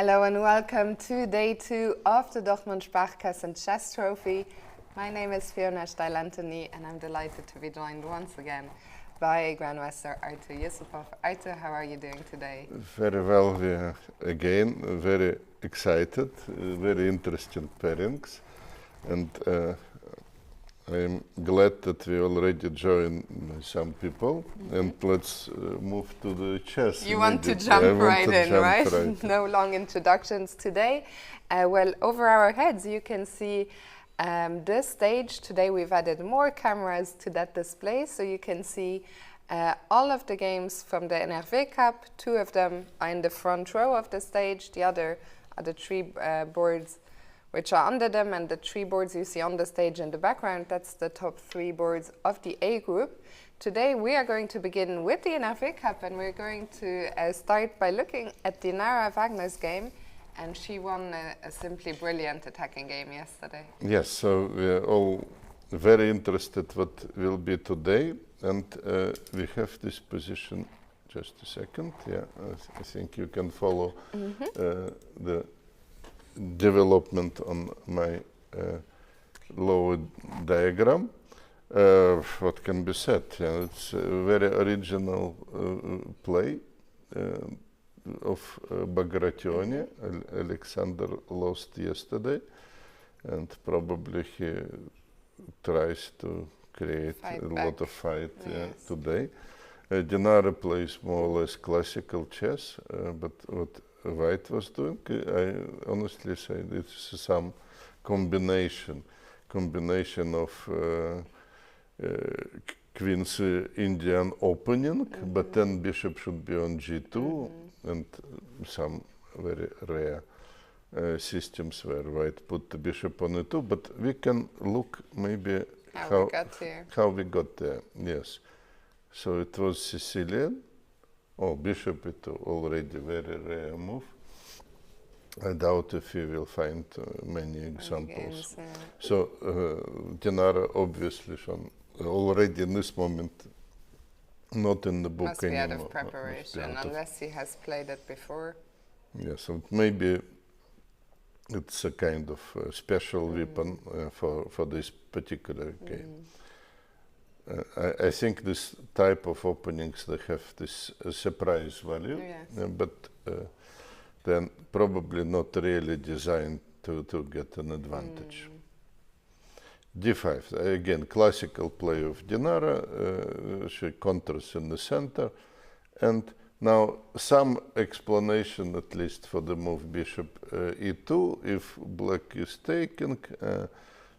Hello and welcome to day 2 of the Dortmund Sparkassen Chess Trophy. My name is Fiona and I'm delighted to be joined once again by Grandmaster Artur Yusupov. Artur, how are you doing today? Very well. We are again very excited, very interesting pairings, and I'm glad that we already joined some people. And let's move to the chess. You want to jump right in, right? No long introductions today. Well, over our heads you can see this stage. Today we've added more cameras to that display, so you can see all of the games from the NFA Cup. 2 of them are in the front row of the stage. The other are the 3 boards which are under them, and the 3 boards you see on the stage in the background, that's the top 3 boards of the A group. Today we are going to begin with the NFA Cup, and we're going to start by looking at the Nara Wagner's game, and she won a simply brilliant attacking game yesterday. Yes, so we're all very interested what will be today, and we have this position. Just a second, yeah, I think you can follow the development on my lower diagram. What can be said? Yeah, it's a very original play of Bagrationi. Alexander lost yesterday, and probably he tries to create lot of fight today. Nara plays more or less classical chess, but what White was doing, I honestly say it's some combination of Queen's Indian opening, but then bishop should be on g2, and some very rare systems where White put the bishop on e2. But we can look maybe how we got there. Yes, so it was Sicilian. Oh, bishop e2, already very rare move. I doubt if you will find many examples. So Nara obviously shown already in this moment, not in the book must anymore. Be out of preparation, unless he has played it before. Yeah, so maybe it's a kind of special weapon for this particular game. I think this type of openings, they have this surprise value, but then probably not really designed to get an advantage. d5, again, classical play of Nara. She counters in the center, and now some explanation at least for the move bishop e2. If black is taking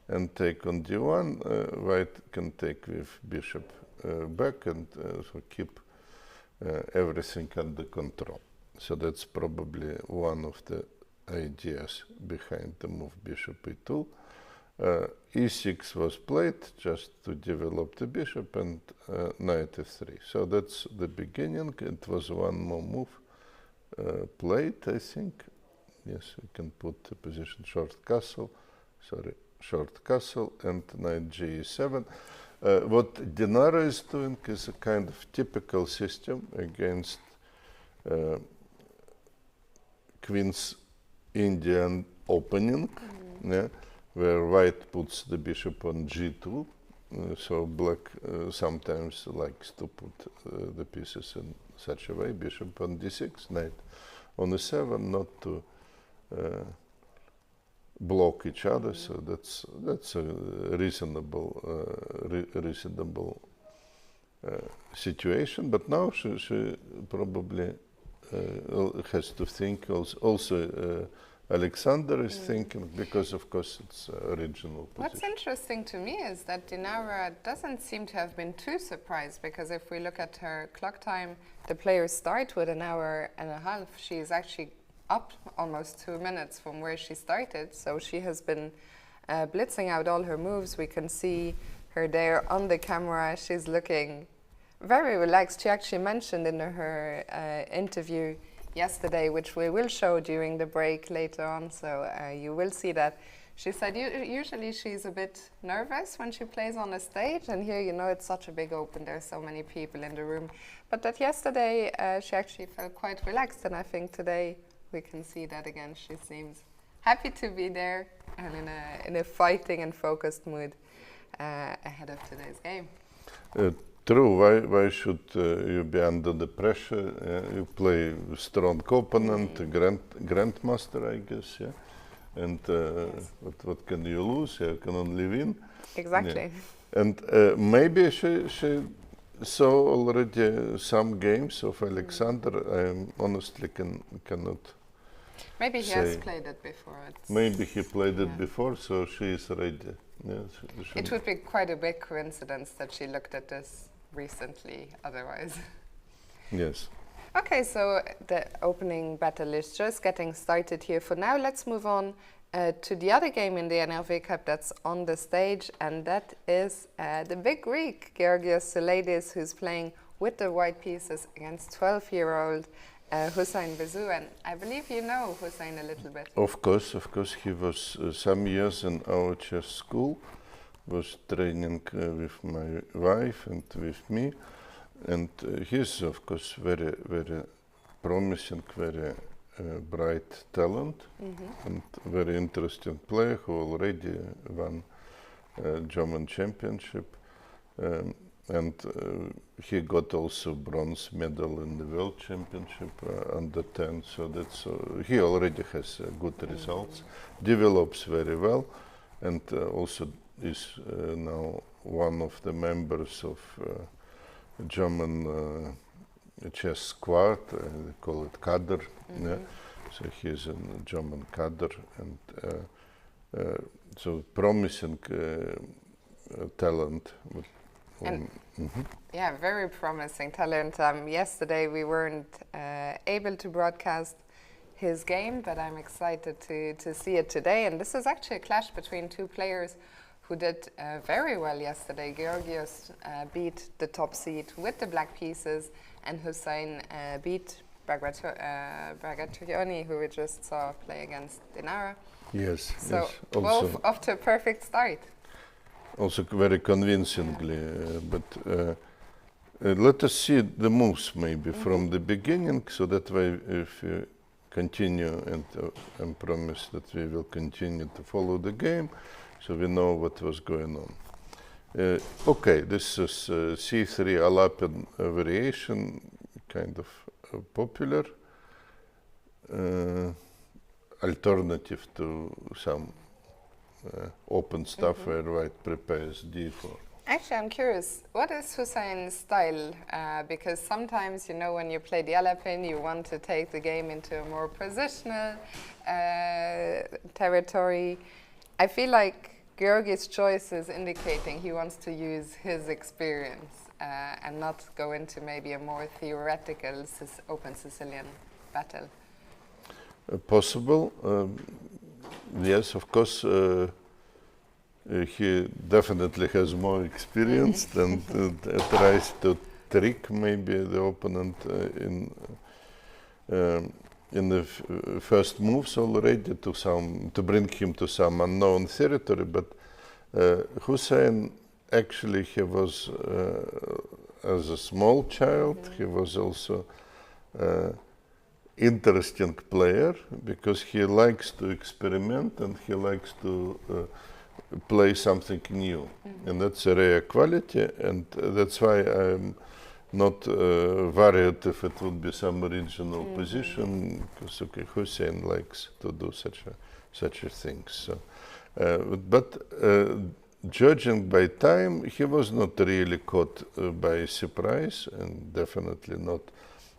and take on d1, White can take with bishop back and so keep everything under control. So that's probably one of the ideas behind the move bishop e2. e6 was played just to develop the bishop, and knight f3. So that's the beginning. It was one more move played, I think. Yes, we can put the position short castle. Sorry. Short castle and knight g7. What Nara is doing is a kind of typical system against Queen's Indian opening, where White puts the bishop on g2. So black sometimes likes to put the pieces in such a way: bishop on d6, knight on e7, not to block each other. So that's a reasonable situation. But now she probably has to think also. Alexander is thinking, because of course it's original position. What's interesting to me is that Nara doesn't seem to have been too surprised, because if we look at her clock time, the players start with an hour and a half. She is actually up almost 2 minutes from where she started, so she has been blitzing out all her moves. We can see her there on the camera. She's looking very relaxed. She actually mentioned in her interview yesterday, which we will show during the break later on, so you will see that. She said usually she's a bit nervous when she plays on a stage, and here, you know, it's such a big open, there's so many people in the room, but that yesterday she actually felt quite relaxed, and I think today We can see that again. She seems happy to be there and in a fighting and focused mood ahead of today's game. True. Why should you be under the pressure? You play strong opponent, grandmaster, I guess. Yeah. And Yes. what can you lose? You can only win. Exactly. Yeah. And maybe she saw already some games of Alexander. I honestly cannot. Maybe he say. has played it before. Maybe he played it before, so she is ready. Yes, it would be quite a big coincidence that she looked at this recently, otherwise. Yes. Okay, so the opening battle is just getting started here. For now, let's move on to the other game in the NFA Cup that's on the stage, and that is the big Greek, Giorgi Souleidis, who's playing with the white pieces against 12-year-old Hussain Besou. And I believe you know Hussein a little bit. Of course. He was some years in our chess school, was training with my wife and with me. And he's, of course, very, very promising, very bright talent, and very interesting player who already won German championship. And he got also bronze medal in the World Championship under 10. So that's he already has good results, develops very well, and also is now one of the members of German chess squad. They call it Kader. Yeah? So he's a German Kader, and so promising talent. Yeah, very promising talent. Yesterday we weren't able to broadcast his game, but I'm excited to see it today. And this is actually a clash between two players who did very well yesterday. Giorgi beat the top seed with the black pieces, and Hussein beat Bagrationi, who we just saw play against Nara. Yes. So yes. both off to a perfect start. Also very convincingly, but let us see the moves maybe from the beginning, so that way if you continue, and promise that we will continue to follow the game, so we know what was going on. Okay, this is C3 Alapin variation, kind of popular, alternative to some open stuff where white prepares d4. Actually, I'm curious, what is Hussein's style? Because sometimes, you know, when you play the Alapin, you want to take the game into a more positional territory. I feel like Giorgi's choice is indicating he wants to use his experience and not go into maybe a more theoretical open Sicilian battle. Possible. Yes, of course, he definitely has more experience and tries to trick maybe the opponent in the first moves already to bring him to some unknown territory. But Hussein, actually, he was as a small child, he was also interesting player, because he likes to experiment and he likes to play something new, and that's a rare quality, and that's why I'm not worried if it would be some original position, because Hussein likes to do such a thing. So, but judging by time, he was not really caught by surprise, and definitely not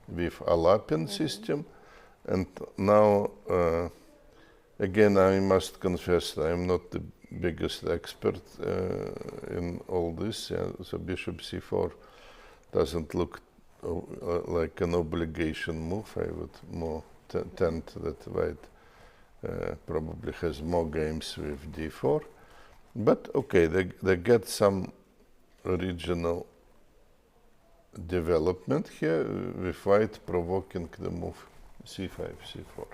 with Alapin system. And now, again, I must confess I am not the biggest expert in all this. So bishop c4 doesn't look like an obligation move. I would more tend that white probably has more games with d4. But okay, they get some original development here, with white provoking the move c5, c4.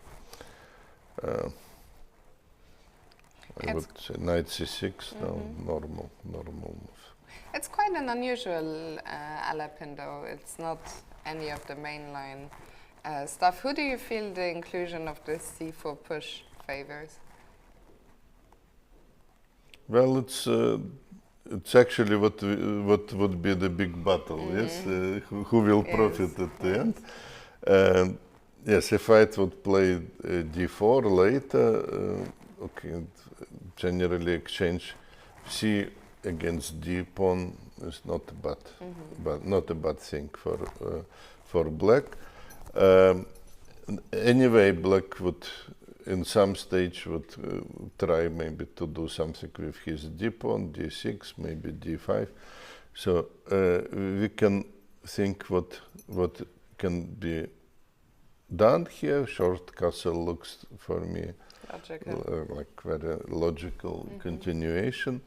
I would say knight c6, no, normal move. It's quite an unusual Alapin, though. It's not any of the mainline stuff. Who do you feel the inclusion of the c4 push favors? Well, it's actually what would be the big battle, yes? Who will profit at the end? Yes, if White would play d4 later, okay, generally exchange c against d pawn is not a bad thing for black. Anyway, black would in some stage would try maybe to do something with his d pawn, d6, maybe d5. So we can think what can be done here. Short castle looks for me like very logical continuation.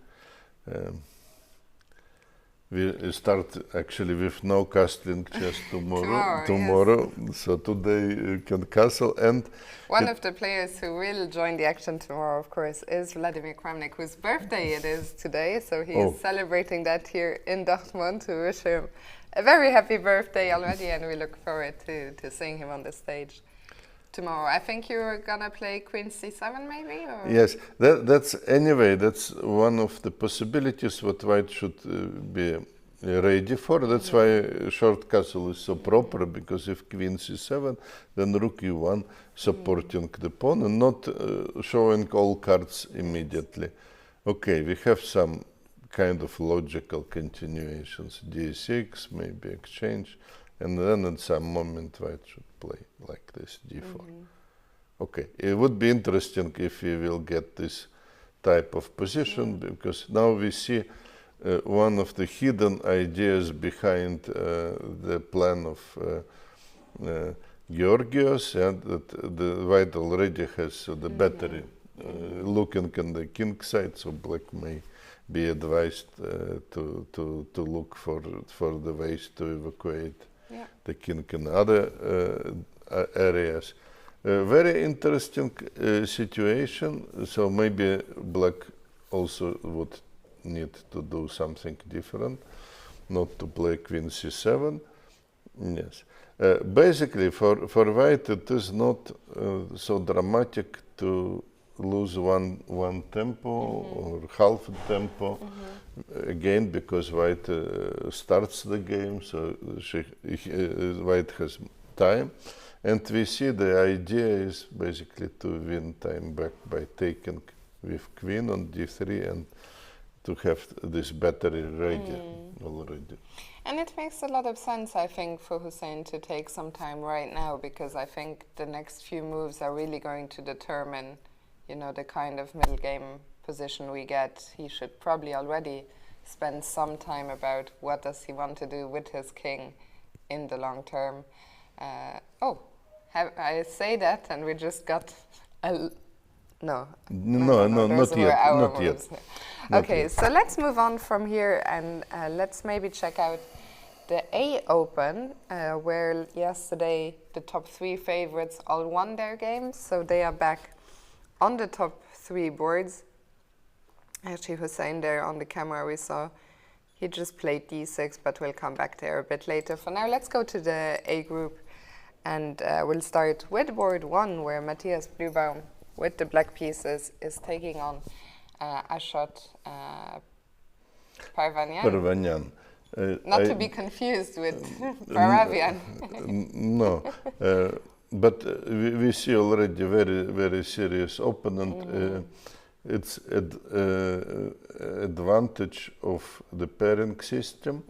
We start actually with no castling chess tomorrow. Yes. So today you can castle. And one of the players who will join the action tomorrow, of course, is Vladimir Kramnik, whose birthday it is today. So he's celebrating that here in Dortmund. We wish him a very happy birthday already, and we look forward to seeing him on the stage tomorrow. I think you're gonna play Queen c7 maybe? Or? Yes, that's one of the possibilities what White should be ready for. That's why short castle is so proper, because if Queen c7, then Rook e1 supporting the pawn and not showing all cards immediately. Okay, we have some kind of logical continuations, d6, maybe exchange, and then at some moment White should play like this, d4. Okay, it would be interesting if we will get this type of position, because now we see one of the hidden ideas behind the plan of Georgios, that the White already has the battery looking on the king side, so black may be advised to look for the ways to evacuate the king in other areas. Very interesting situation. So maybe black also would need to do something different, not to play Queen c7. Yes. Basically, for White, it is not so dramatic to lose one tempo or half tempo again, because White starts the game, so White has time, and we see the idea is basically to win time back by taking with Queen on d3 and to have this battery ready already. And it makes a lot of sense, I think, for Hussein to take some time right now, because I think the next few moves are really going to determine, you know, the kind of middle game position we get. He should probably already spend some time about what does he want to do with his king in the long term. I say that and we just got a... No, not yet. Okay, so let's move on from here and let's maybe check out the A Open, where yesterday the top 3 favorites all won their games, so they are back on the top 3 boards. Actually, Hussein there on the camera we saw, he just played d6, but we'll come back there a bit later. For now, let's go to the A group, and we'll start with board 1, where Matthias Blübaum, with the black pieces, is taking on Ashot Parvanyan. Not to be confused with Parvanian. No, but we see already very serious opponent. It's advantage of the pairing system.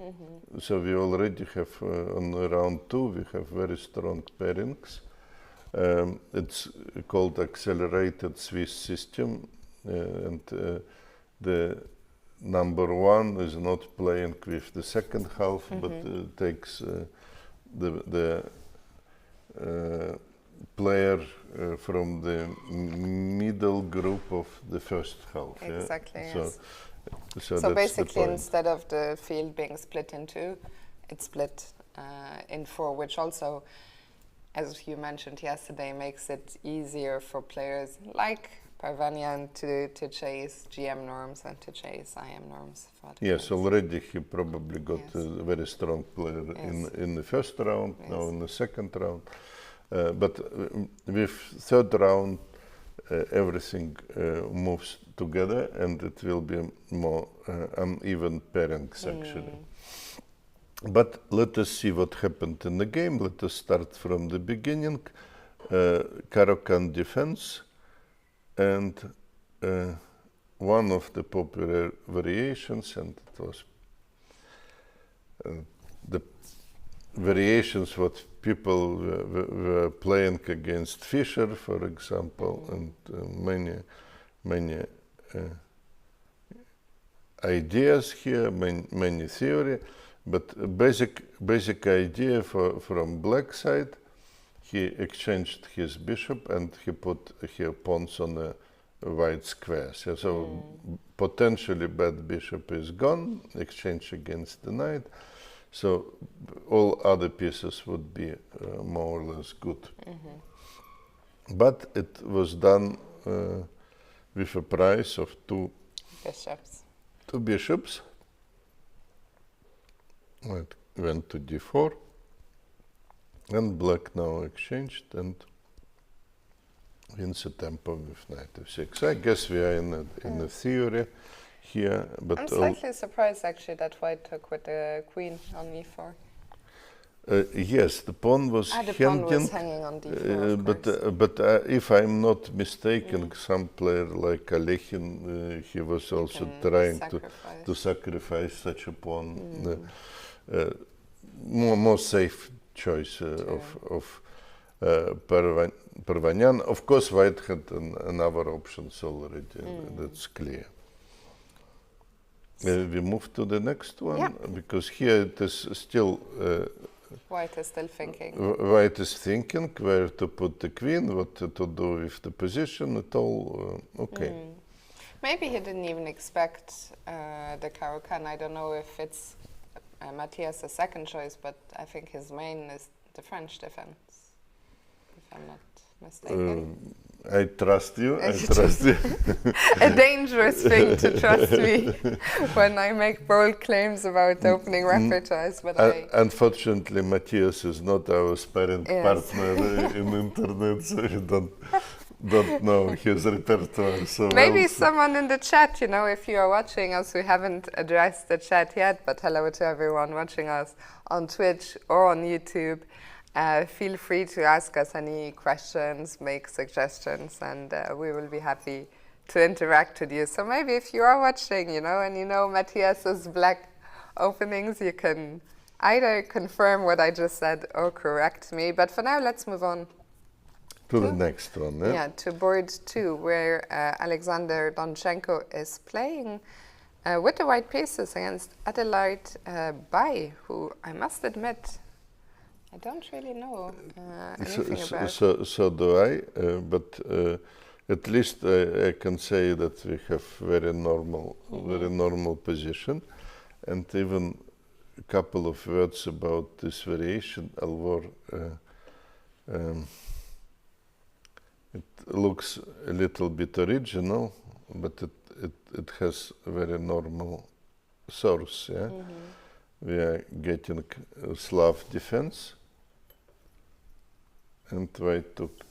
So we already have on round 2 we have very strong pairings. It's called accelerated Swiss system, and the number 1 is not playing with the second half, but takes the player from the middle group of the first half. Exactly. Yeah? Yes. So basically, instead of the field being split in 2, it's split in 4, which also, as you mentioned yesterday, makes it easier for players like Parvanian to chase GM norms and to chase IM norms. Yes, already he probably got a very strong player in the first round, now in the second round. but with third round, everything moves together, and it will be more uneven pairings actually. But let us see what happened in the game. Let us start from the beginning. Caro-Kann defense, and one of the popular variations, and it was the variations what people were playing against Fischer, for example, and many ideas here, many theory, but basic idea from black side. He exchanged his bishop and he put his pawns on a white squares. Yeah, so potentially bad bishop is gone, exchange against the knight. So all other pieces would be more or less good. But it was done with a price of two bishops. It went to d4. And black now exchanged and wins a tempo with knight f6. I guess we are in a theory here, but I'm slightly surprised actually that white took with the queen on e4. Yes, the pawn was hanging on d4. But if I'm not mistaken, some player like Alechin, he was also trying to sacrifice such a pawn. More safe choice of Parvanyan. Of course, white had another options already, that's clear. We move to the next one, because here it is still... white is still thinking. White is thinking where to put the queen, what to do with the position at all. Okay. Maybe he didn't even expect the Caro-Kann. I don't know if it's Matthias' second choice, but I think his main is the French defense, if I'm not mistaken. I trust you. I trust you. A dangerous thing to trust me when I make bold claims about opening repertoires. But unfortunately, Matthias is not our sparring partner in internet, so you don't know his repertoire so maybe someone in the chat, you know, if you are watching us, we haven't addressed the chat yet, but hello to everyone watching us on Twitch or on YouTube. Feel free to ask us any questions, make suggestions, and we will be happy to interact with you. So maybe if you are watching, you know, and you know Matthias's black openings, you can either confirm what I just said or correct me. But for now, let's move on to the next one. Yeah, to board 2, where Alexander Donchenko is playing with the white pieces against Adelaide Bai, who I must admit, I don't really know anything about. So do I, but at least I can say that we have very normal position, and even a couple of words about this variation. Alvor, it looks a little bit original, but it has a very normal source. Yeah, we are getting Slav defense. And white took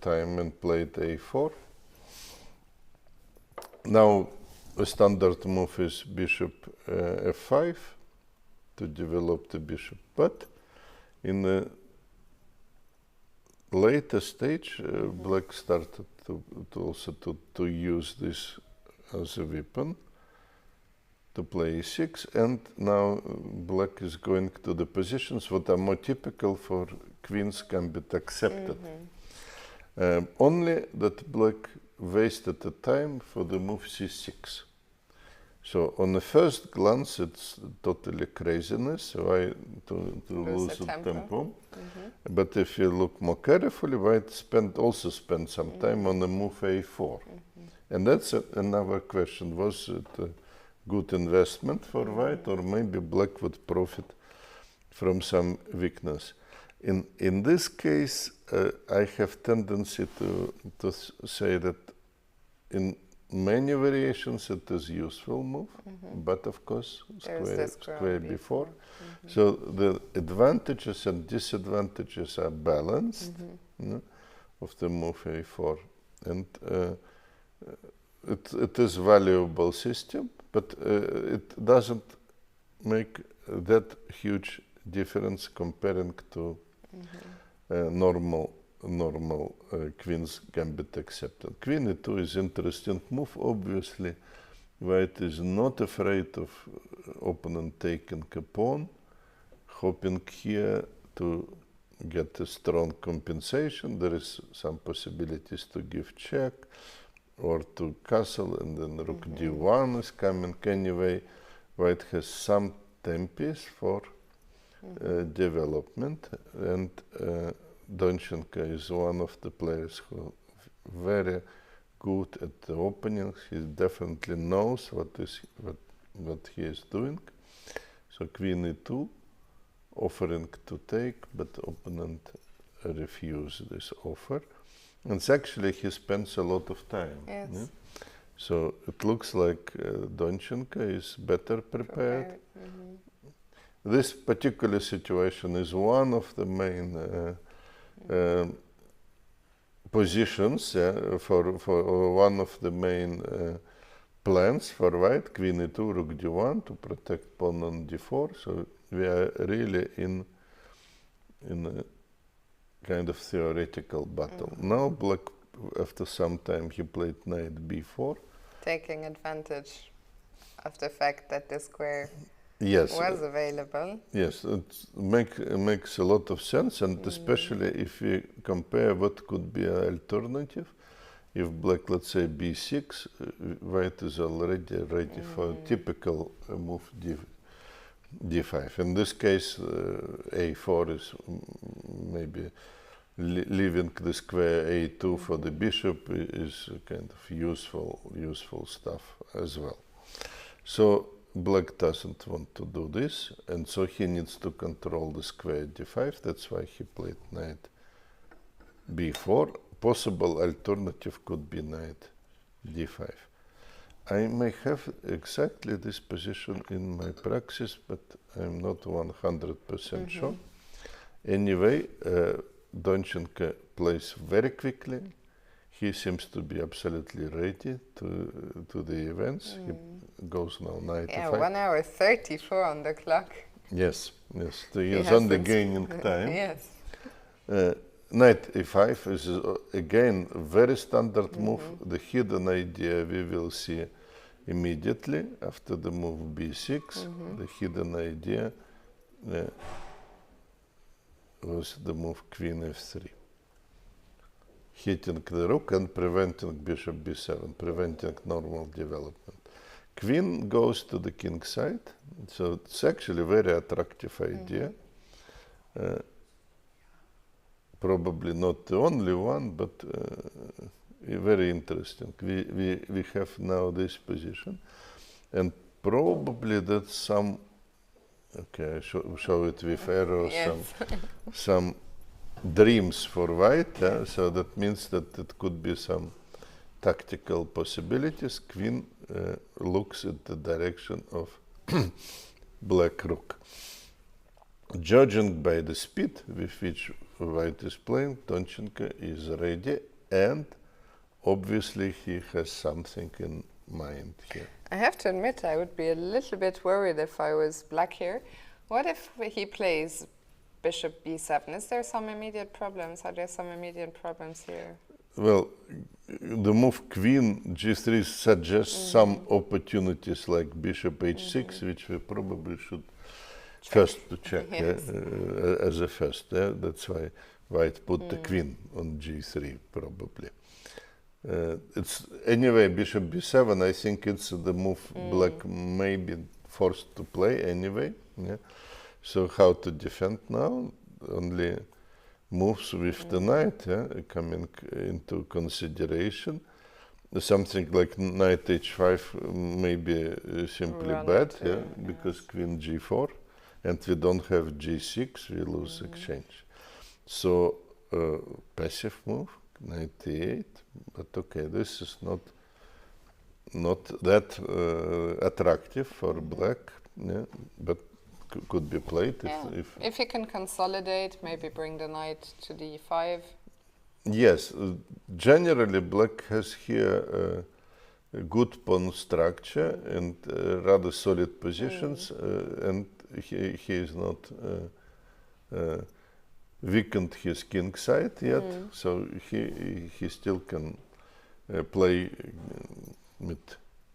time and played a4. Now a standard move is bishop f5 to develop the bishop. But in the later stage, black started to use this as a weapon to play e6, and now black is going to the positions what are more typical for Queen's Gambit accepted. Only that black wasted the time for the move c6. So on the first glance, it's totally craziness. Why to lose the tempo? But if you look more carefully, white also spent some time on the move a4. And that's another question. Was it a good investment for white, or maybe black would profit from some weakness? In this case, I have tendency to say that in many variations it is useful move, but of course square before. So the advantages and disadvantages are balanced of the move a4, and it is valuable system, but it doesn't make that huge difference comparing to normal queen's gambit accepted. Queen e2 is interesting move. Obviously, white is not afraid of opponent taking a pawn, hoping here to get a strong compensation. There is some possibilities to give check or to castle, and then rook d1 is coming. Anyway, white has some tempies for development, and Donchenko is one of the players who very good at the openings. He definitely knows what he is doing. So queen e2, offering to take, but opponent refused this offer. And actually he spends a lot of time. Yes. Yeah? So it looks like Donchenko is better prepared. This particular situation is one of the main positions for one of the main plans for white, queen e2, rook d1 to protect pawn on d4. So we are really in a kind of theoretical battle. Now black, after some time, he played knight b4. Taking advantage of the fact that the square was available. Yes, it makes a lot of sense, and especially if we compare what could be an alternative. If black, let's say b6, white is already ready for a typical move d5. In this case, a4 is maybe leaving the square a2 for the bishop is kind of useful stuff as well. So black doesn't want to do this, and so he needs to control the square d5. That's why he played knight b4. Possible alternative could be knight d5. I may have exactly this position in my practice, but I'm not 100% sure. Anyway, Donchenko plays very quickly. He seems to be absolutely ready to the events. He goes now knight e5. 1 hour 34 on the clock. Yes. He is on the gaining time. Yes. Knight e5 is again a very standard move. The hidden idea we will see immediately after the move b6. The hidden idea was the move queen f3. Hitting the rook and preventing bishop b7, preventing normal development. Queen goes to the king side, so it's actually a very attractive idea. Probably not the only one, but very interesting. We have now this position, and probably that's some. Okay, I show it with arrows. Yes. some dreams for white. So that means that it could be some tactical possibilities. Queen looks at the direction of black rook. Judging by the speed with which white is playing, Donchenko is ready, and obviously he has something in mind here. I have to admit, I would be a little bit worried if I was black here. What if he plays bishop b7? Is there some immediate problems? Are there some immediate problems here? Well, the move queen g3 suggests some opportunities like bishop h6, which we probably should first to check. Yes. As a first. That's why white put the queen on g3 probably. It's anyway bishop b7. I think it's the move black may be forced to play anyway. So how to defend now? Only moves with the knight coming into consideration. Something like knight h5 may be simply bad, because queen g4, and we don't have g6, we lose exchange. So passive move, knight e8, but okay, this is not not that attractive for black, yeah, but could be played if he can consolidate, maybe bring the knight to d5. Yes, generally black has here a good pawn structure and rather solid positions, and he is not weakened his king side yet, so he still can play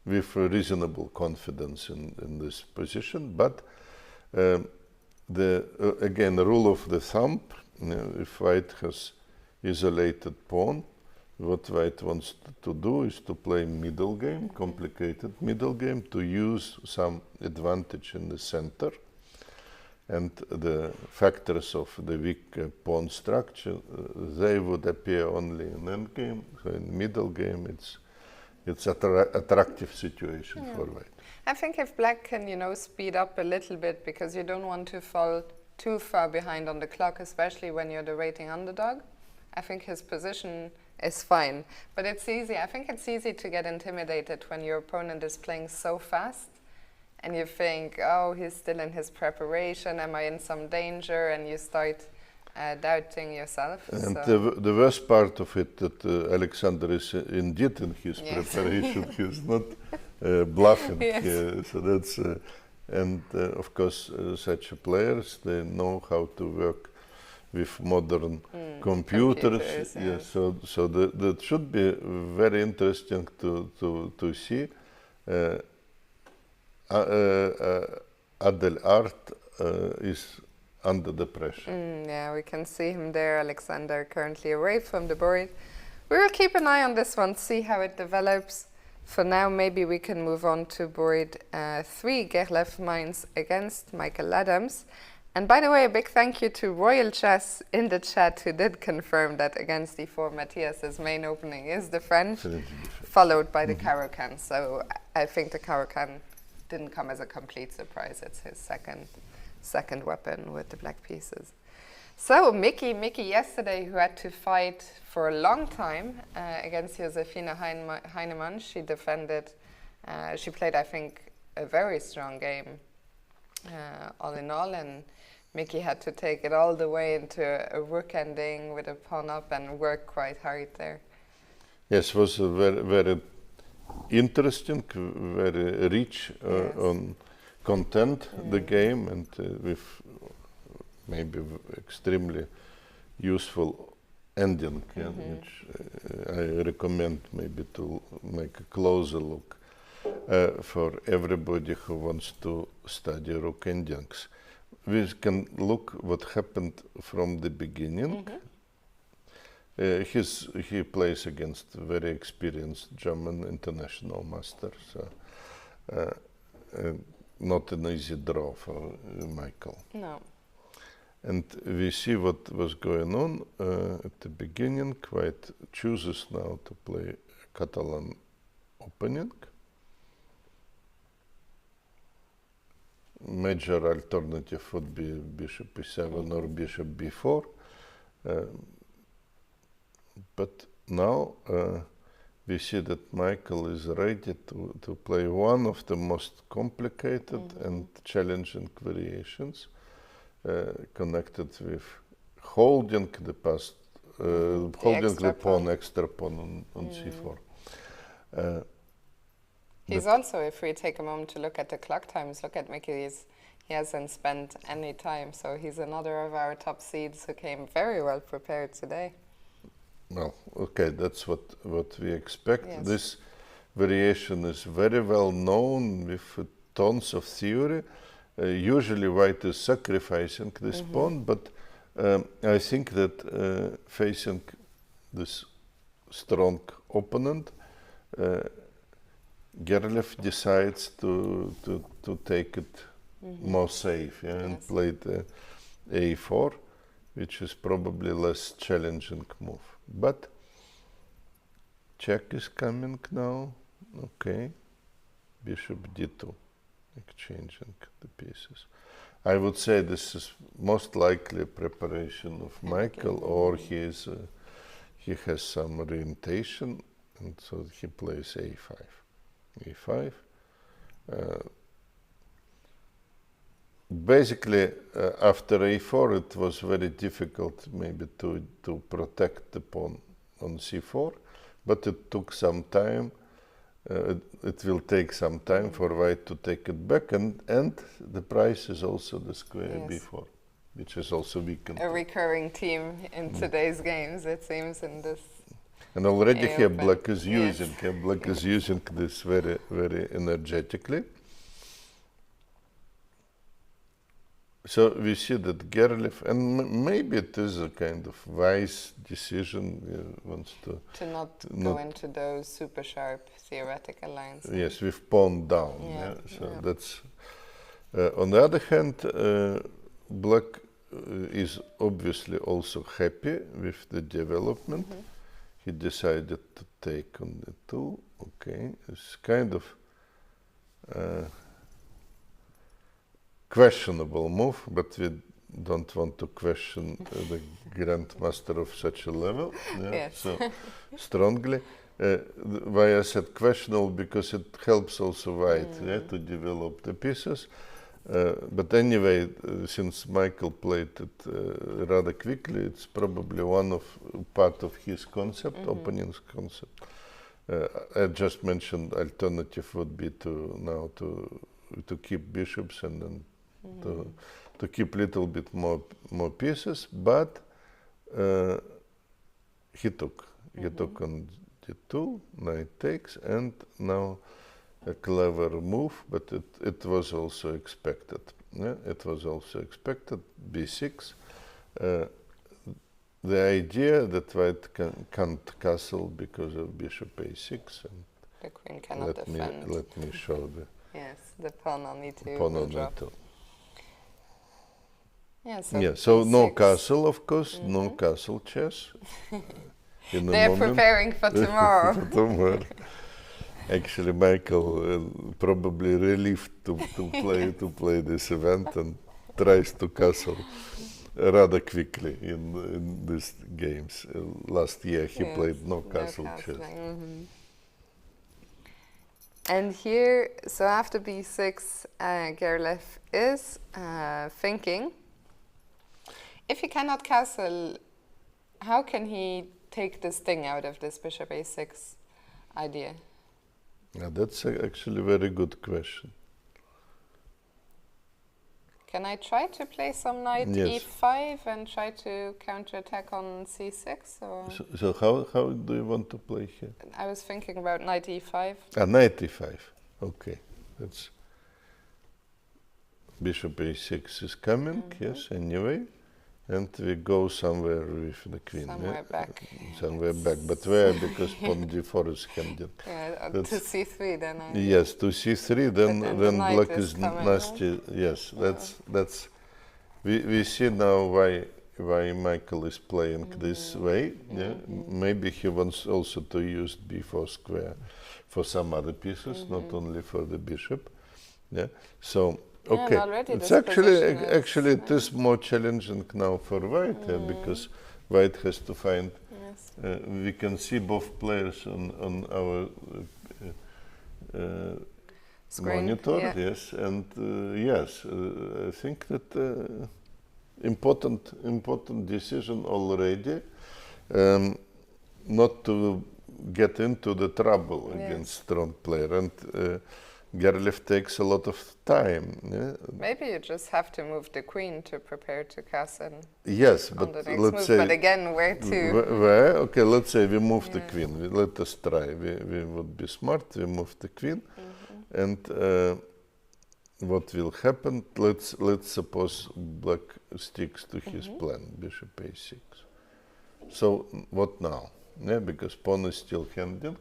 with reasonable confidence in this position. But again, the rule of the thumb, if white has isolated pawn, what white wants to do is to play middle game, complicated middle game, to use some advantage in the center. And the factors of the weak pawn structure, they would appear only in endgame. So in middle game, it's attractive situation for white. I think if black can, speed up a little bit, because you don't want to fall too far behind on the clock, especially when you're the rating underdog. I think his position is fine, but it's easy. I think it's easy to get intimidated when your opponent is playing so fast, and you think, oh, he's still in his preparation. Am I in some danger? And you start doubting yourself. And the worst part of it that Alexander is indeed in his preparation. He's not bluffing. Yes. So that's of course such players, they know how to work with modern computers. Yes. So that should be very interesting to see. Adelaide is under the pressure. Yeah, we can see him there, Alexander, currently away from the board. We will keep an eye on this one, see how it develops. For now, maybe we can move on to board 3, Gerlev Mines against Michael Adams. And by the way, a big thank you to Royal Chess in the chat, who did confirm that against d4, Matthias's main opening is the French, followed by the Caro-Kann. So I think the Caro-Kann didn't come as a complete surprise. It's his second weapon with the black pieces. So Mickey yesterday, who had to fight for a long time against Josefina Heinemann, she defended, she played, I think, a very strong game all in all, and Mickey had to take it all the way into a rook ending with a pawn up and work quite hard there. Yes, it was a very, very interesting, very rich on content, the game, and with maybe extremely useful ending, which I recommend maybe to make a closer look for everybody who wants to study rook endings. We can look what happened from the beginning. He plays against very experienced German international master, so not an easy draw for Michael. No. And we see what was going on at the beginning. White chooses now to play Catalan opening. Major alternative would be bishop e7 or bishop b4. But now we see that Michael is ready to play one of the most complicated and challenging variations connected with holding the past, holding the pawn, extra pawn on c4. He's also, if we take a moment to look at the clock times, look at Mickey, he hasn't spent any time, so he's another of our top seeds who came very well prepared today. Well, okay, that's what we expect. Yes. This variation is very well known with tons of theory. Usually white is sacrificing this pawn, but I think that facing this strong opponent, Gerlev decides to take it more safe, and played a4, which is probably less challenging move. But check is coming now. Okay, bishop d2, exchanging the pieces. I would say this is most likely a preparation of Michael, or he has some orientation, and so he plays a5. e5. Basically, after a4, it was very difficult maybe to protect the pawn on c4, but it took some time. It will take some time for white to take it back, and the prize is also the square b4, which is also weakened. A recurring theme in today's games, it seems, in this. And already here black is using this very, very energetically. So we see that Gerlev, and maybe it is a kind of wise decision, wants to not go into those super sharp theoretical lines. Yes, with pawn down. That's. On the other hand, black is obviously also happy with the development. He decided to take on the 2. Okay, it's kind of questionable move, but we don't want to question the grandmaster of such a level. So strongly. Why I said questionable, because it helps also white to develop the pieces. But anyway, since Michael played it rather quickly, it's probably part of his concept, opening's concept. I just mentioned alternative would be to keep bishops and then to keep little bit more pieces, but he took on d2, knight takes, and now a clever move, but it was also expected. It was also expected. b6. The idea that white can't castle because of bishop a6, and the queen cannot defend. Let me show the pawn on e2. Pawn on e2. So no castle, of course, no castle chess. They're preparing for tomorrow. Actually, Michael probably relieved to play this event and tries to castle rather quickly in these games. Last year he played no castle chess. And here, so after b6, Gerlev is thinking, if he cannot castle, how can he take this thing out of this bishop a6 idea? That's actually a very good question. Can I try to play some knight e5 and try to counterattack on c6? Or? So how do you want to play here? I was thinking about knight e5. Knight e5. Okay. That's bishop a6 is coming, yes, anyway. And we go somewhere with the queen. Somewhere back. But where? Because pawn d4 is handed. To c3 then. Yes, to c3. Then black is nasty. Yes, that's. We see now why Michael is playing this way. Maybe he wants also to use b4 square for some other pieces, not only for the bishop. So. Okay, it's actually it is more challenging now for white because white has to find. We can see both players on our monitor. Yes, and I think that important decision already, not to get into the trouble against strong player and. Gerlev takes a lot of time. Maybe you just have to move the queen to prepare to castle. Yes, but let's say. But again, where to? Where? Okay, let's say we move the queen. Let us try. We would be smart. We move the queen, and what will happen? Let's suppose black sticks to his plan, bishop a6. So what now? Because pawn is still handing.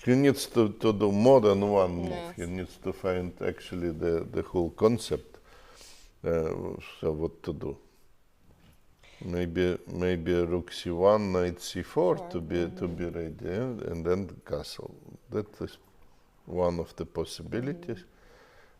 He needs to do more than one move. He needs to find actually the whole concept. So what to do? Maybe rook c1, knight c4 to be ready, and then castle. That is one of the possibilities.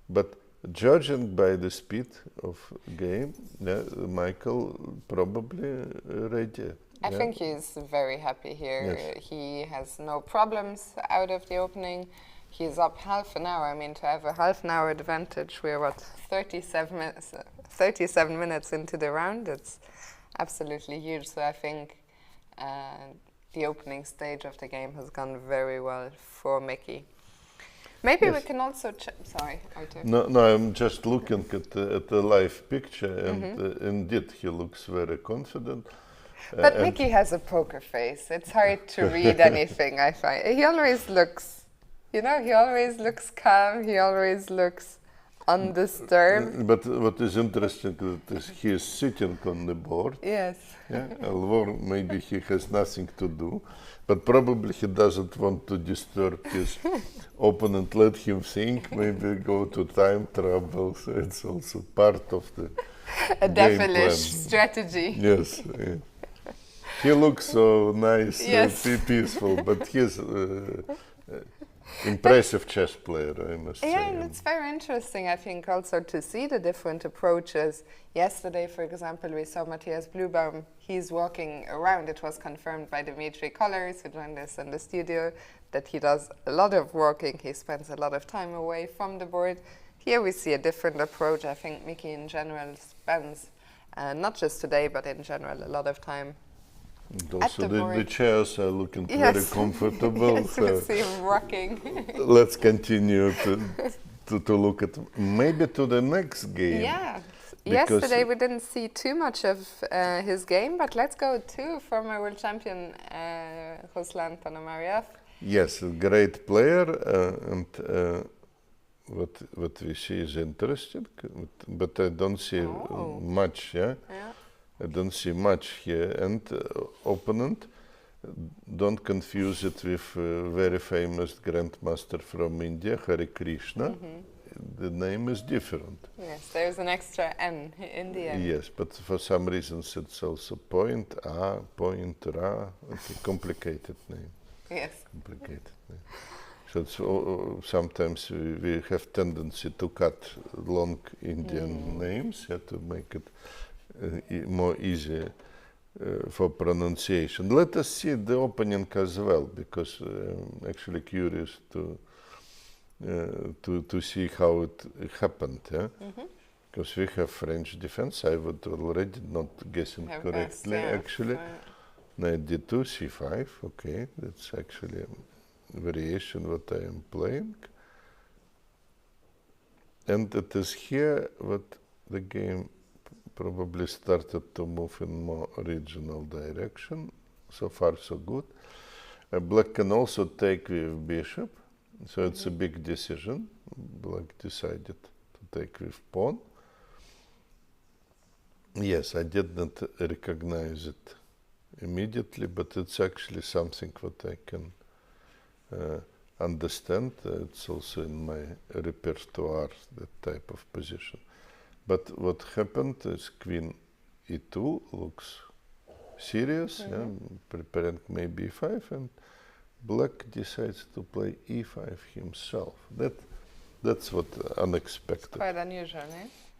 But judging by the speed of game, Michael probably ready. I think he's very happy here. He has no problems out of the opening. he's up half an hour. I mean, to have a half an hour advantage, we're what, 37 minutes into the round. It's absolutely huge. So I think the opening stage of the game has gone very well for Mickey. Maybe we can also sorry, Artur. No, I'm just looking at the live picture, and indeed he looks very confident. But Mickey has a poker face. It's hard to read anything, I find. He always looks, he always looks calm. He always looks undisturbed. But what is interesting is he is sitting on the board. Yes. Yeah, although maybe he has nothing to do, but probably he doesn't want to disturb his opponent, let him think, maybe go to time trouble. So it's also part of the devilish strategy. Yes. Yeah. He looks so nice, peaceful, but he's impressive chess player, I must say. Yeah, and it's very interesting, I think, also to see the different approaches. Yesterday, for example, we saw Matthias Blübaum. He's walking around. It was confirmed by Dimitri Collars, who joined us in the studio, that he does a lot of walking. He spends a lot of time away from the board. Here we see a different approach. I think Mickey in general spends, not just today, but in general, a lot of time. And also the chairs are looking very comfortable. Yes, we see him rocking. Let's continue to look at maybe to the next game. Yeah. Yesterday we didn't see too much of his game, but let's go to former world champion Ruslan Ponomarev. Yes, a great player, and what we see is interesting, but I don't see much. Yeah. I don't see much here, and opponent, don't confuse it with very famous grandmaster from India, Harikrishna. The name is different. Yes, there's an extra N in the end. Yes, but for some reasons it's also point A, point Ra, it's a complicated name. Yes. Complicated name. So it's, sometimes we have tendency to cut long Indian names to make it more easy for pronunciation. Let us see the opening as well, because I'm actually curious to see how it happened. Yeah? Because we have French defense. I would already not guessing correctly. Actually, knight d2, c5. Okay, that's actually a variation what I am playing. And it is here what the game probably started to move in more original direction. So far, so good. Black can also take with bishop, so it's a big decision. Black decided to take with pawn. Yes, I did not recognize it immediately, but it's actually something what I can understand. It's also in my repertoire, that type of position. But what happened is queen e2 looks serious, preparing maybe e5, and black decides to play e5 himself. That's what unexpected. It's quite unusual,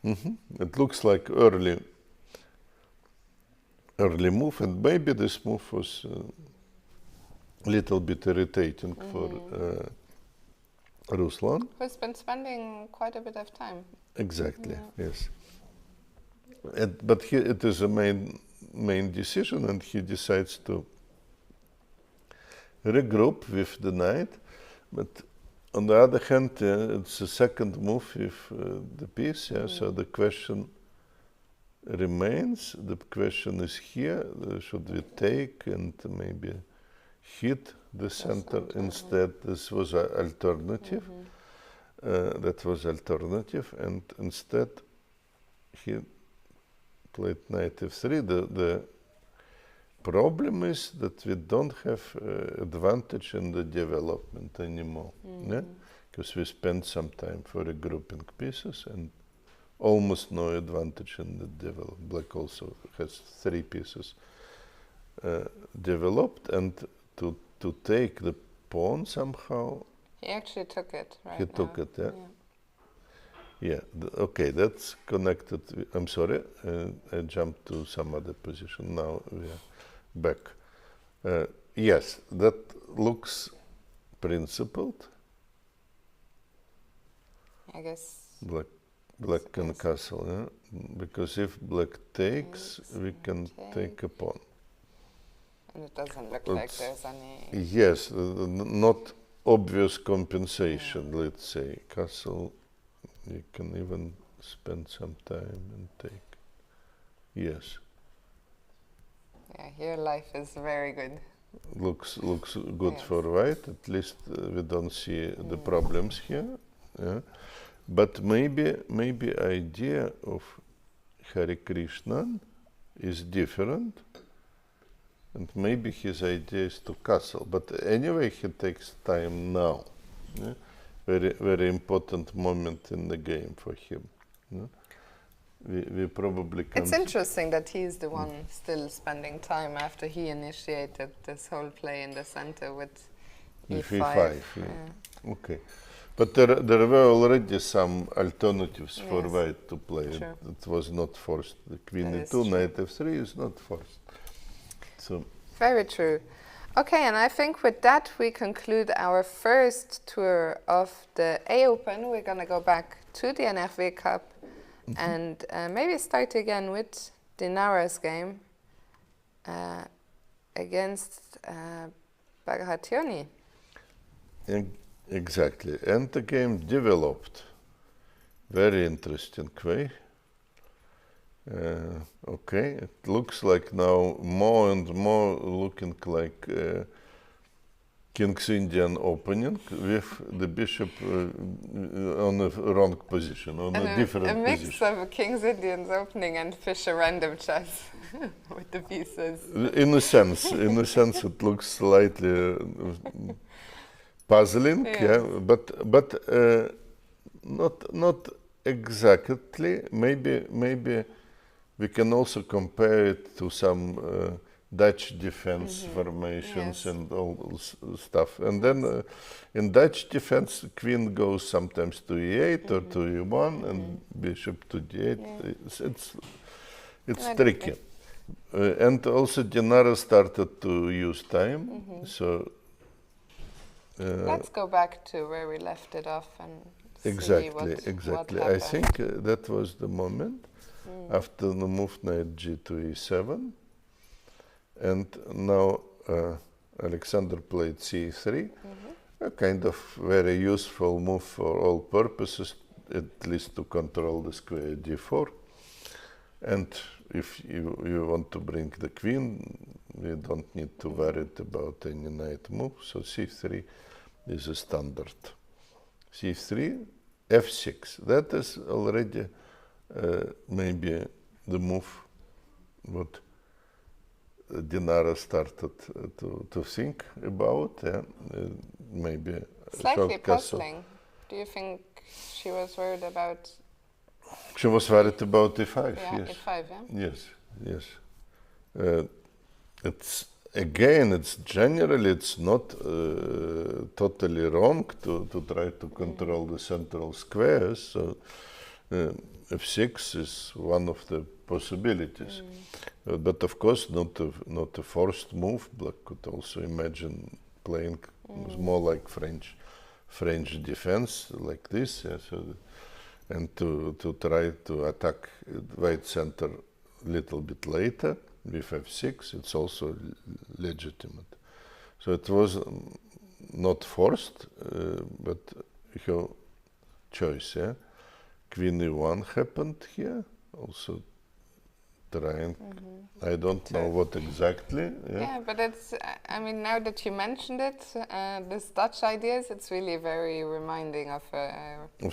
eh? It looks like early move, and maybe this move was a little bit irritating for Ruslan. Who's been spending quite a bit of time. Exactly, yes. But it is a main decision, and he decides to regroup with the knight. But on the other hand, it's a second move with the piece, so the question remains. The question is here, should we take and maybe hit the center instead? This was an alternative. That was alternative, and instead he played knight f3. The problem is that we don't have advantage in the development anymore, because we spent some time for regrouping pieces and almost no advantage in the development. Black also has 3 pieces developed, and to take the pawn somehow. He actually took it, right? He took it, yeah. Okay, that's connected. I'm sorry, I jumped to some other position. Now we are back. Yes, that looks principled. I guess. Black can castle, yeah? Because if black takes, we can take a pawn. And it doesn't look like there's any... Yes, not obvious compensation, let's say. Castle, you can even spend some time and take. Yes. Yeah, here life is very good. Looks good for white. At least we don't see the problems here. Yeah. But maybe idea of Harikrishna is different, and maybe his idea is to castle. But anyway, he takes time now. Yeah? Very important moment in the game for him. Yeah? We probably can. It's interesting that he's the one still spending time after he initiated this whole play in the center with e5. Yeah. Okay. But there were already some alternatives for white to play. It was not forced. The queen e2, knight f3 is not forced. So. Very true. Okay, and I think with that we conclude our first tour of the A Open. We're going to go back to the NFA Cup and maybe start again with the Nara's game against Bagrationi. Exactly, and the game developed very interesting way. Okay, it looks like now more and more looking like King's Indian opening with the bishop on a wrong position, on a different position. A mix of King's Indian's opening and Fischer random chess with the pieces. In a sense, it looks slightly puzzling, but not exactly. Maybe we can also compare it to some Dutch defense formations and all stuff. And then in Dutch defense, queen goes sometimes to e8 or to e1 and bishop to d8. It's tricky. And also Dinara started to use time. So let's go back to where we left it off and exactly. What I think that was the moment after the move knight g to e7. And now Alexander played c3, a kind of very useful move for all purposes, at least to control the square d4. And if you want to bring the queen, you don't need to worry about any knight move. So c3 is a standard. c3, f6. That is already maybe the move what Dinara started to think about. Maybe slightly puzzling. Do you think she was worried about? She was worried about e5. Yeah, yes. e5. Yeah. Yes. It's generally it's not totally wrong to try to control the central squares. So f6 is one of the possibilities, but of course not a forced move. Black could also imagine playing more like French defense like this, and to try to attack white center a little bit later with f6. It's also legitimate. So it was not forced, but her choice. Queen e1 happened here, also trying, I don't know what exactly. Yeah, but it's, I mean, now that you mentioned it, this Dutch ideas, it's really very reminding of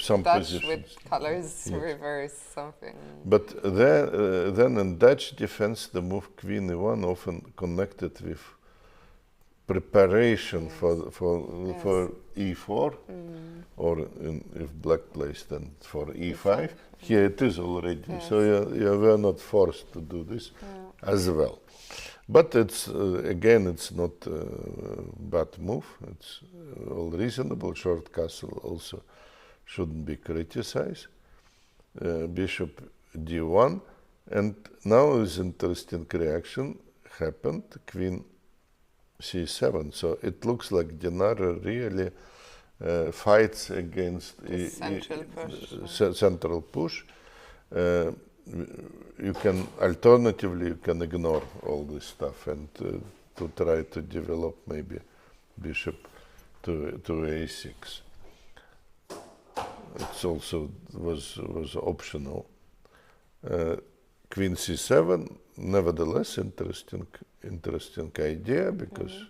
some Dutch positions. with colors reverse something. But then in Dutch defense, the move Queen e1 often connected with preparation for e4, or if black plays then for e5. Here it is already, so you were not forced to do this as well. But it's again, it's not a bad move. It's all reasonable. Short castle also shouldn't be criticized. Bishop d1, and now is interesting reaction happened. Queen c7. So it looks like Dinara really fights against central push. You can alternatively you can ignore all this stuff and to try to develop maybe bishop to a6. It's also was optional. Queen c7, nevertheless interesting idea because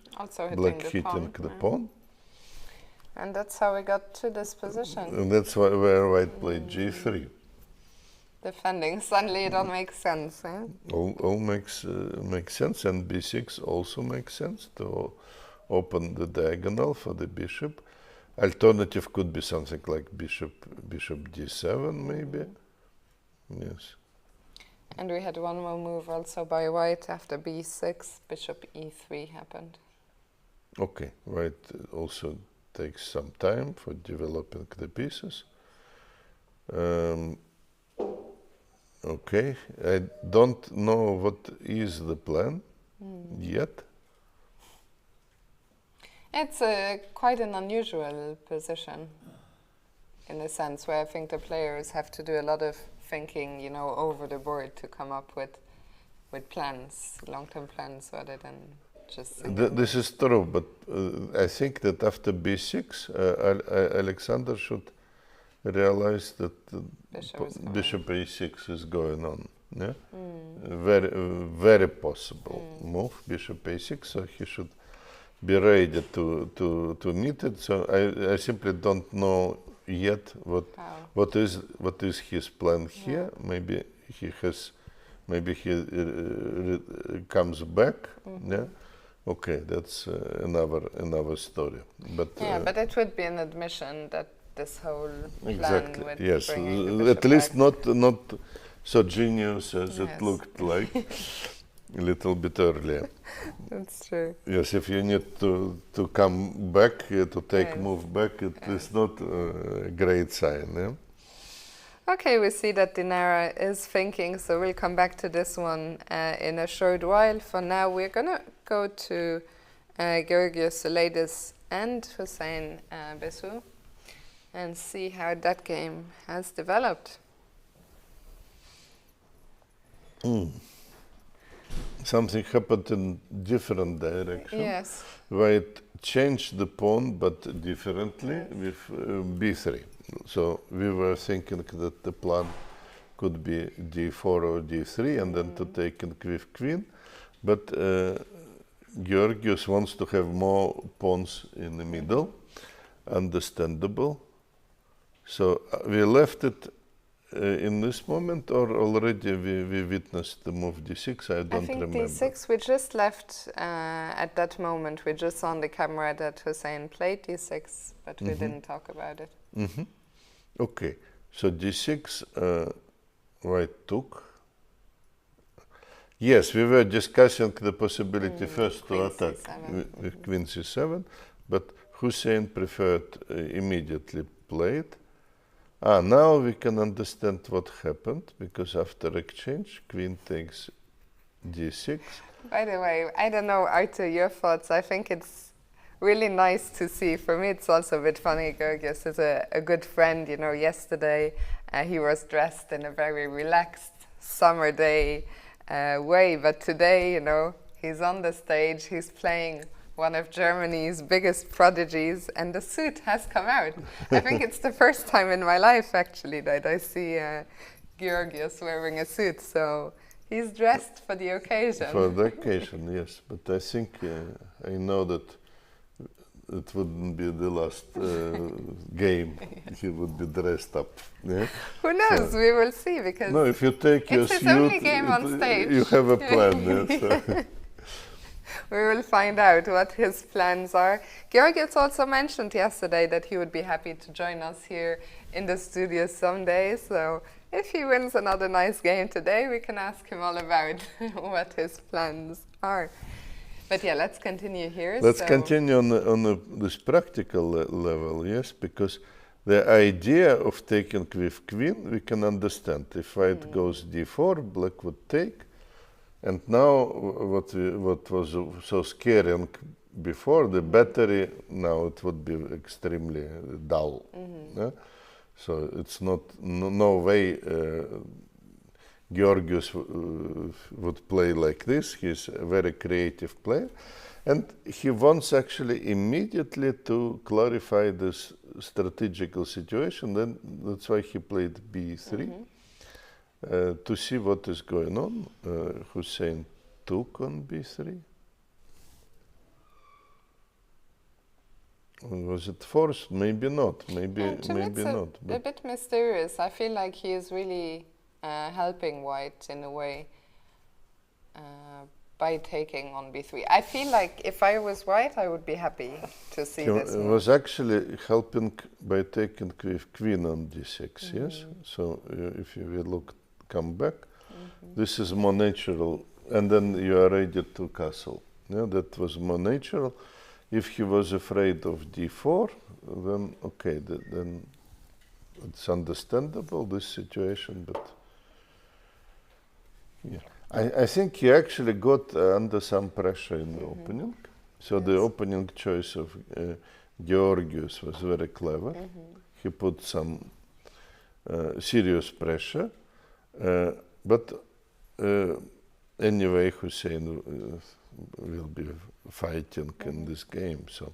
black hitting the pawn. And that's how we got to this position. And that's where white played g3. Defending. Suddenly it all makes sense, eh? All makes sense, and b6 also makes sense to open the diagonal for the bishop. Alternative could be something like bishop d7 maybe. Yes. And we had one more move also by white after b6, bishop e3 happened. Okay, white also takes some time for developing the pieces. Okay, I don't know what is the plan yet. It's quite an unusual position in a sense where I think the players have to do a lot of thinking, you know, over the board to come up with plans, long-term plans, rather than just... This is true, but I think that after b6, Alexander should realize that bishop a6 is going on. Yeah? Very possible move, bishop a6, so he should be ready to meet it. So I simply don't know yet what is his plan here. Maybe he comes back. Yeah. Okay, that's another story. But but it would be an admission that this whole plan would yes, bring the at least back. not so genius as it looked like a little bit earlier. That's true. Yes, if you need to come back, to take move back, it is not a great sign. Yeah? Okay, we see that Nara is thinking, so we'll come back to this one in a short while. For now, we're going to go to Giorgi Souleidis and Hussain Besou and see how that game has developed. Something happened in different direction. Yes. White changed the pawn, but differently with b3. So we were thinking that the plan could be d4 or d3 and then to take in with queen. But Georgios wants to have more pawns in the middle. Understandable. So we left it in this moment, or already we witnessed the move d6? I don't remember. I think d6, we just left at that moment. We just saw on the camera that Hussein played d6, but we didn't talk about it. Okay, so d6, white took. Yes, we were discussing the possibility first to attack with queen c7, but Hussein preferred immediately played. Now we can understand what happened, because after exchange, queen takes d6. By the way, I don't know, Artur, your thoughts. I think it's really nice to see. For me, it's also a bit funny. Georgios is a good friend. You know, yesterday he was dressed in a very relaxed summer day way, but today, you know, he's on the stage, he's playing one of Germany's biggest prodigies, and the suit has come out. I think it's the first time in my life, actually, that I see Georgios wearing a suit, so he's dressed for the occasion. For the occasion, yes, but I think I know that it wouldn't be the last game he would be dressed up. Yeah? Who knows? So, we will see, because no, if you take your suit, it's his only game on stage. You have a plan. Yeah, so. We will find out what his plans are. Georgios also mentioned yesterday that he would be happy to join us here in the studio someday. So if he wins another nice game today, we can ask him all about what his plans are. But yeah, let's continue here. Let's continue on this practical level, yes, because the idea of taking with queen, we can understand. If white goes d4, black would take. And now what was so scaring before, the battery, now it would be extremely dull. Yeah? So it's not, no way Giorgi would play like this. He's a very creative player. And he wants actually immediately to clarify this strategical situation. Then that's why he played b3, to see what is going on. Hussein took on b3. Was it forced? Maybe not. Maybe not. A bit mysterious. I feel like he is really helping White in a way by taking on b3. I feel like if I was White, I would be happy to see this. He was actually helping by taking queen on d6. Yes. So if you will come back, this is more natural, and then you are ready to castle. Yeah, that was more natural. If he was afraid of d4, then okay, then it's understandable, this situation, but yeah. I think he actually got under some pressure in the opening. So the opening choice of Giorgi was very clever. He put some serious pressure, but anyway, Hussein will be fighting in this game. So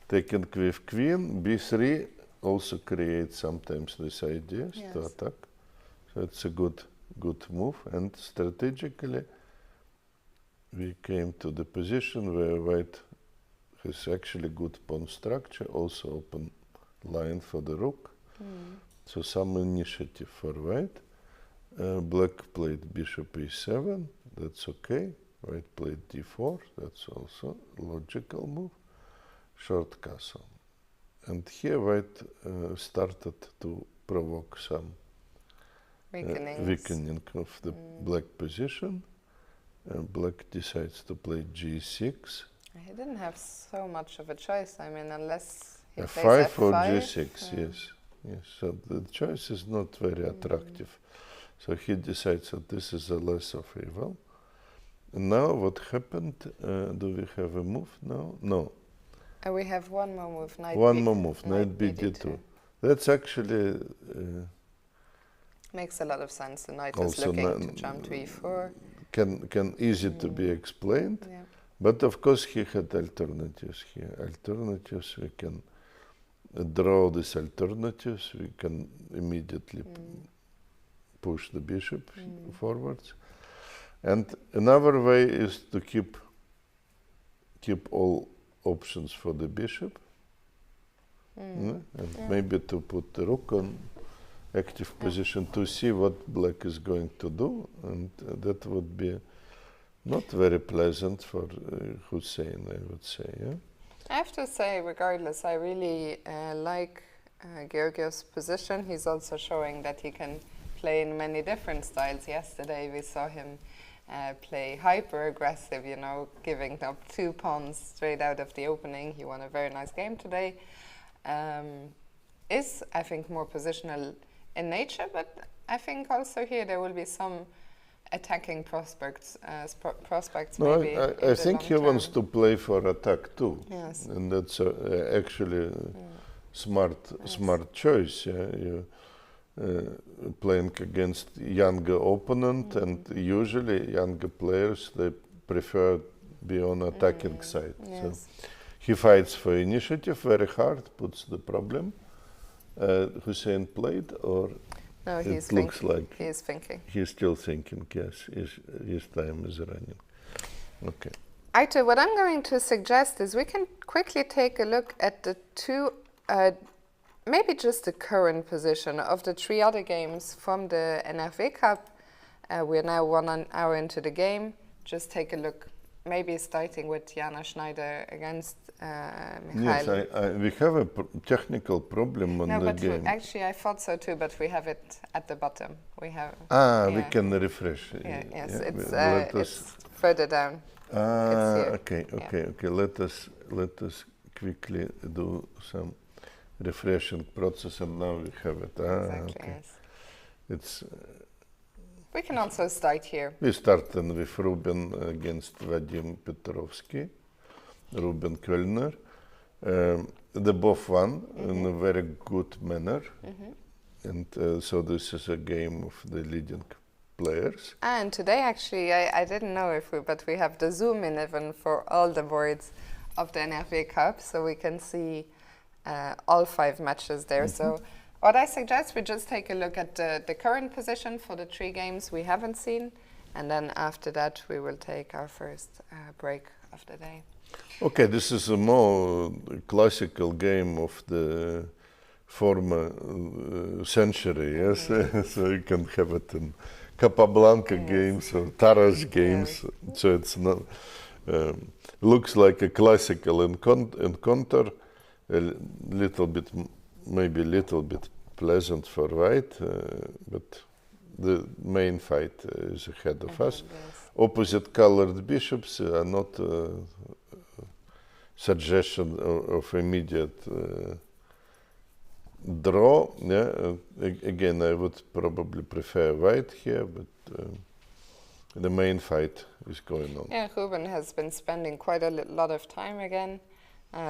taking with queen, b3 also creates sometimes these ideas to attack. So it's a good move, and strategically we came to the position where White has actually good pawn structure, also open line for the rook. So some initiative for White. Black played bishop e7, that's okay. White played d4, that's also a logical move. Short castle. And here White started to provoke some weakening of the black position. Black decides to play g6. He didn't have so much of a choice, I mean, unless he plays f5 f5 or g6, yes. So the choice is not very attractive. So he decides that this is a less of evil. And now what happened? Do we have a move now? No. We have one more move, knight knight bd2. That's actually... makes a lot of sense. The knight is looking to jump to e4. Can easy to be explained. But of course he had alternatives here. Alternatives, we can draw these alternatives. We can immediately push the bishop forwards. And another way is to keep all options for the bishop. And maybe to put the rook on active position to see what black is going to do. And that would be not very pleasant for Hussein, I would say. Yeah? I have to say, regardless, I really like Giorgi's position. He's also showing that he can play in many different styles. Yesterday we saw him play hyper aggressive, you know, giving up 2 pawns straight out of the opening. He won a very nice game today. Is, I think, more positional in nature, but I think also here there will be some attacking prospects. Maybe I think he wants to play for attack too. Yes. And that's actually smart choice. Yeah? You, playing against younger opponent, and usually younger players, they prefer be on attacking side. Yes. So he fights for initiative very hard, puts the problem. Hussein played, or no, it looks like he's thinking. He's still thinking, yes, his time is running. Okay. Aito, what I'm going to suggest is we can quickly take a look at the two maybe just the current position of the 3 other games from the NFA Cup. We're now 1 hour into the game. Just take a look, maybe starting with Jana Schneider against Mikhail. Yes, we have a technical problem on the game. Actually, I thought so too, but we have it at the bottom. We have. We can refresh. Yes, it's further down. Okay. Let us quickly do some refreshing process, and now we have it. Exactly, okay. Yes. It's. We can also start here. We start with Rubin against Vadim Petrovsky. Ruben Kölner. They both won in a very good manner. And so this is a game of the leading players. And today, actually, I didn't know but we have the Zoom in even for all the boards of the NFA Cup, so we can see all 5 matches there. So what I suggest, we just take a look at the current position for the 3 games we haven't seen, and then after that we will take our first break of the day. Okay, this is a more classical game of the former century, yes? So you can have it in Capablanca games or Taras games, so it's not looks like a classical encounter, maybe a little bit pleasant for white, but the main fight is ahead of us. Opposite colored bishops are not a suggestion of immediate draw. Yeah, again, I would probably prefer white here, but the main fight is going on. Yeah, Ruben has been spending quite a lot of time again,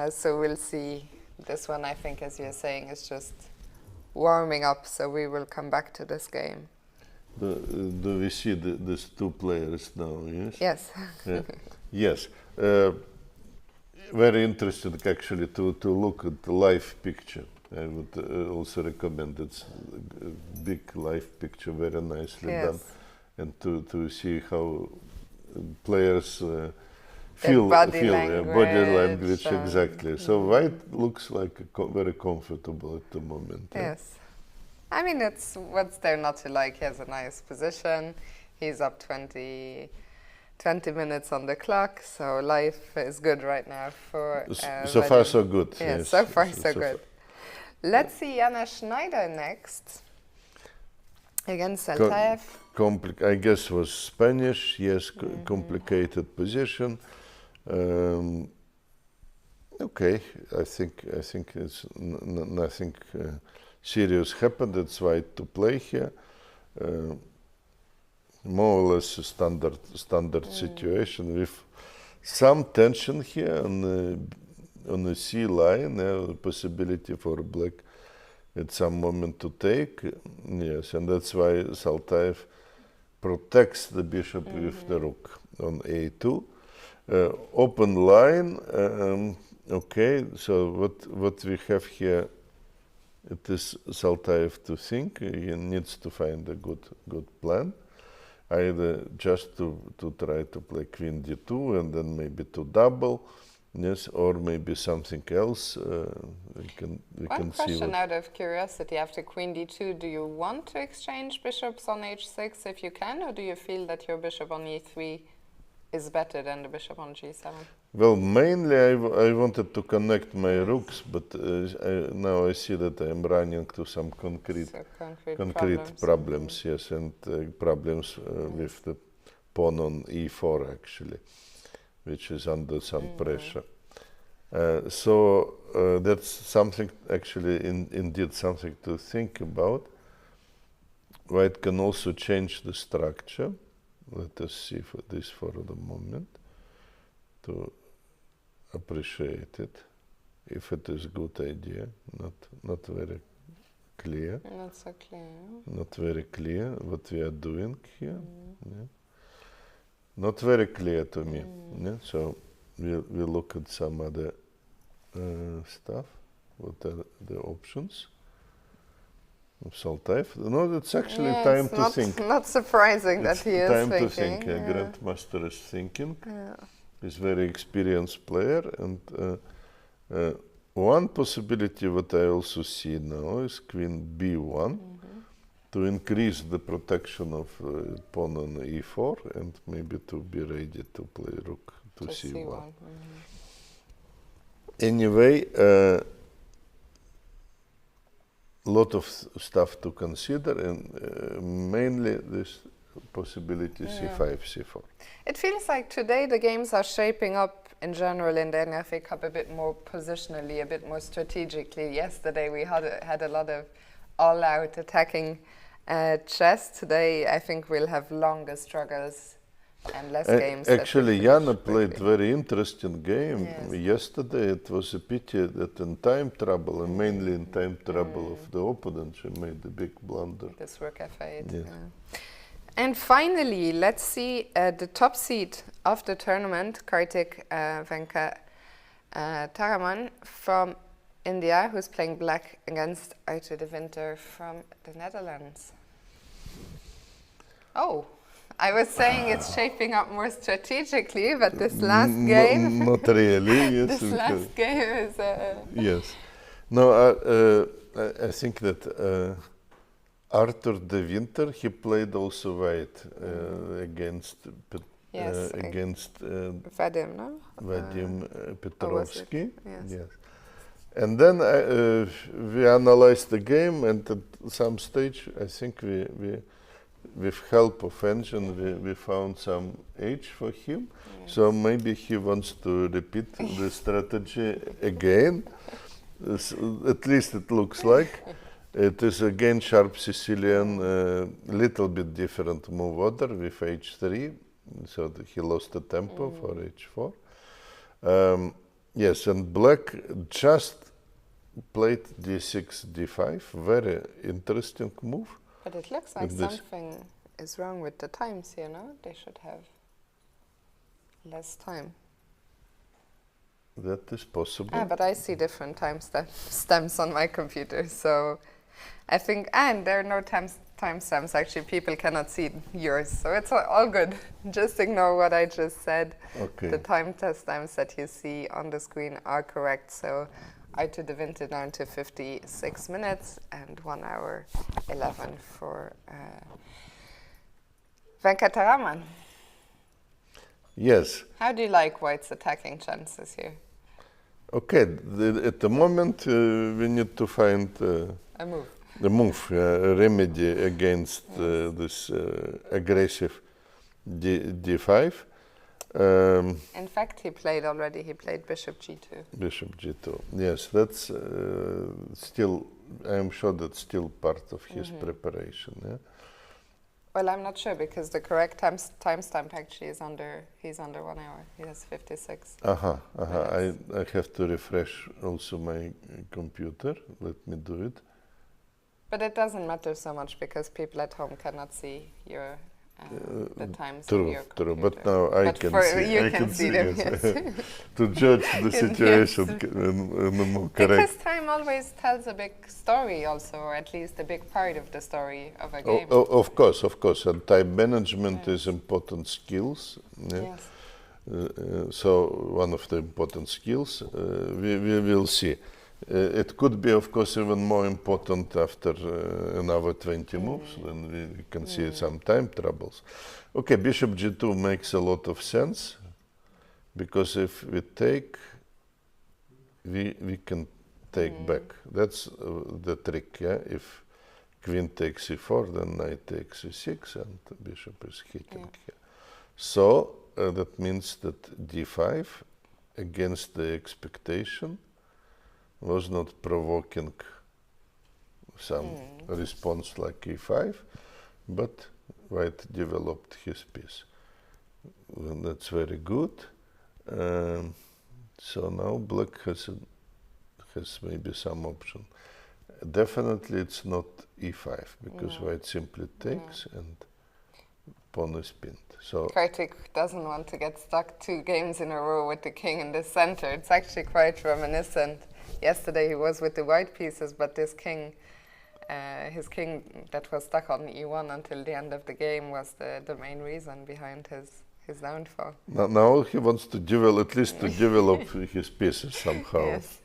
so we'll see. This one, I think, as you're saying, is just warming up, so we will come back to this game. Do we see these 2 players now, yes? Yes. Yes. Very interesting, actually, to look at the live picture. I would also recommend it's a big live picture, very nicely done. And to see how players feel body language, exactly. So white looks like very comfortable at the moment. Yes. I mean, what's there not to like? He has a nice position. He's up 20 minutes on the clock, so life is good right now for so far so good. Yes, so far so good. Let's see Jana Schneider next against Saltaev. I guess was Spanish, yes, complicated position. Okay, I think it's nothing serious happened. It's white to play here. More or less a standard situation with some tension here on the C line, the possibility for black at some moment to take. Yes, and that's why Saltaev protects the bishop with the rook on A2. Open line. Okay, so what we have here, it is Saltaev to think. He needs to find a good plan. Either just to try to play queen d2 and then maybe to double, yes, or maybe something else. We can One see. Question out of curiosity: after queen d2, do you want to exchange bishops on h6 if you can, or do you feel that your bishop on e3 is better than the bishop on g7? Well, mainly I wanted to connect my rooks, but now I see that I'm running to some concrete problems, yes, and problems with the pawn on e4 actually, which is under some pressure. So that's something actually indeed something to think about. White can also change the structure. Let us see for this for the moment to appreciate it, if it is a good idea. Not very clear. Not so clear. Not very clear what we are doing here. Yeah. Not very clear to me. Yeah. So we look at some other stuff. What are the options of Saltaev? No, it's actually time to think. Not surprising that he is thinking. Time to think. A grandmaster is thinking. Yeah. He's a very experienced player, and one possibility what I also see now is queen b1 to increase the protection of pawn on e4 and maybe to be ready to play rook to c1. Anyway, lot of stuff to consider, and mainly this possibility c5, c4. It feels like today the games are shaping up in general in the NFA Cup a bit more positionally, a bit more strategically. Yesterday we had a lot of all-out attacking chess. Today I think we'll have longer struggles and less games. Actually, Jana played very interesting game yesterday. It was a pity that in time trouble, and mainly in time trouble of the opponent, she made a big blunder. This Rook F8. Yeah. And finally, let's see the top seed of the tournament, Kartik Venkataraman from India, who's playing black against Arthur de Winter from the Netherlands. Oh, I was saying it's shaping up more strategically, but this last game... Not really, yes. This last game is... Yes. No, I think that Arthur de Winter, he played also white against Vadim, no? Vadim Petrovsky. Yes. And then we analyzed the game, and at some stage, I think with help of engine, we found some edge for him. Yes. So maybe he wants to repeat the strategy again. At least it looks like. It is again sharp Sicilian, little bit different move order with h3, so that he lost the tempo for h4. Yes, and black just played d6, d5, very interesting move. But it looks like something is wrong with the times here, no? They should have less time. That is possible. But I see different timestamps on my computer, so I think, and there are no timestamps, actually, people cannot see yours, so it's all good. Just ignore what I just said. Okay. The timestamps that you see on the screen are correct, so Arthur de Winter down to 56 minutes and 1 hour 11 for Venkataraman. Yes. How do you like White's attacking chances here? Okay, at the moment we need to find a move. The move, a remedy against this aggressive d5. In fact, he played bishop g2. Bishop g2, yes, that's still, I'm sure that's still part of his preparation. Yeah? Well, I'm not sure, because the correct timestamp actually is he's under 1 hour. He has 56. I have to refresh also my computer. Let me do it. But it doesn't matter so much, because people at home cannot see your the times on your computer. True, but now I can see. You can see them, yes. To judge the situation in a more correct. Because time always tells a big story also, or at least a big part of the story of a game. Of course, and time management is important skills. Yeah? Yes. So one of the important skills, we will see. It could be, of course, even more important after another 20 moves, then we can see some time troubles. Okay, bishop g2 makes a lot of sense, because if we take, we can take back. That's the trick, yeah? If queen takes e4, then knight takes e6, and bishop is hitting here. So that means that d5, against the expectation, was not provoking some response like e5, but White developed his piece. And that's very good. So now Black has maybe some option. Definitely it's not e5, because White simply takes and pawn is pinned. So Kartik doesn't want to get stuck 2 games in a row with the king in the center. It's actually quite reminiscent. Yesterday he was with the white pieces, but this king, his king that was stuck on e1 until the end of the game was the main reason behind his downfall. Now he wants to develop, at least to develop his pieces somehow. Yes.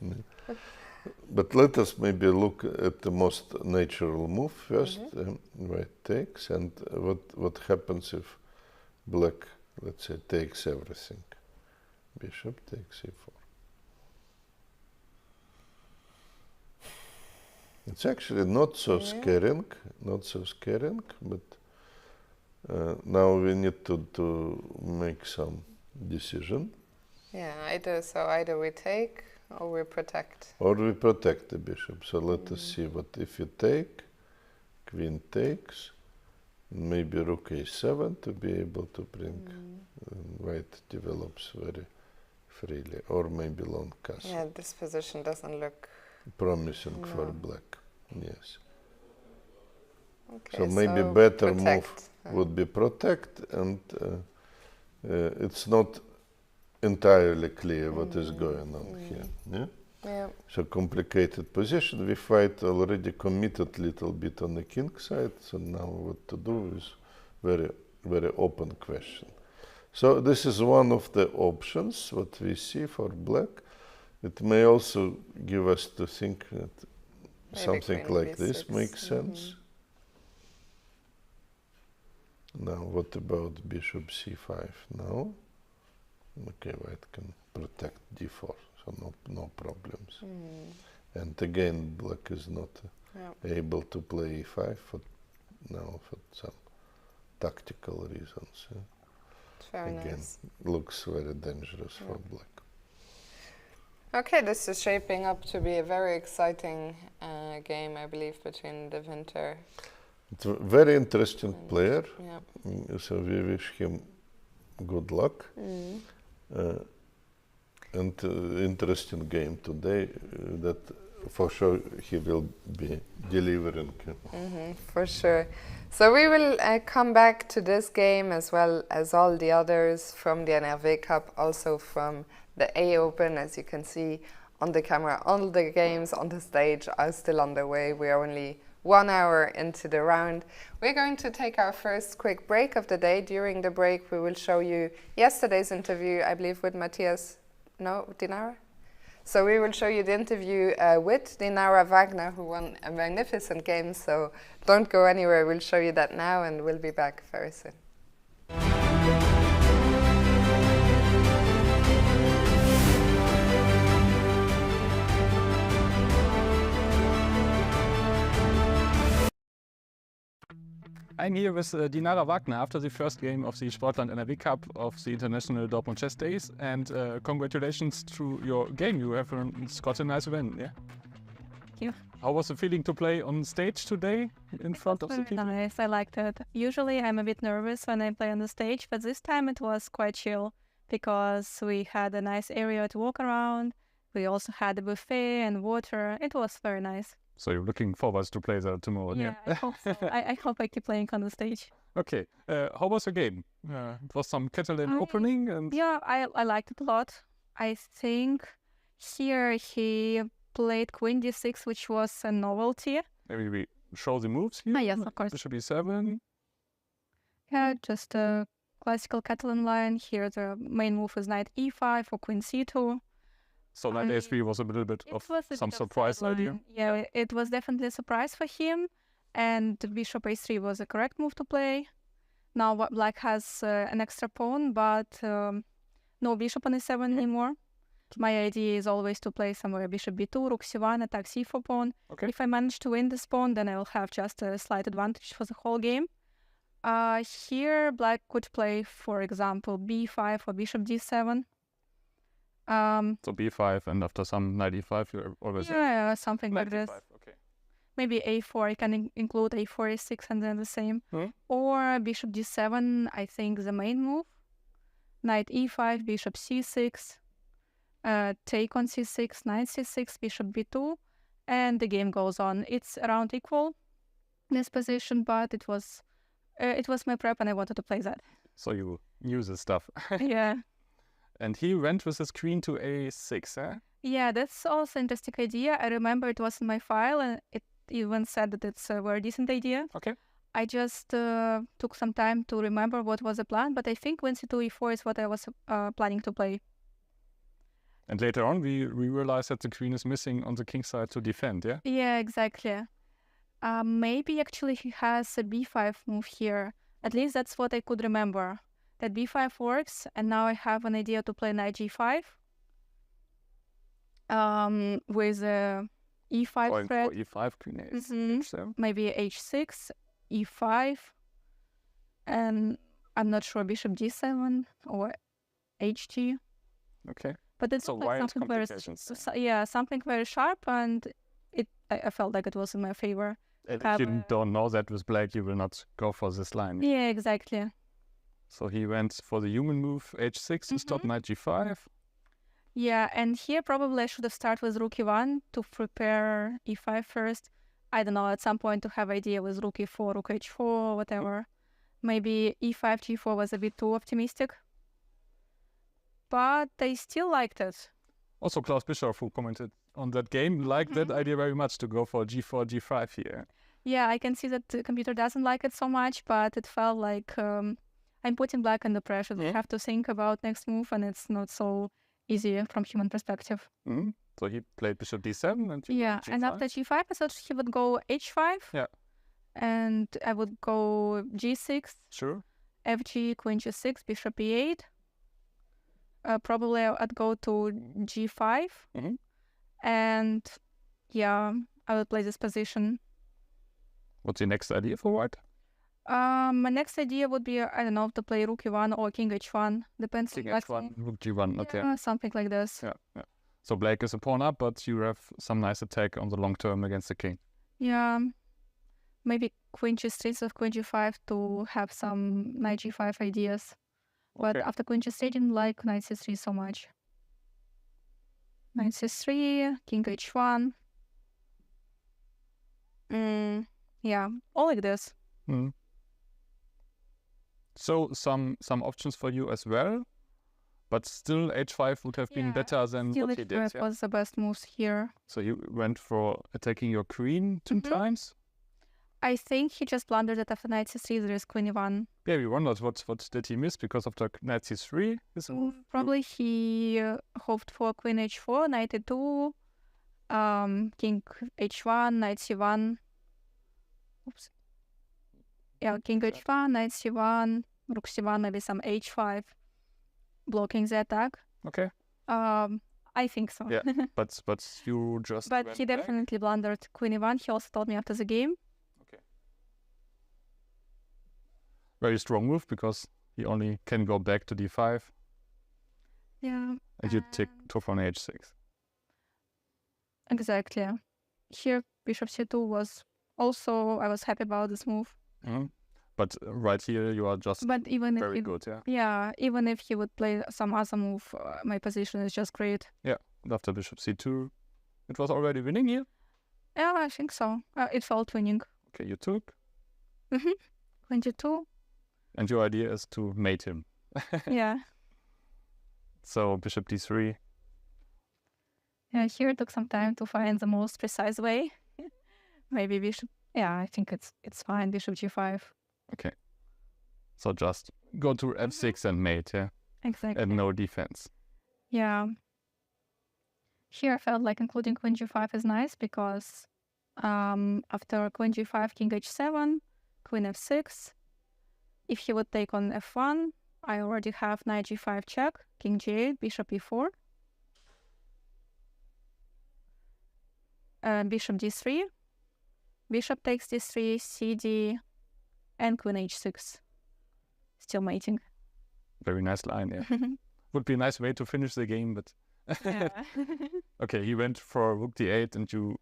But let us maybe look at the most natural move first. White takes, and what happens if Black, let's say, takes everything. Bishop takes e4. It's actually not so scaring, but now we need to make some decision. Yeah, either we take or we protect. Or we protect the bishop. So let us see what if you take, queen takes, Maybe rook a7 to be able to bring white develops very freely, or maybe long castle. Yeah, this position doesn't look promising for black. Yes. Okay, so maybe better protect. move would be protect, and it's not entirely clear what is going on here. Yeah? Yeah. So complicated position. We fight already committed little bit on the king side. So now what to do is very, very open question. So this is one of the options what we see for black. It may also give us to think that maybe something like this makes sense. Now what about bishop c5 now? Okay, white can protect d4, so no problems. And again, black is not able to play e5 for some tactical reasons. Very again, nice. Looks very dangerous for black. Okay, this is shaping up to be a very exciting game, I believe, between the winter. It's a very interesting player, Yeah. so we wish him good luck. And interesting game today that for sure he will be delivering. For sure. So we will come back to this game as well as all the others from the NFA Cup, also from the A Open. As you can see on the camera, all the games on the stage are still underway. We are only 1 hour into the round. We're going to take our first quick break of the day. During the break, we will show you yesterday's interview, I believe, with Matthias. No, Nara? So we will show you the interview with Nara Wagner, who won a magnificent game. So don't go anywhere. We'll show you that now, and we'll be back very soon. I'm here with Nara Wagner after the first game of the Sportland NFA Cup of the International Dortmund Chess Days, and congratulations to your game. You have got a nice win, yeah? Thank you. How was the feeling to play on stage today in front of the people? Nice, I liked it. Usually I'm a bit nervous when I play on the stage, but this time it was quite chill because we had a nice area to walk around. We also had a buffet and water. It was very nice. So you're looking forward to play that tomorrow, yeah? I hope so. I hope I keep playing on the stage. Okay. How was your game? It was some Catalan opening? And yeah, I liked it a lot. I think here he played Queen d6, which was a novelty. Maybe we show the moves here? Yes, of course. Bishop e7. Yeah, just a classical Catalan line. Here the main move is knight e5 or queen c2. So knight a3 was a little bit of some surprise idea? Yeah, it was definitely a surprise for him. And bishop a3 was a correct move to play. Now black has an extra pawn, but no bishop on e7 anymore. My idea is always to play somewhere bishop b2, rook c1, attack c4 pawn. Okay. If I manage to win this pawn, then I will have just a slight advantage for the whole game. Here, black could play, for example, b5 or bishop d7. So b5, and after some knight e5, you always something like this. Okay. Maybe a4, I can include a4, a6, and then the same. Or bishop d7, I think the main move. Knight e5, bishop c6, take on c6, knight c6, bishop b2, and the game goes on. It's around equal, this position, but it was my prep and I wanted to play that. So you knew the stuff. Yeah. And he went with his queen to a6, eh? Yeah, that's also an interesting idea. I remember it was in my file and it even said that it's a very decent idea. Okay. I just took some time to remember what was the plan, but I think queen c2, e4 is what I was planning to play. And later on, we realized that the queen is missing on the king side to defend, yeah? Yeah, exactly. Maybe actually he has a b5 move here. At least that's what I could remember. That b5 works, and now I have an idea to play knight g5 with a e5 threat. e5, queen h7. Maybe h6, e5, and I'm not sure bishop d7 or hg. Okay. But it's so like something very, something very sharp, and I felt like it was in my favor. And if you don't know that with black, you will not go for this line. Yeah, exactly. So he went for the human move h6 to stop knight g5. Yeah, and here probably I should have started with rook e1 to prepare e5 first. I don't know, at some point to have idea with rook e4, rook h4, whatever. Maybe e5, g4 was a bit too optimistic. But I still liked it. Also, Klaus Bischoff, who commented on that game, liked that idea very much to go for g4, g5 here. Yeah, I can see that the computer doesn't like it so much, but it felt like I'm putting black under pressure. They have to think about next move, and it's not so easy from human perspective. So he played bishop d7 and yeah, g5. And after g5, I thought he would go h5. Yeah. And I would go g6. Sure. fg, queen g6, bishop e8. Probably I'd go to g5. And yeah, I would play this position. What's your next idea for white? My next idea would be, I don't know, to play rook e1 or king h1. Depends. King h1, rook g1, okay. Yeah, something like this. Yeah. So black is a pawn up, but you have some nice attack on the long term against the king. Yeah. Maybe queen g3 instead of queen g5 to have some knight g5 ideas. But after queen g3, I didn't like knight c3 so much. Knight c3, king h1. Yeah, all like this. So some options for you as well, but still h5 would have been better than what he did. Still was the best moves here. So you went for attacking your queen two times? I think he just blundered that after knight c3 there is queen e1. Yeah, we wondered what did he miss because of the knight c3? Probably he hoped for queen h4, knight e2, king h1, knight c1. Oops. Yeah, king h1, knight c1, rook c1, maybe some h5, blocking the attack. Okay. I think so. Yeah, but you just. But he definitely blundered queen e1. He also told me after the game. Okay. Very strong move because he only can go back to d5. Yeah. And you took on h6. Exactly. Here, bishop c2 was also, I was happy about this move. But right here, you are just very good, yeah? Yeah, even if he would play some other move, my position is just great. Yeah, after bishop c2. It was already winning here? Yeah, I think so. It felt winning. Okay, you took. Queen g2. And your idea is to mate him. Yeah. So bishop d3. Yeah, here it took some time to find the most precise way. Maybe bishop. Yeah, I think it's fine. Bishop g5. Okay. So just go to f6 and mate, yeah? Exactly. And no defense. Yeah. Here I felt like including queen g5 is nice because after queen g5, king h7, queen f6. If he would take on f1, I already have knight g5 check, king g8, bishop e4. Bishop d3. Bishop takes d3, cd, and queen h6. Still mating. Very nice line, yeah. Would be a nice way to finish the game, but... Yeah. Okay, he went for rook d8 and you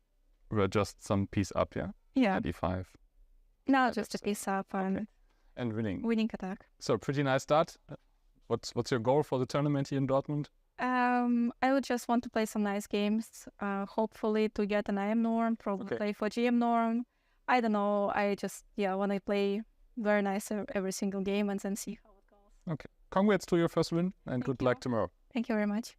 were just some piece up, yeah? Yeah. d5. No, just a piece up and winning. Winning attack. So pretty nice start. What's your goal for the tournament here in Dortmund? I would just want to play some nice games. Hopefully to get an IM norm, probably play for GM norm. I don't know. I just want to play very nice every single game and then see how it goes. Okay. Congrats to your first win and good luck tomorrow. Thank you very much.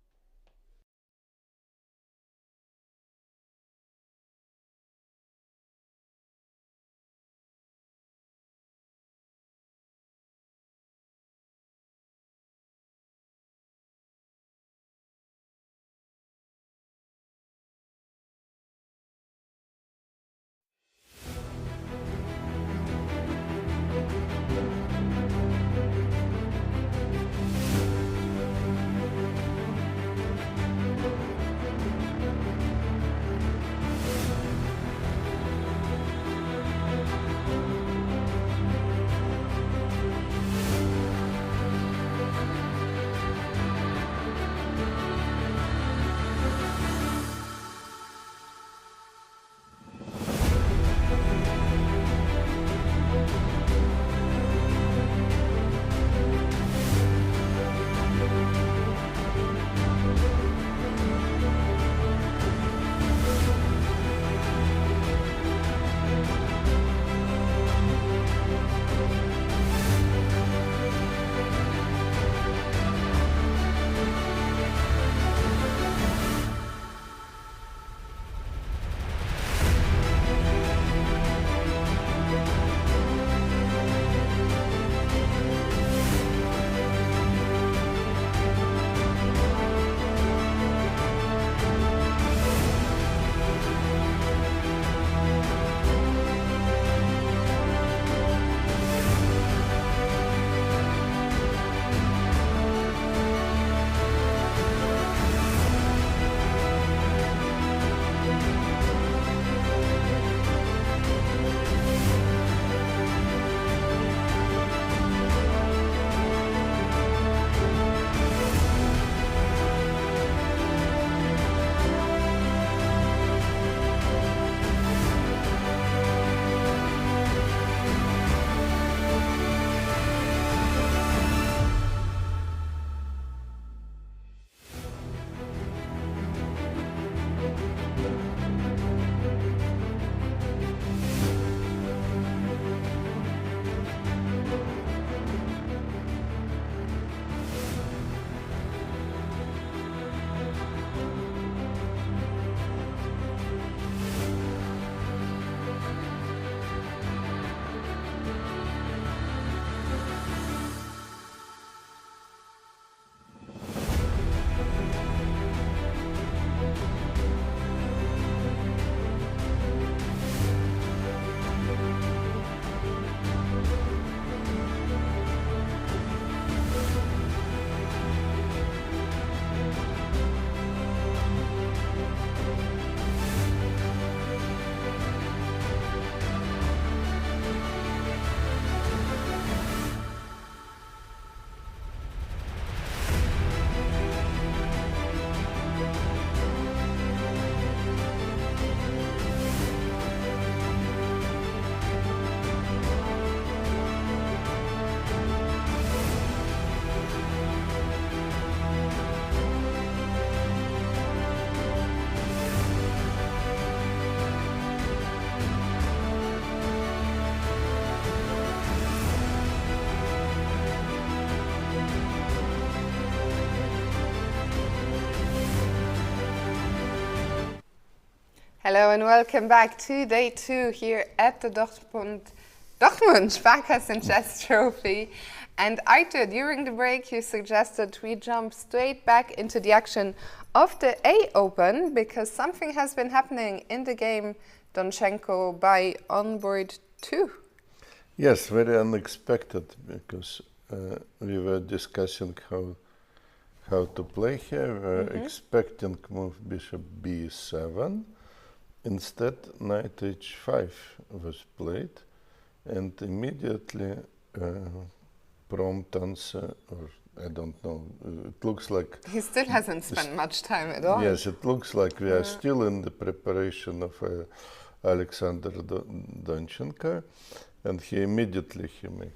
Hello and welcome back to day 2 here at the Dortmund Sparkassen Chess Trophy. And Arthur, during the break you suggested we jump straight back into the action of the A Open because something has been happening in the game Donchenko by on board 2. Yes, very unexpected because we were discussing how to play here. We were expecting move bishop b7. Instead, knight h5 was played, and immediately prompt answer, or I don't know, it looks like... He still hasn't spent much time at all. Yes, it looks like we are still in the preparation of Alexander Donchenko, and he immediately made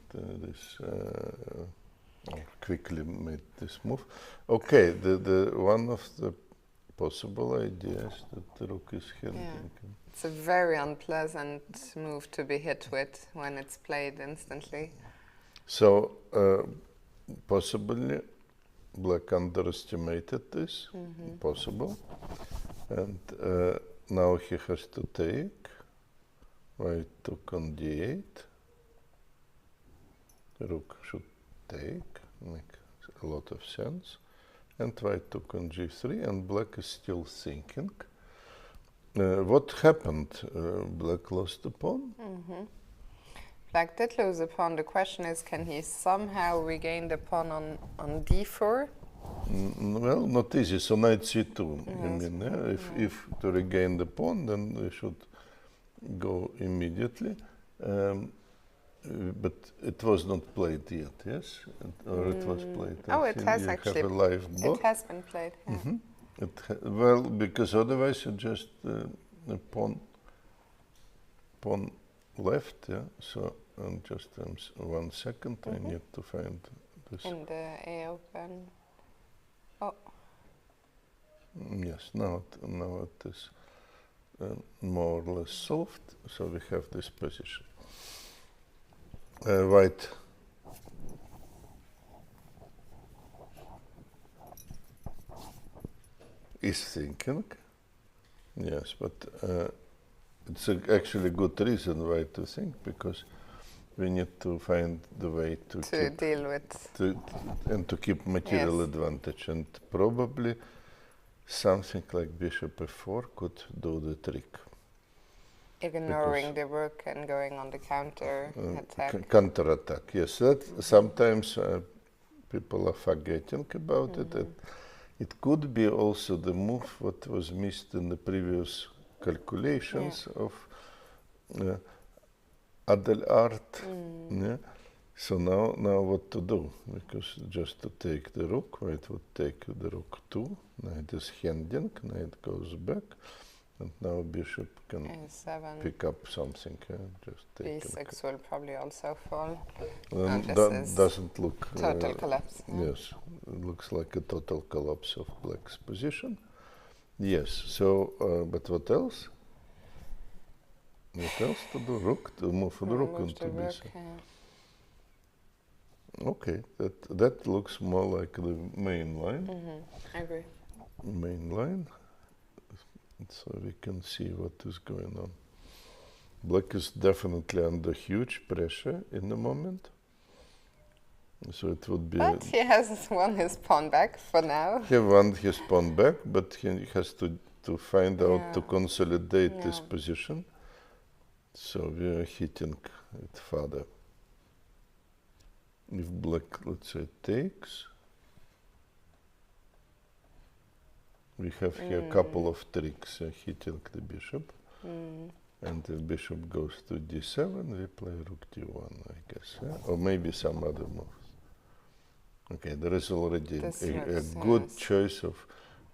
quickly made this move. Okay, the one of the possible ideas that the rook is hinting. Yeah. It's a very unpleasant move to be hit with when it's played instantly. So possibly black underestimated this, possible, and now he has to take. White took on d8. Rook should take, make a lot of sense. And white took on g3, and black is still thinking. What happened? Black lost the pawn? Black did lose a pawn. The question is, can he somehow regain the pawn on d4? Well, not easy. So knight c2. Yes. I mean, if to regain the pawn, then we should go immediately. But it was not played yet, yes? Or it was played? Oh, it has actually. Have a live block. It has been played, yeah. Well, because otherwise you just pawn left, yeah? So, just 1 second, I need to find this. In the A Open. Oh. Yes, now it is more or less solved, so we have this position. White is thinking, yes, but it's actually a good reason why to think, because we need to find the way to deal with and to keep material advantage, and probably something like bishop f4 could do the trick. Ignoring the rook and going on the counter attack. Counter attack, yes. That sometimes people are forgetting about it. It could be also the move what was missed in the previous calculations of Adelaide. Yeah. So now what to do? Because just to take the rook, white would take the rook 2. Knight is handing, knight goes back. And now bishop can A7. Pick up something. Just take B6 will probably also fall. Doesn't look total collapse. Yes, it looks like a total collapse of black's position. Yes. So, but what else? What else to do? Rook to move the rook into B6. Okay, that looks more like the main line. I agree. Main line. So we can see what is going on. Black is definitely under huge pressure in the moment. So it would be... But he has won his pawn back for now. He won his pawn back, but he has to find out to consolidate this position. So we are hitting it further. If black, let's say, takes, we have here a couple of tricks hitting the bishop. And if bishop goes to d7, we play rook d1, I guess. Or maybe some other moves. Okay, there is already a good choice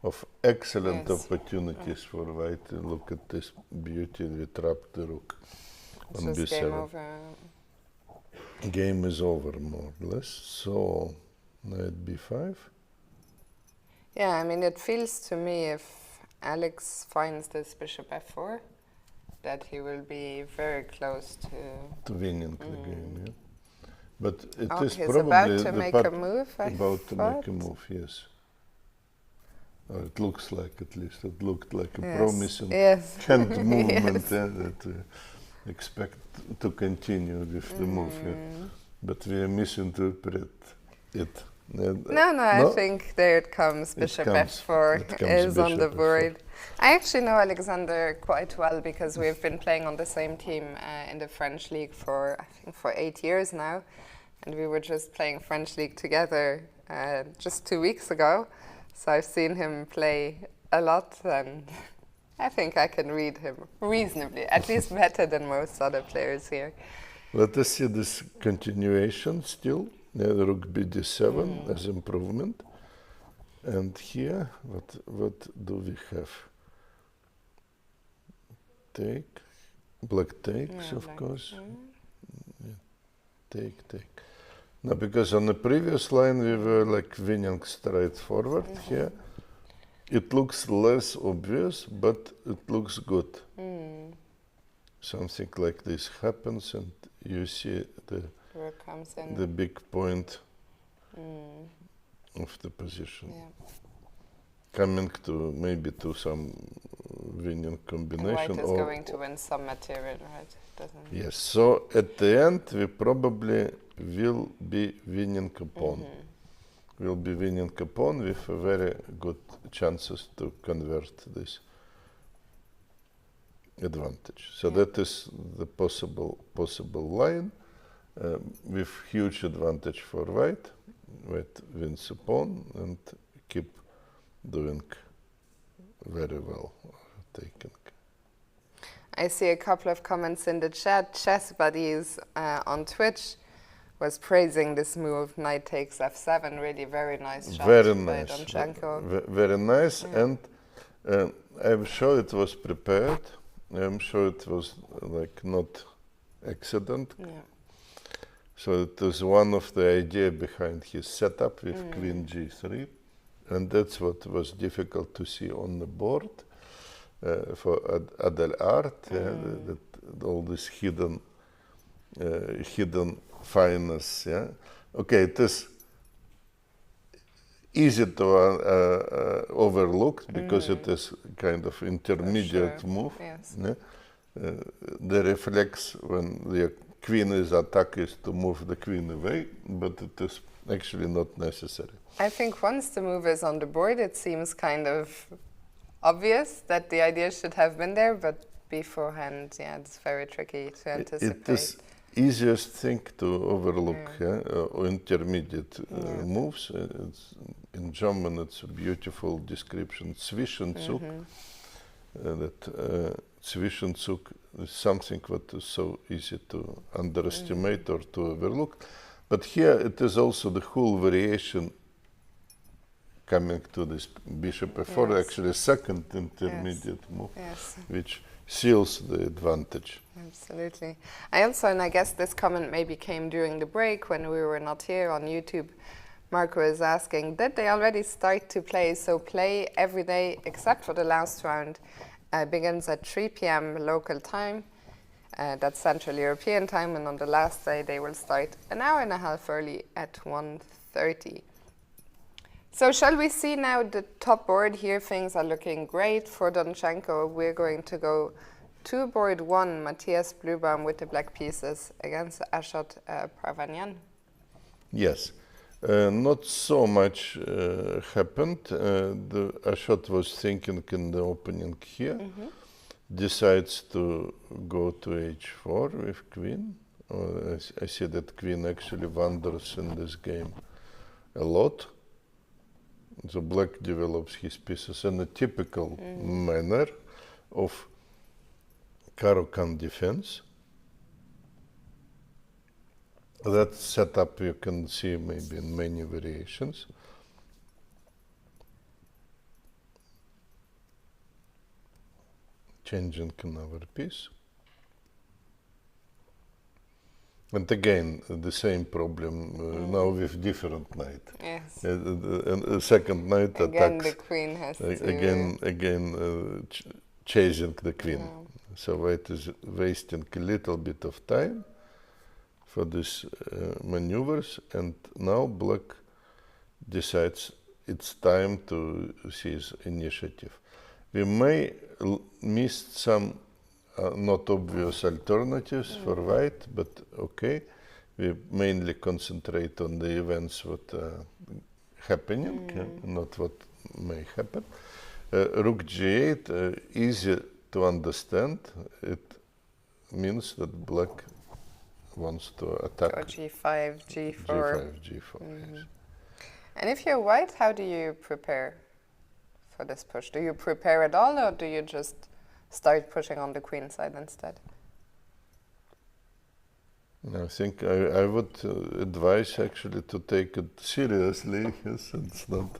of excellent opportunities for white. Look at this beauty, we trap the rook on b7. Game over. Game is over, more or less. So, knight b5. Yeah, I mean, it feels to me if Alex finds this bishop f4, that he will be very close to winning the game, yeah. But it is he's probably about to make a move, about to make a move, yes. or it looks like, at least, it looked like a Yes. promising Yes. hand movement Yes. that we expect to continue with the move. But we misinterpret it. No, I think there it comes. Bishop f4 is on the board. I actually know Alexander quite well because we've been playing on the same team in the French league for, I think, for 8 years now. And we were just playing French league together just 2 weeks ago. So I've seen him play a lot, and I think I can read him reasonably, at least better than most other players here. Let us see this continuation still. Rook b7 as improvement. And here, what do we have? Take, black takes, of course. Take. Now, because on the previous line we were like winning straight forward here. It looks less obvious, but it looks good. Something like this happens, and you see the big point of the position. Coming to maybe to some winning combination. And white is going to win some material, right? Doesn't it? Yes, so at the end we probably will be winning a pawn. We'll be winning a pawn with very good chances to convert this advantage. So that is the possible line with huge advantage for white. White wins a pawn and keep doing very well, taking. I see a couple of comments in the chat. Chess Buddies on Twitch was praising this move, knight takes f7, really very nice shot by Donchenko. Very nice, and I'm sure it was prepared. I'm sure it was like not accident. So it was one of the idea behind his setup with queen g3, and that's what was difficult to see on the board for Adelaide. That all this hidden fineness. Okay, it is easy to overlook because it is kind of intermediate move. The reflex when the queen is attacked is to move the queen away, but it is actually not necessary. I think once the move is on the board, it seems kind of obvious that the idea should have been there, but beforehand, it's very tricky to anticipate. It is easiest thing to overlook, or intermediate moves. In German, it's a beautiful description, Zwischenzug. That Zwischenzug is something that is so easy to underestimate or to overlook. But here it is also the whole variation coming to this bishop f4, actually second intermediate move, which seals the advantage. Absolutely. And I guess this comment maybe came during the break when we were not here on YouTube. Marco is asking, did they already start to play? So play every day except for the last round. Begins at 3 p.m. local time. That's Central European time, and on the last day they will start an hour and a half early at 1:30. So shall we see now the top board here? Things are looking great for Donchenko. We're going to go to board 1, Matthias Blübaum with the black pieces against Ashot Parvanyan. Yes, not so much happened. The Ashot was thinking in the opening here, decides to go to h4 with queen. I see that queen actually wanders in this game a lot. So black develops his pieces in a typical manner of Caro-Kann defense. That setup you can see maybe in many variations. Changing another piece. And again, the same problem now with different knight. Yes. And second knight again, attacks. the queen has to... Again, chasing the queen. So white is wasting a little bit of time for these maneuvers, and now black decides it's time to seize initiative. We may miss some not obvious alternatives for white, but okay. We mainly concentrate on the events what happening, not what may happen. Rook g8, easy to understand. It means that black wants to attack. Go g5, g4. G5, g4, yes. And if you're white, how do you prepare for this push? Do you prepare at all, or do you just start pushing on the queen side instead? I think I would advise actually to take it seriously. Yes, it's not.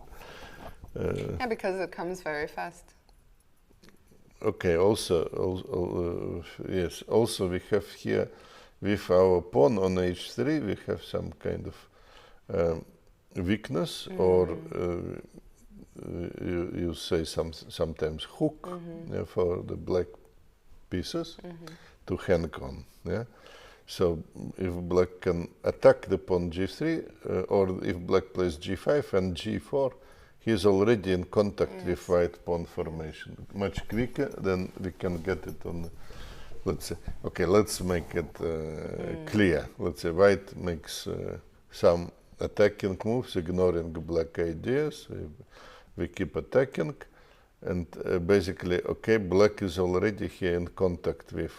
Yeah, because it comes very fast. Okay. Yes. Also, we have here with our pawn on h3, we have some kind of weakness, or you say sometimes hook for the black pieces to hang on. Yeah. So if black can attack the pawn g3, or if black plays g5 and g4, he is already in contact with white pawn formation. Much quicker than we can get it on. Let's say, okay, let's make it clear. Let's say white makes some attacking moves, ignoring black ideas. We keep attacking, and basically, okay, black is already here in contact with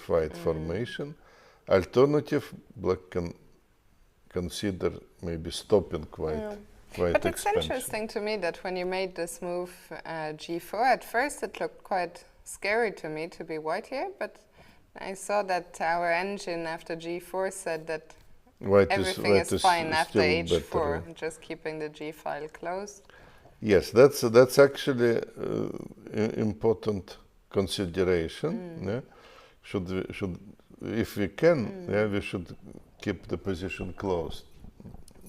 white formation. Alternative, black can consider maybe stopping white But it's expansion. interesting to me that when you made this move g4, at first it looked quite scary to me to be white here, but I saw that our engine after g4 said that everything is fine after h4, just keeping the g file closed. Yes, that's actually important consideration. Yeah? If we can, we should keep the position closed.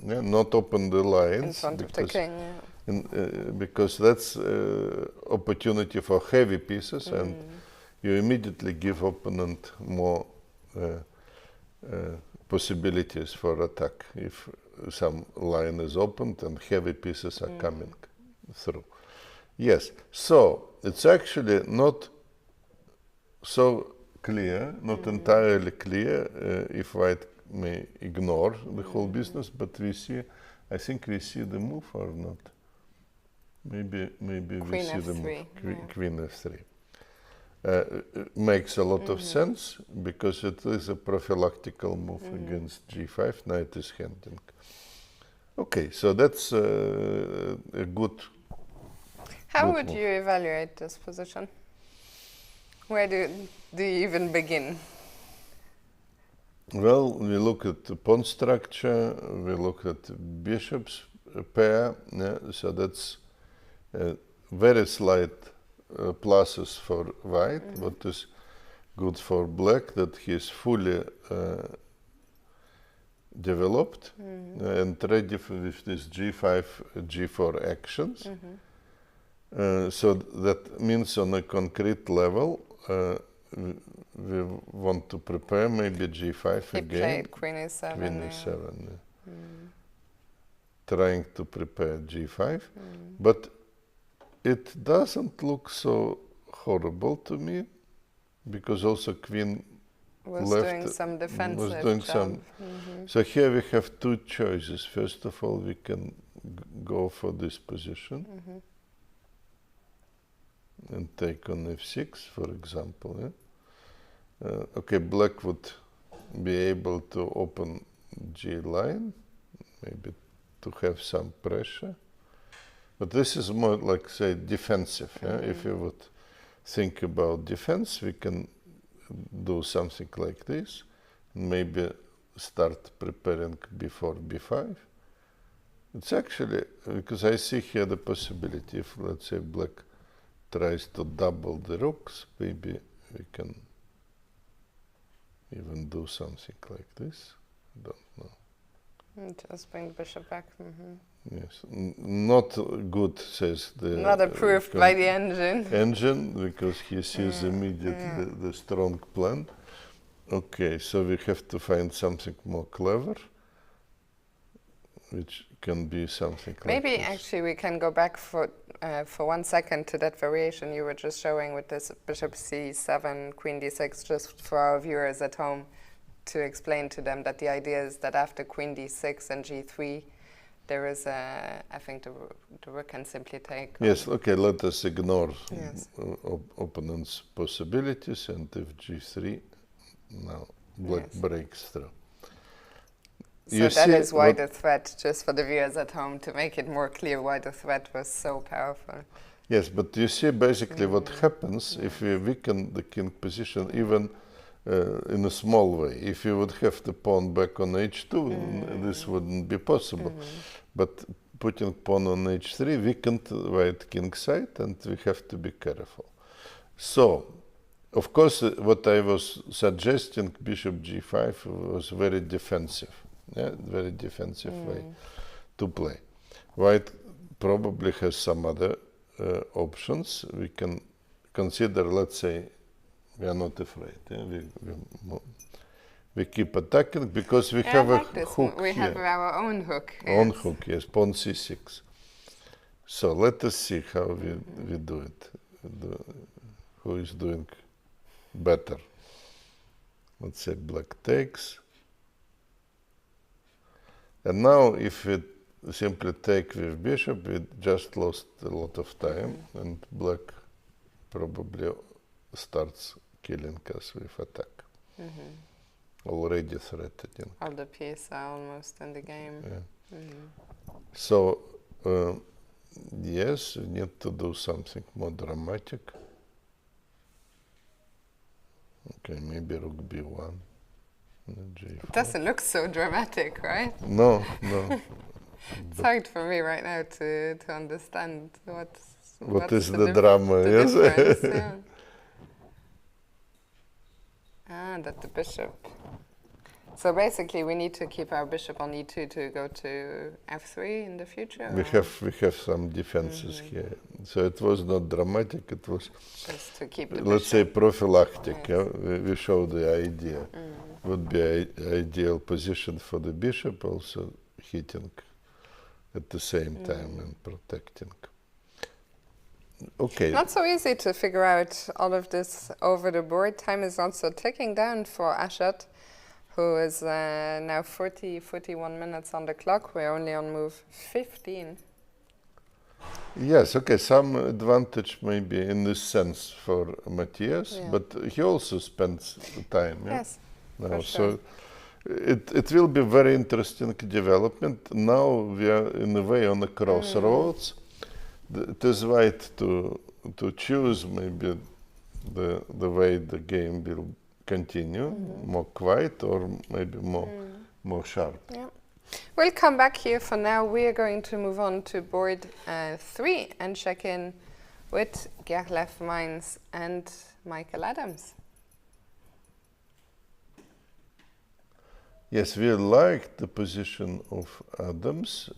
Yeah? Not open the lines. In front of the king, because that's opportunity for heavy pieces, and you immediately give opponent more possibilities for attack if some line is opened and heavy pieces are coming through. Yes, so it's actually not so clear, not entirely clear if white may ignore the whole business, but we see, I think we see the move or not. Maybe we see the move, queen f3. Makes a lot of sense because it is a prophylactical move against g5, knight is handing. Okay, so that's a good. How would you evaluate this position? Where do you even begin? Well, we look at the pawn structure, we look at bishops pair, so that's very slight pluses for white. What is good for black, that he is fully developed and ready with this g5, g4 actions. So that means on a concrete level, we want to prepare maybe g5 he again. Played queen e7. Queen e7. Trying to prepare g5, but it doesn't look so horrible to me, because also queen was left doing some defensive was doing job. some. So here we have two choices. First of all, we can go for this position and take on f6, for example. Yeah? Okay, black would be able to open g line, maybe to have some pressure. But this is more like, say, defensive. Yeah? If you would think about defense, we can do something like this, maybe start preparing before b5. It's actually, because I see here the possibility, if let's say black tries to double the rooks, maybe we can even do something like this. I don't know. Just bring the bishop back. Yes, not good, says the... Not approved by the engine. Because he sees immediately the strong plan. Okay, so we have to find something more clever, which can be something Maybe like this. actually we can go back for 1 second to that variation you were just showing with this bishop c7, queen d6, just for our viewers at home, to explain to them that the idea is that after queen d6 and g3, there is a, I think the rook can simply take. Yes, okay, let us ignore Yes. opponent's possibilities, and if g3, now black breaks through. So that is why the threat, just for the viewers at home, to make it more clear why the threat was so powerful. Yes, but you see basically what happens if we weaken the king position even in a small way. If you would have the pawn back on h2, this wouldn't be possible. But putting pawn on h3 weakened white king side, and we have to be careful. So, of course, what I was suggesting, bishop g5, was very defensive. Yeah, very defensive way to play. White probably has some other options. We can consider, let's say, we are not afraid. Yeah? We keep attacking because we have a hook we here. have our own hook. Own hook, yes, pawn c6. So let us see how we do it. Who is doing better? Let's say black takes. And now if we simply take with bishop, we just lost a lot of time, and black probably starts killing us with attack. Already threatening. All the pieces are almost in the game. Yeah. So, yes, we need to do something more dramatic. Okay, maybe rook b1. It doesn't look so dramatic, right? No. It's hard for me right now to understand what is the drama, yes? Yeah. That the bishop. So basically we need to keep our bishop on e2 to go to f3 in the future? We have some defenses here. So it was not dramatic, it was just to keep the let's say prophylactic. Yes. Yeah? We show the idea. Would be an ideal position for the bishop, also hitting at the same time and protecting. Okay. Not so easy to figure out all of this over the board. Time is also ticking down for Ashat, who is now 41 minutes on the clock. We're only on move 15. Yes, okay, some advantage maybe in this sense for Matthias, but he also spends time. Yeah? Yes. Now, so it will be very interesting development. Now we are in a way on the crossroads. It is right to choose maybe the way the game will continue, more quiet or maybe more sharp. Yeah. We'll come back here. For now, we are going to move on to board 3 and check in with Gerlev Mainz and Michael Adams. Yes, we like the position of Adams,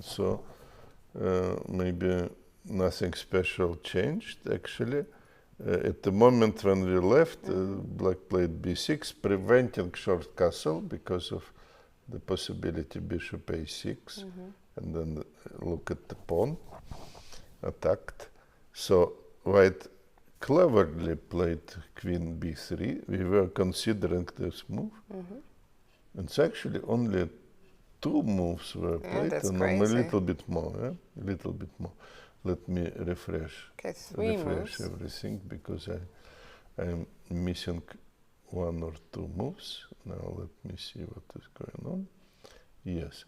so maybe nothing special changed actually. At the moment when we left, black played b6, preventing short castle because of the possibility bishop a6, and then look at the pawn, attacked. So white cleverly played queen b3. We were considering this move. It's actually only 2 moves were played, and a little bit more, a little bit more. Let me refresh everything because I'm missing 1 or 2 moves. Now let me see what is going on. Yes,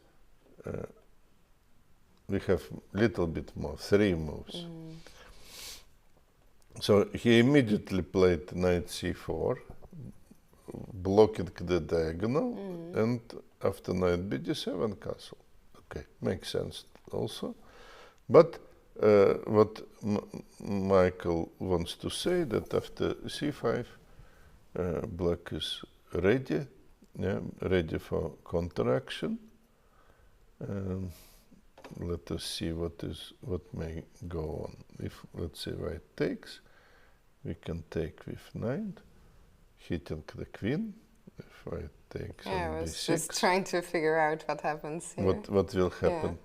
we have little bit more, 3 moves. So he immediately played knight c4, blocking the diagonal, and after knight bd7 castle. Okay, makes sense also. But what Michael wants to say that after c5, black is ready, ready for counteraction. Let us see what may go on. If let's say white takes, we can take with knight, hitting the queen, if white takes I on was b6. just trying to figure out what happens here. What will happen?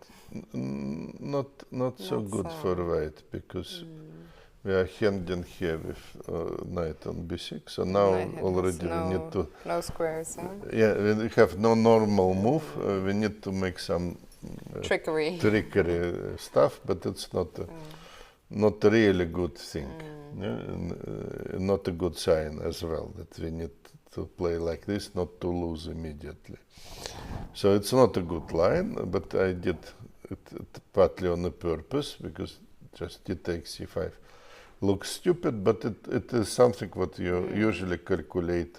Not so good for white, because we are handing here with knight on b6. So now already we need to... No squares, huh? Yeah, we have no normal move. We need to make some trickery stuff, but it's not a really good thing. Yeah? And, not a good sign as well, that we need to play like this, not to lose immediately. So it's not a good line, but I did it partly on a purpose, because just d takes c5 looks stupid, but it is something what you usually calculate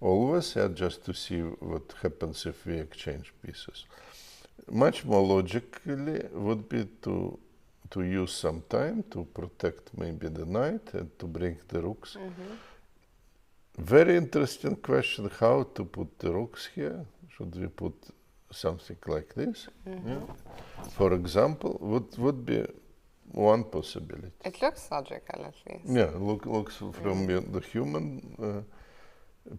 always, just to see what happens if we exchange pieces. Much more logically would be to use some time to protect maybe the knight and to bring the rooks. Very interesting question, how to put the rooks here. Should we put something like this? Yeah. For example, would be one possibility. It looks logical, at least. Yeah, looks from the human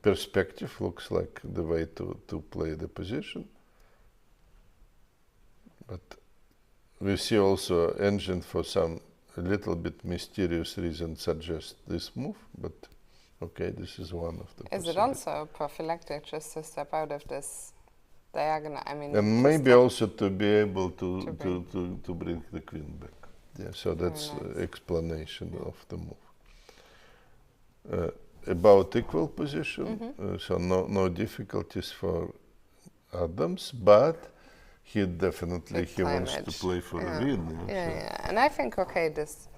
perspective, looks like the way to play the position. But we see also engine for some a little bit mysterious reason suggests this move, but okay, this is one of the Is it also prophylactic just to step out of this diagonal? I mean, and maybe also to be able to bring the queen back. Yeah, so that's explanation of the move. About equal position, so no difficulties for Adams, but he definitely wants to play for a win. Yeah, and I think this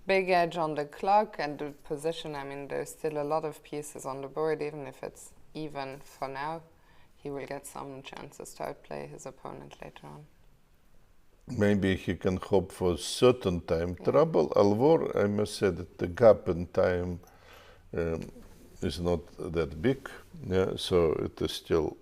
big edge on the clock and the position. I mean, there's still a lot of pieces on the board, even if it's even for now. He will get some chances to outplay his opponent later on. Maybe he can hope for certain time trouble. Alvor, I must say that the gap in time is not that big. Yeah, so it is still.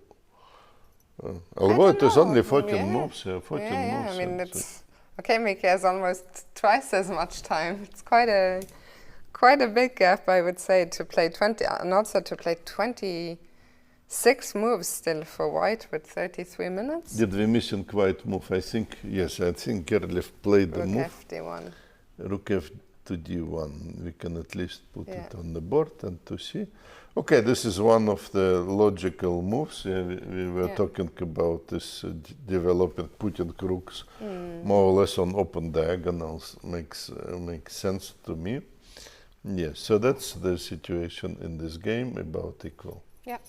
Although it is only 14 moves. 14 moves. I mean, it's Mickey has almost twice as much time. It's quite a big gap, I would say, to play 20, and also to play 26 moves still for white with 33 minutes. Did we miss a white move? I think yes. I think Gerlev played the move. Rook f d1. Rook f to d1. We can at least put it on the board and to see. Okay, this is one of the logical moves. We were talking about this developing, putting rooks more or less on open diagonals makes sense to me. Yes, so that's the situation in this game about equal. Yeah.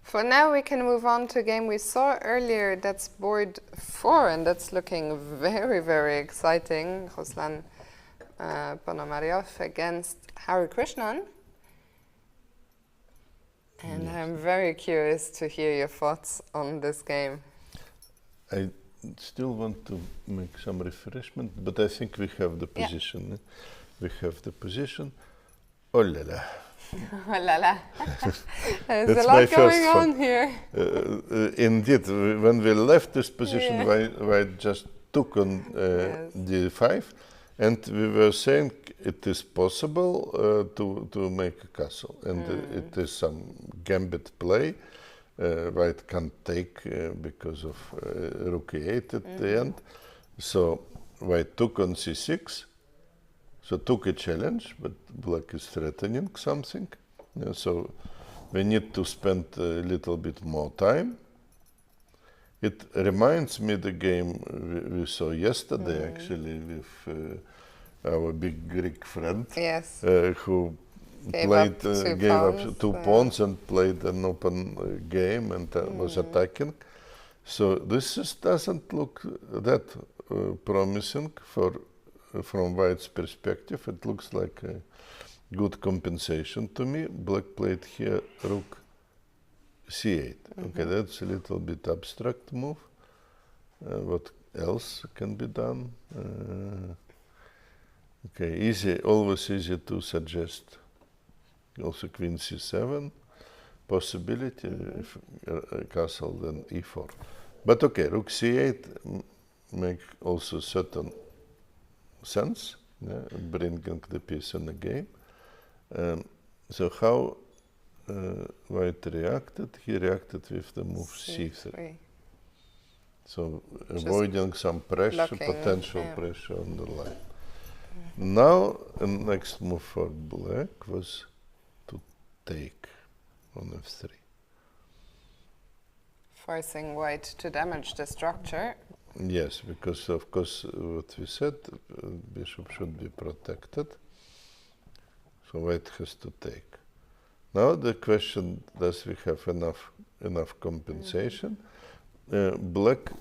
For now, we can move on to a game we saw earlier. That's board 4, and that's looking very, very exciting. Ruslan Ponomaryov against Harikrishna. And I'm very curious to hear your thoughts on this game. I still want to make some refreshment, but I think we have the position. Yeah. We have the position. Oh la la. Oh la la. There's a lot going on here. Indeed, when we left this position, White just took on d5, and we were saying it is possible to make a castle, and it is some gambit play. White can't take because of rook e8 at the end. So White took on c6, so took a challenge, but black is threatening something. So we need to spend a little bit more time. It reminds me the game we saw yesterday, actually, with our big Greek friend, who gave up 2 pawns and played an open game and was attacking. So this just doesn't look that promising from White's perspective. It looks like a good compensation to me. Black played here rook c8. Okay, that's a little bit abstract move. What else can be done? Okay, always easy to suggest. Also queen c7 possibility, if castle then e4. But okay, rook c8 make also certain sense, bringing the piece in the game. So how white reacted, he reacted with the move c3. So avoiding some pressure, potential pressure on the line. Now, the next move for black was to take on f3. Forcing white to damage the structure. Yes, because of course what we said, bishop should be protected. So white has to take. Now the question, does we have enough compensation? Black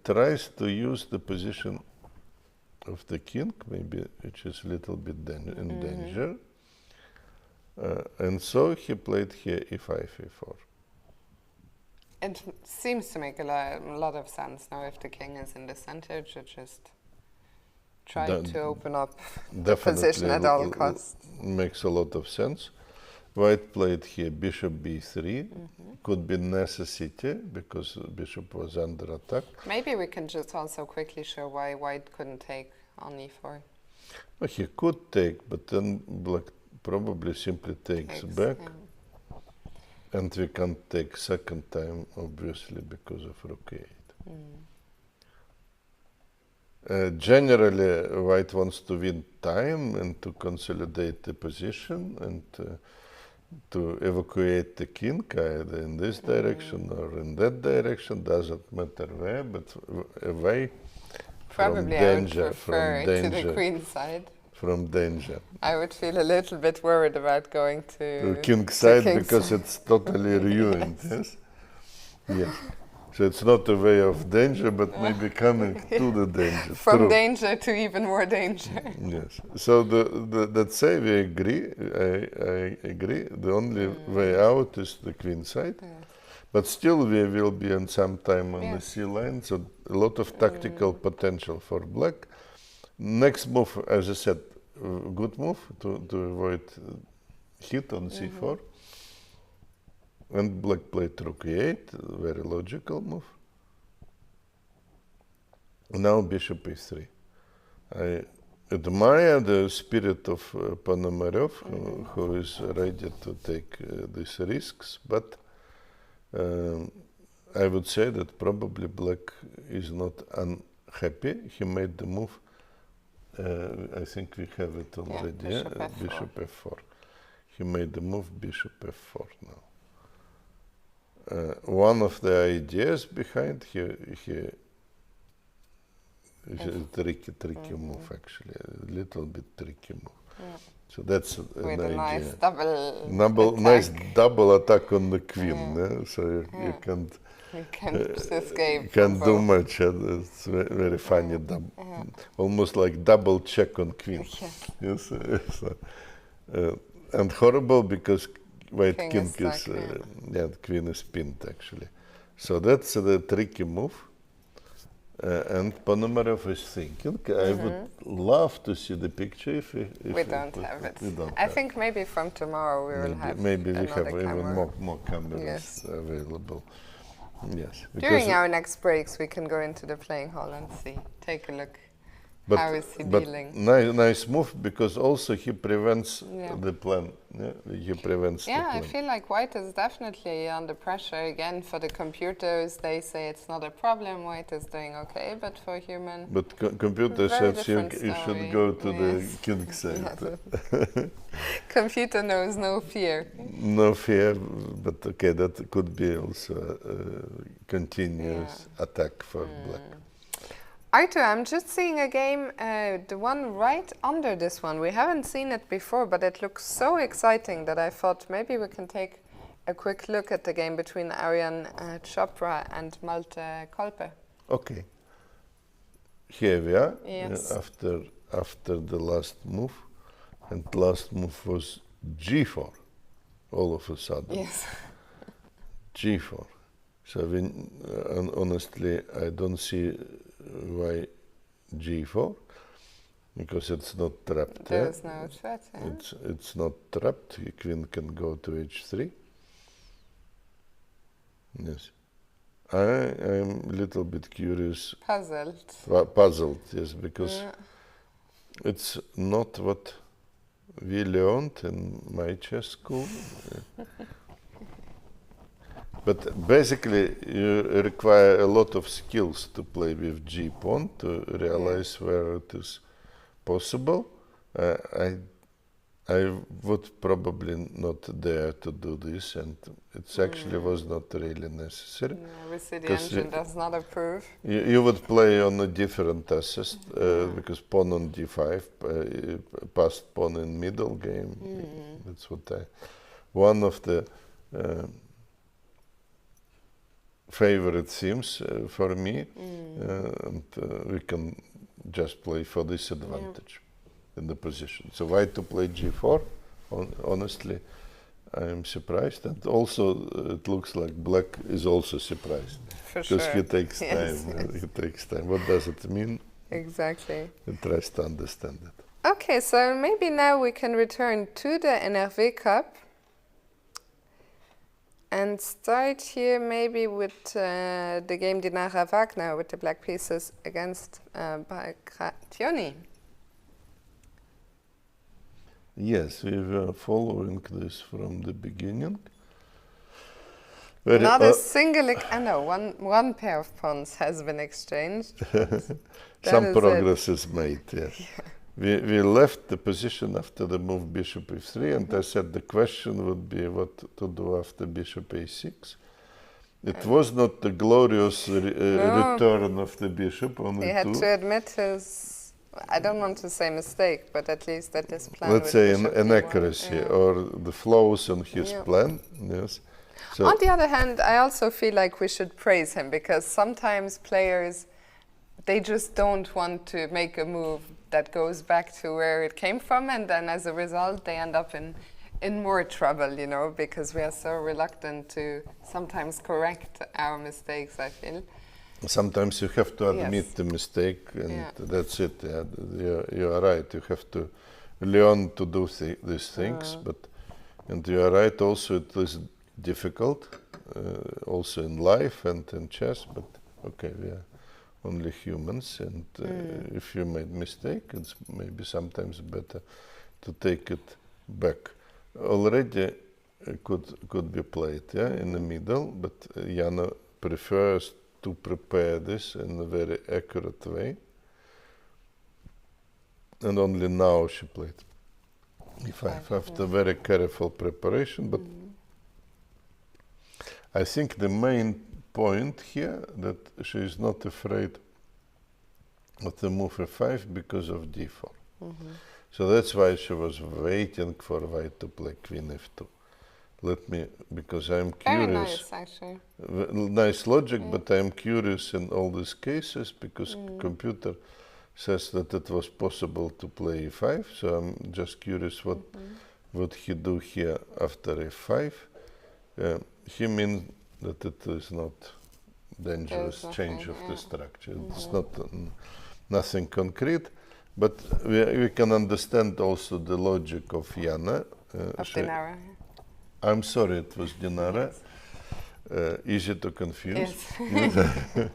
tries to use the position of the king, maybe which is a little bit in danger. And so he played here e5, e4. It seems to make a lot of sense now if the king is in the center to just try to open up the position at all costs. Makes a lot of sense. White played here bishop b3, could be necessity because bishop was under attack. Maybe we can just also quickly show why white couldn't take on e4. Well, he could take, but then black probably simply takes back. And we can't take second time, obviously, because of rook e8. Generally, white wants to win time and to consolidate the position and to evacuate the king either in this direction or in that direction, doesn't matter where, but away from danger. Probably I would prefer to the queen side. From danger. I would feel a little bit worried about going to king side because it's totally ruined. Yes. Yes. So it's not a way of danger, but maybe coming to the danger. From danger to even more danger. Yes. So let's say we agree. I agree. The only way out is the queen side, but still we will be in some time on the c line. So a lot of tactical potential for black. Next move, as I said, good move to avoid hit on c4. And black played rook e8, very logical move. Now bishop e3. I admire the spirit of Ponomarev, who is ready to take these risks, but I would say that probably black is not unhappy. He made the move. I think we have it already. Bishop f4. He made the move bishop f4 now. One of the ideas behind here is a tricky move, actually, a little bit tricky move. So that's an idea. Nice double attack on the queen. So you can't escape. Can't do much. It's very funny. Almost like double check on queen. Yes. And horrible because white king is the queen is pinned actually. So that's the tricky move. And Ponomarev is thinking, I would love to see the picture if we don't have it. I think maybe from tomorrow we will have. Maybe we have even more cameras available. Yes. During our next breaks, we can go into the playing hall and take a look. How is he dealing? Nice move because also he prevents the plan. He prevents the plan. I feel like white is definitely under pressure again. For the computers, they say it's not a problem. White is doing okay, but for human, but computer says you should go to the king side. Computer knows no fear. No fear, but okay, that could be also a continuous attack for black. Artur, I'm just seeing a game, the one right under this one. We haven't seen it before, but it looks so exciting that I thought maybe we can take a quick look at the game between Aryan Chopra and Malte Kopper. Okay. Here we are, yes. After the last move, and last move was g4, all of a sudden. Yes. g4. So honestly, I don't see why g4, because it's not trapped. There's no threat. It's not trapped. The queen can go to h3. Yes. I'm a little bit curious. Puzzled. Puzzled, yes, because it's not what we learned in my chess school. But basically, you require a lot of skills to play with G pawn to realize where it is possible. I would probably not dare to do this, and it actually was not really necessary. Yeah, we see the engine does not approve. You would play on a different assist because pawn on d5, passed pawn in middle game. That's what one of the favorite themes for me, and we can just play for this advantage in the position. So why to play g4? Honestly, I am surprised, and also it looks like black is also surprised because he takes time. He takes time. What does it mean? Exactly. He tries to understand it. Okay, so maybe now we can return to the NFA Cup and start here maybe with the game Nara Wagner with the black pieces against Bagrationi. Yes, we were following this from the beginning. Not a single, no, one pair of pawns has been exchanged. Some progress is made, yes. We left the position after the move bishop e3, and I said the question would be what to do after bishop a6. It was not the glorious return of the bishop on he had to admit his, I don't want to say mistake, but at least that his plan. Let's say inaccuracy or the flaws in his plan. Yes. So on the other hand, I also feel like we should praise him because sometimes players, they just don't want to make a move that goes back to where it came from, and then as a result they end up in more trouble, you know, because we are so reluctant to sometimes correct our mistakes, I feel. Sometimes you have to admit the mistake, and that's it. You are right. You have to learn to do these things, and you are right. Also, it is difficult, also in life and in chess. But okay, we are only humans, and if you made mistake, it's maybe sometimes better to take it back. Already could be played, in the middle, but Jana prefers to prepare this in a very accurate way, and only now she played e5 after very careful preparation. But I think the main point here that she is not afraid of the move e5 because of d4. So that's why she was waiting for white to play queen f2. Because I'm curious. Very nice, actually. Nice logic, but I'm curious in all these cases because computer says that it was possible to play e5. So I'm just curious what would he do here after e5. He means that it is not dangerous change of the structure. It's not nothing concrete, but we can understand also the logic of Jana. Of Nara. I'm sorry, it was Nara. Easy to confuse. Yes.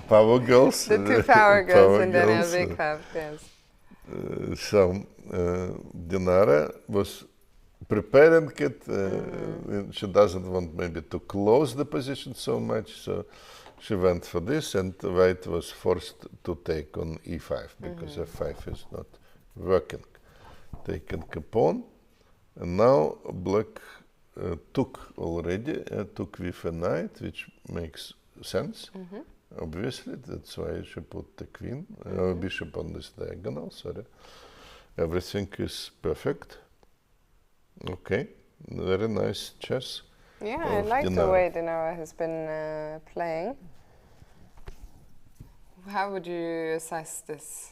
Power girls. The two power girls in the NFA Cup, yes. So Nara was preparing it. She doesn't want maybe to close the position so much, so she went for this, and white was forced to take on e5 because f5 is not working. Taking a pawn, and now black took already, took with a knight, which makes sense. Obviously, that's why she put the queen, bishop on this diagonal, sorry. Everything is perfect. Okay, very nice chess. Yeah, I like the way Nara has been playing. How would you assess this?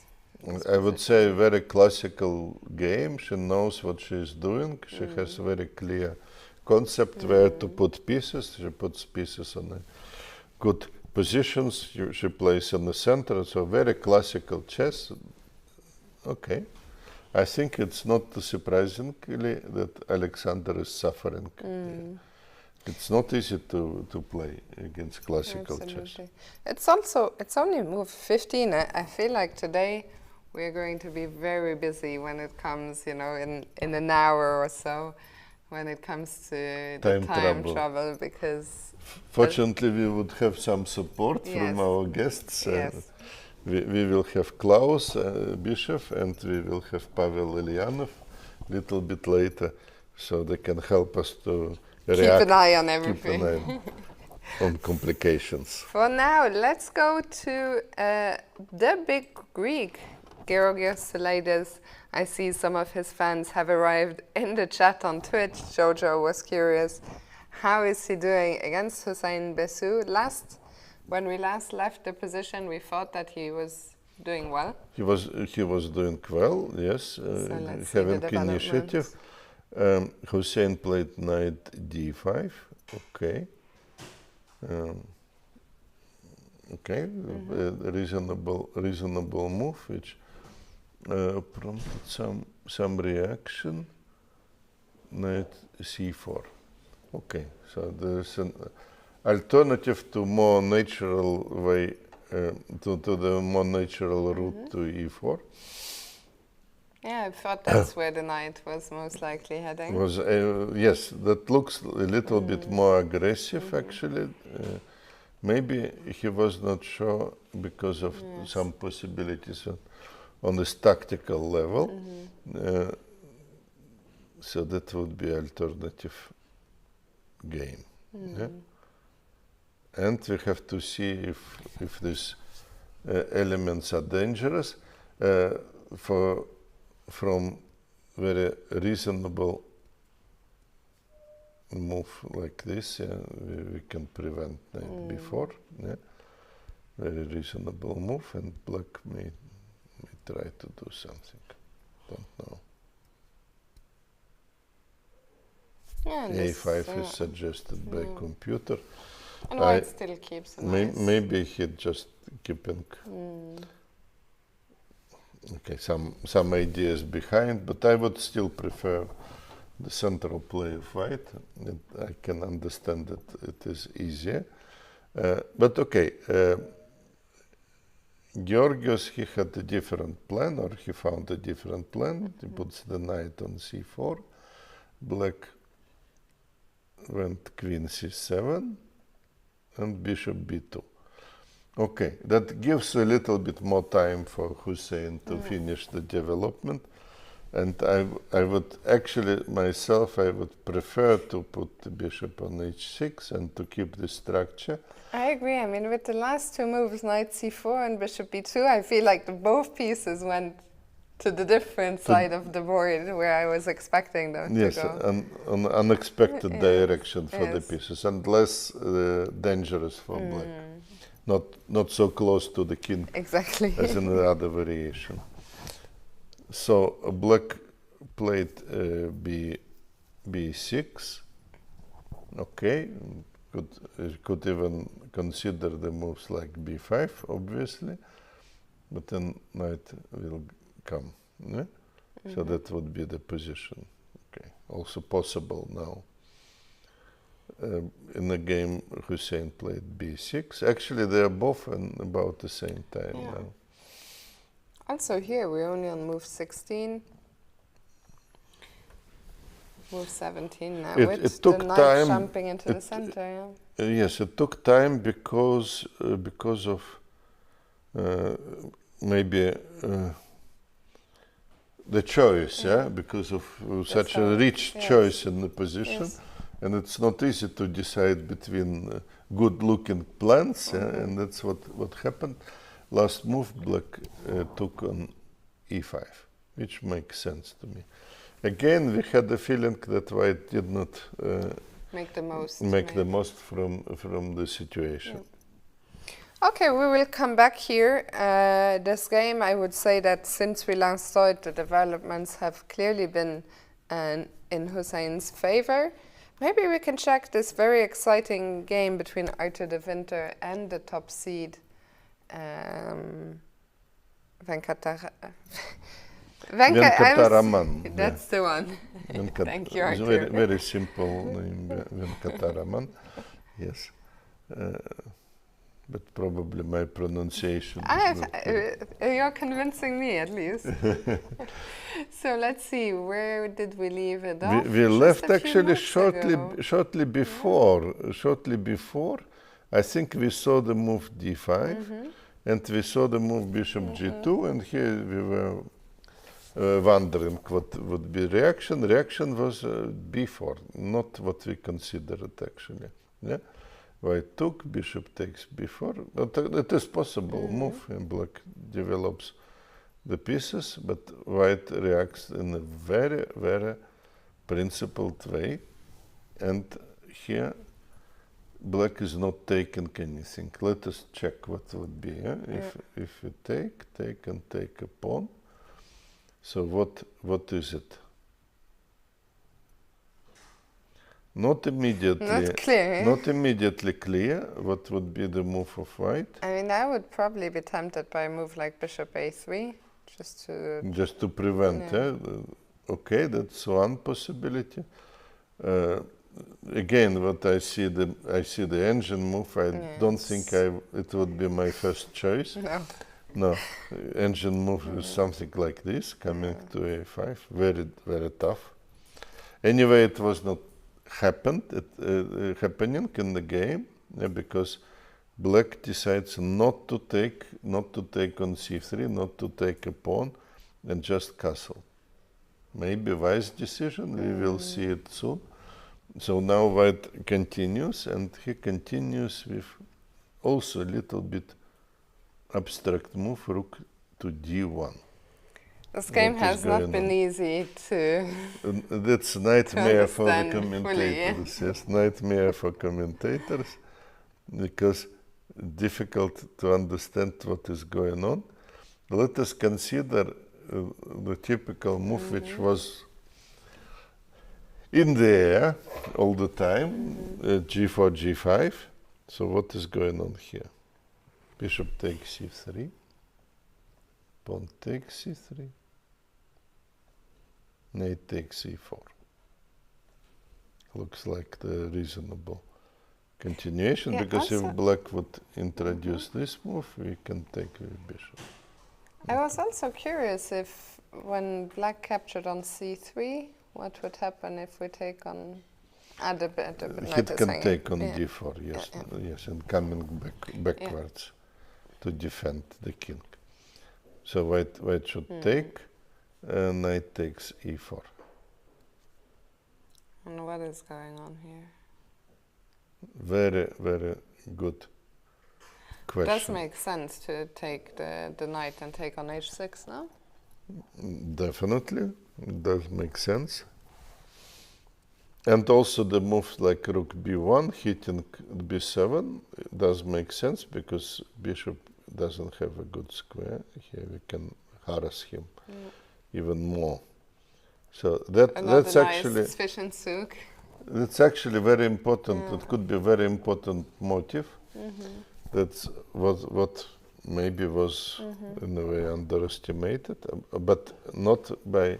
I would say a very classical game. She knows what she is doing. She has a very clear concept where to put pieces. She puts pieces on good positions. She plays in the center. So very classical chess. Okay. I think it's not surprisingly that Alexander is suffering. It's not easy to play against classical chess. It's only move 15. I feel like today we're going to be very busy when it comes, in an hour or so, when it comes to the time trouble, because fortunately we would have some support from our guests. We will have Klaus Bishop, and we will have Pavel Ilyanov a little bit later, so they can help us to react. Keep an eye on everything. Keep an eye on complications. For now, let's go to the big Greek, Giorgi Souleidis. I see some of his fans have arrived in the chat on Twitch. Jojo was curious, how is he doing against Hussain Besou? When we last left the position, we thought that he was doing well. He was doing well, yes. So having initiative. Hussein played knight d5. Okay. Okay, reasonable move, which prompted some reaction. Knight c4. Okay, so there's an alternative to more natural way, to the more natural route to e4. Yeah, I thought that's where the knight was most likely heading. Yes, that looks a little bit more aggressive, actually. Maybe he was not sure because of some possibilities on this tactical level. So that would be alternative game. Yeah? And we have to see if these elements are dangerous. From very reasonable move like this, we can prevent knight b4. Yeah? Very reasonable move, and black may try to do something. Don't know. Yeah, a5 is suggested by computer. And white still keeps a nice. Maybe he just keeping some ideas behind, but I would still prefer the central play of white. I can understand that it is easier. But okay, Giorgios, he had a different plan, or he found a different plan. He puts the knight on c4. Black went queen c7 and bishop b2. Okay, that gives a little bit more time for Hussein to finish the development. And I would actually, myself, I would prefer to put the bishop on h6 and to keep the structure. I agree. I mean, with the last two moves, knight c4 and bishop b2, I feel like both pieces went to the different side of the board where I was expecting them to go. Yes, an unexpected direction for the pieces, and less dangerous for black. Not so close to the king as in the other variation. So black played b6. Okay, could even consider the moves like b5, obviously, but then knight will come. Yeah? So that would be the position. Okay, also possible now. In the game, Hussein played b6. Actually, they are both in about the same time now. Also here, we're only on move 16. Move 17 now, with the knight jumping into the center. Yes, it took time because of maybe the choice, because of such a rich choice in the position. And it's not easy to decide between good-looking plans, and that's what happened. Last move, black took on e5, which makes sense to me. Again, we had the feeling that white did not make the most from the situation. Okay, we will come back here. This game, I would say that since we last saw it, the developments have clearly been in Hussein's favor. Maybe we can check this very exciting game between Arthur de Winter and the top seed, Venkataraman. That's the one. Thank you, Arthur. It's very simple name, Venkataraman. Yes. but probably my pronunciation. You're convincing me, at least. So let's see, where did we leave it off? We left actually shortly before. I think we saw the move d5, and we saw the move bishop g2, and here we were wondering what would be reaction. Reaction was b4, not what we considered actually. Yeah, white took, bishop takes b4. But it is possible move, and black develops the pieces, but white reacts in a very, very principled way, and here black is not taking anything. Let us check what would be. If we take and take a pawn. So what is it? Not immediately. Not clear. Not immediately clear. What would be the move of white? I mean, I would probably be tempted by a move like bishop a3, just to prevent. Okay, that's one possibility. Again, what I see the engine move. I don't think it would be my first choice. No, engine move is something like this, coming to a5, very, very tough. Anyway, it was not happening in the game, because black decides not to take on c3, not to take a pawn, and just castle. Maybe wise decision. We will see it soon. So now white continues, and he continues with also a little bit abstract move, rook to d1. This game has not been easy to That's nightmare for the Fully, commentators. Yes, nightmare for commentators, because difficult to understand what is going on. Let us consider the typical move which was in the air all the time, g4, g5. So what is going on here? Bishop takes c3, pawn takes c3, knight takes e4. Looks like the reasonable continuation, because if black would introduce this move, we can take with bishop. I was also curious if, when black captured on c3, what would happen if we take on... He can take on d4, yes, yes, and coming backwards to defend the king. So white should take, and knight takes e4. And what is going on here? Very, very good question. It does make sense to take the knight and take on h6 now? Definitely, it does make sense. And also the moves like rook b1, hitting b7 does make sense, because bishop doesn't have a good square. Here we can harass him even more. So that's actually nice fish and souk. That's actually very important. It could be a very important motive. That's what maybe was in a way underestimated, but not by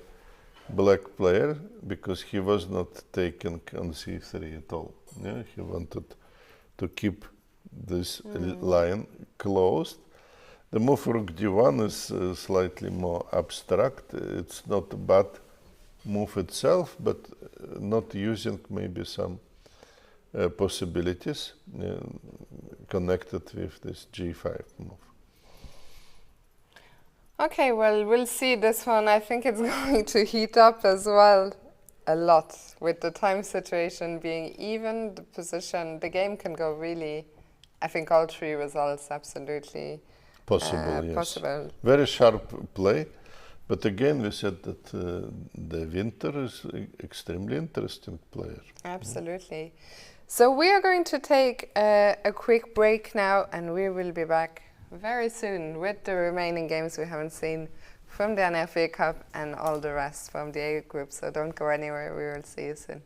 black player, because he was not taking on c3 at all. Yeah, he wanted to keep this line closed. The move rook d1 is slightly more abstract. It's not a bad move itself, but not using maybe some possibilities connected with this g5 move. Okay, well, we'll see this one. I think it's going to heat up as well a lot, with the time situation being even, the position, the game can go really, I think all three results absolutely possible. Yes. Possible. Very sharp play, but again we said that the Winter is extremely interesting player. Absolutely. So we are going to take a quick break now, and we will be back very soon with the remaining games we haven't seen from the NFA Cup and all the rest from the A group. So don't go anywhere, we will see you soon.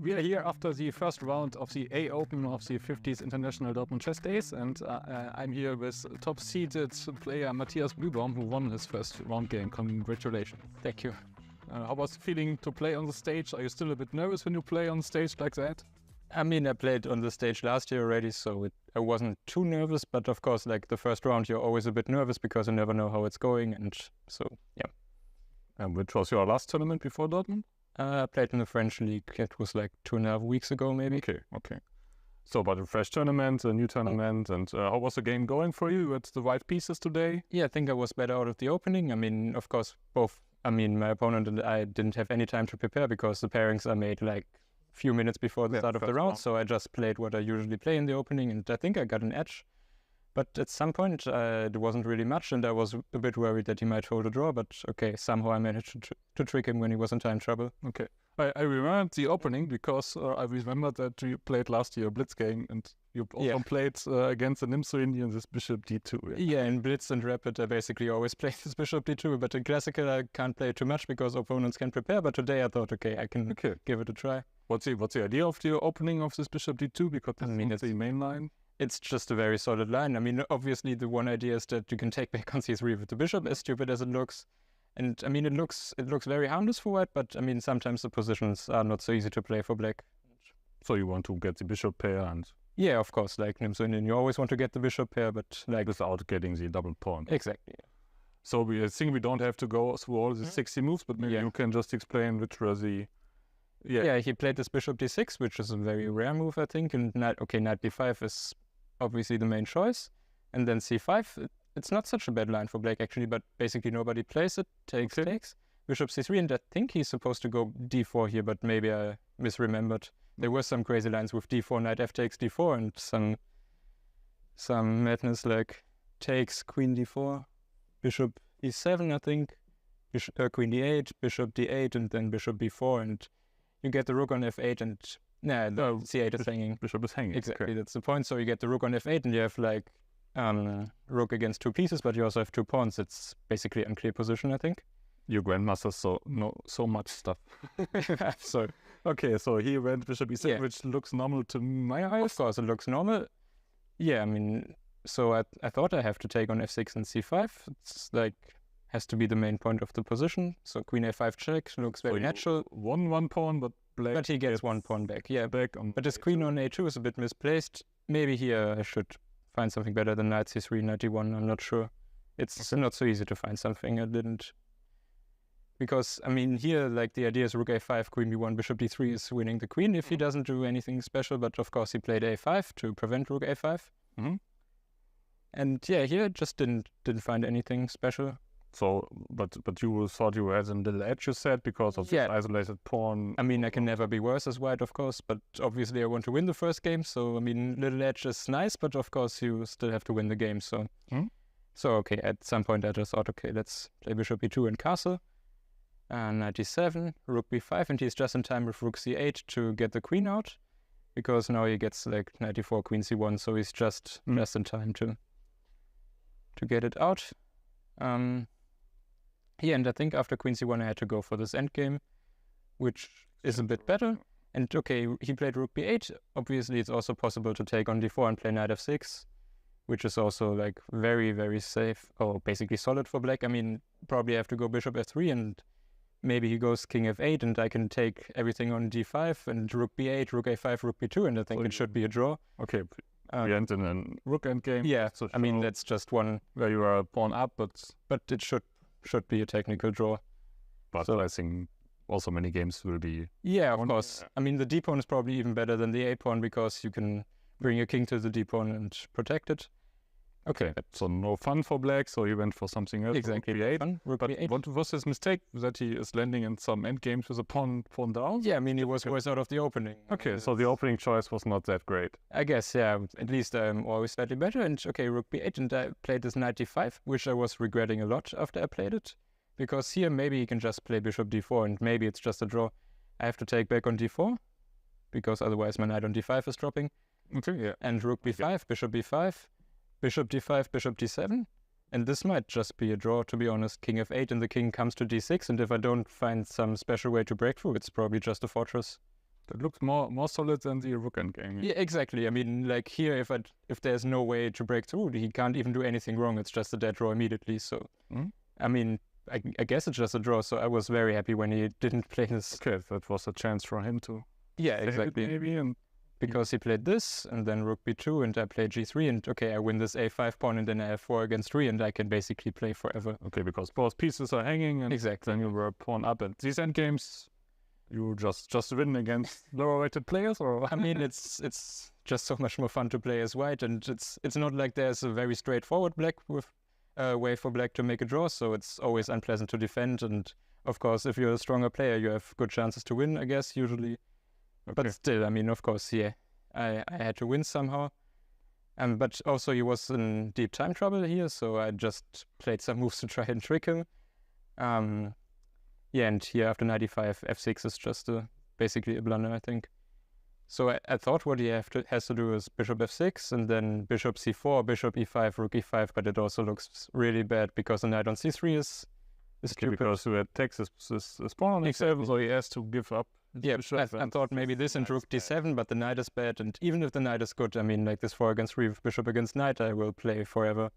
we are here after the first round of the A Open of the 50th International Dortmund Chess Days, and I'm here with top-seeded player Matthias Blübaum, who won his first round game. Congratulations. Thank you. How was it feeling to play on the stage? Are you still a bit nervous when you play on stage like that? I mean, I played on the stage last year already, so I wasn't too nervous, but of course, like the first round, you're always a bit nervous because you never know how it's going, and so, yeah. And which was your last tournament before Dortmund? I played in the French league. It was like 2.5 weeks ago, maybe. Okay. So about a fresh tournament, a new tournament, and how was the game going for you? You had the right pieces today? Yeah, I think I was better out of the opening. I mean, of course, my opponent and I didn't have any time to prepare because the pairings are made like a few minutes before the start of the round. So I just played what I usually play in the opening, and I think I got an edge. But at some point, there wasn't really much, and I was a bit worried that he might hold a draw. But okay, somehow I managed to trick him when he was in time trouble. Okay. I remember the opening because I remember that you played last year a Blitz game, and you also played against the Nimzo Indian this Bishop D2. Yeah, in Blitz and Rapid, I basically always play this Bishop D2, but in Classical, I can't play too much because opponents can prepare. But today I thought, okay, I can give it a try. What's the idea of the opening of this Bishop D2? Because it's the main line. It's just a very solid line. I mean, obviously, the one idea is that you can take back on C3 with the bishop, as stupid as it looks. And I mean, it looks very harmless for white, but I mean, sometimes the positions are not so easy to play for black. So you want to get the bishop pair and... Yeah, of course, like Nimzo Indian, you always want to get the bishop pair, but like... Without getting the double pawn. Exactly. So I think we don't have to go through all the 60 moves, but maybe you can just explain which were the... Yeah, he played this bishop D6, which is a very rare move, I think, and knight D5 is obviously the main choice, and then C5, it's not such a bad line for black actually, but basically nobody plays it, takes, bishop C3, and I think he's supposed to go D4 here, but maybe I misremembered. There were some crazy lines with D4, knight F takes D4, and some madness like takes queen D4, bishop E7, I think, queen D8, bishop D8, and then bishop B4, and you get the rook on F8, and C8 is hanging. Bishop is hanging. Exactly, that's the point. So you get the rook on F8, and you have like rook against two pieces, but you also have two pawns. It's basically unclear position, I think. Your grandmasters so much stuff. So he went bishop E6, which looks normal to my eyes. Of course, it looks normal. Yeah, I mean, so I thought I have to take on F6 and C5. It's like has to be the main point of the position. So queen A5 check looks very natural. Won one pawn, but black. But he gets one pawn back. Yeah, back on. But his queen on A2 is a bit misplaced. Maybe here I should find something better than knight C3, knight D1. I'm not sure. It's not so easy to find something. I didn't. Because, I mean, here, like, the idea is rook A5, queen B1, bishop D3 is winning the queen if he doesn't do anything special. But, of course, he played A5 to prevent rook A5. And, yeah, here just didn't find anything special. So, but you thought you had a little edge, you said, because of this isolated pawn. I mean, I can never be worse as white, of course, but obviously I want to win the first game. So, I mean, little edge is nice, but of course you still have to win the game. So, okay, at some point I just thought, okay, let's play bishop E2 and castle. Knight D7, rook B5, and he's just in time with rook C8 to get the queen out, because now he gets like knight D4, queen C1, so he's just in time to get it out. Yeah, and I think after queen C1 I had to go for this endgame, which is a bit better. And okay, he played rook B8. Obviously, it's also possible to take on D4 and play knight F6, which is also like very, very safe, or basically solid for black. I mean, probably I have to go bishop F3, and maybe he goes king F8, and I can take everything on D5, and rook B8, rook A5, rook B2, and I think it should be a draw. Okay, we end in a rook endgame. Yeah, so I mean, that's just one where you are a pawn up, but it should be a technical draw. But so, I think also many games will be... Yeah, of course. I mean, the d-pawn is probably even better than the a-pawn because you can bring your king to the d-pawn and protect it. Okay, so no fun for black, so he went for something else. Exactly. Rook B8. What was his mistake? That he is landing in some endgames with a pawn down? Yeah, I mean, he was always out of the opening. Okay, so the opening choice was not that great. I guess, yeah. At least I'm always slightly better. And okay, rook B8, and I played this knight D5, which I was regretting a lot after I played it. Because here maybe he can just play bishop D4, and maybe it's just a draw. I have to take back on D4, because otherwise my knight on D5 is dropping. Okay, yeah. And rook B5, bishop B5. Bishop D5, bishop D7, and this might just be a draw, to be honest. King F8 and the king comes to D6, and if I don't find some special way to break through, it's probably just a fortress. That looks more solid than the rook endgame. Yeah, exactly. I mean, like here, if there's no way to break through, he can't even do anything wrong. It's just a dead draw immediately. So, I mean, I guess it's just a draw. So I was very happy when he didn't play this. Okay, that was a chance for him to. Yeah, exactly. Maybe because he played this and then rook b2 and I played g3 and okay, I win this a5 pawn and then I have 4 against 3 and I can basically play forever. Okay, because both pieces are hanging and exactly. Then you were pawn up. And these endgames, you just win against lower rated players, or I mean, it's just so much more fun to play as white, and it's not like there's a very straightforward black with way for black to make a draw, so it's always unpleasant to defend. And of course, if you're a stronger player, you have good chances to win, I guess, usually. Okay. But still, I mean, of course, yeah, I had to win somehow. But also he was in deep time trouble here, so I just played some moves to try and trick him. Yeah, and here after 95, f6 is just basically a blunder, I think. So I thought what he has to do is bishop f6, and then bishop c4, bishop e5, rook e5, but it also looks really bad because the knight on c3 is stupid. Because he attacks his pawn on e7, so he has to give up. Yeah, I thought maybe this and rook d7, but the knight is bad, and even if the knight is good, I mean, like this 4 against 3 with bishop against knight, I will play forever.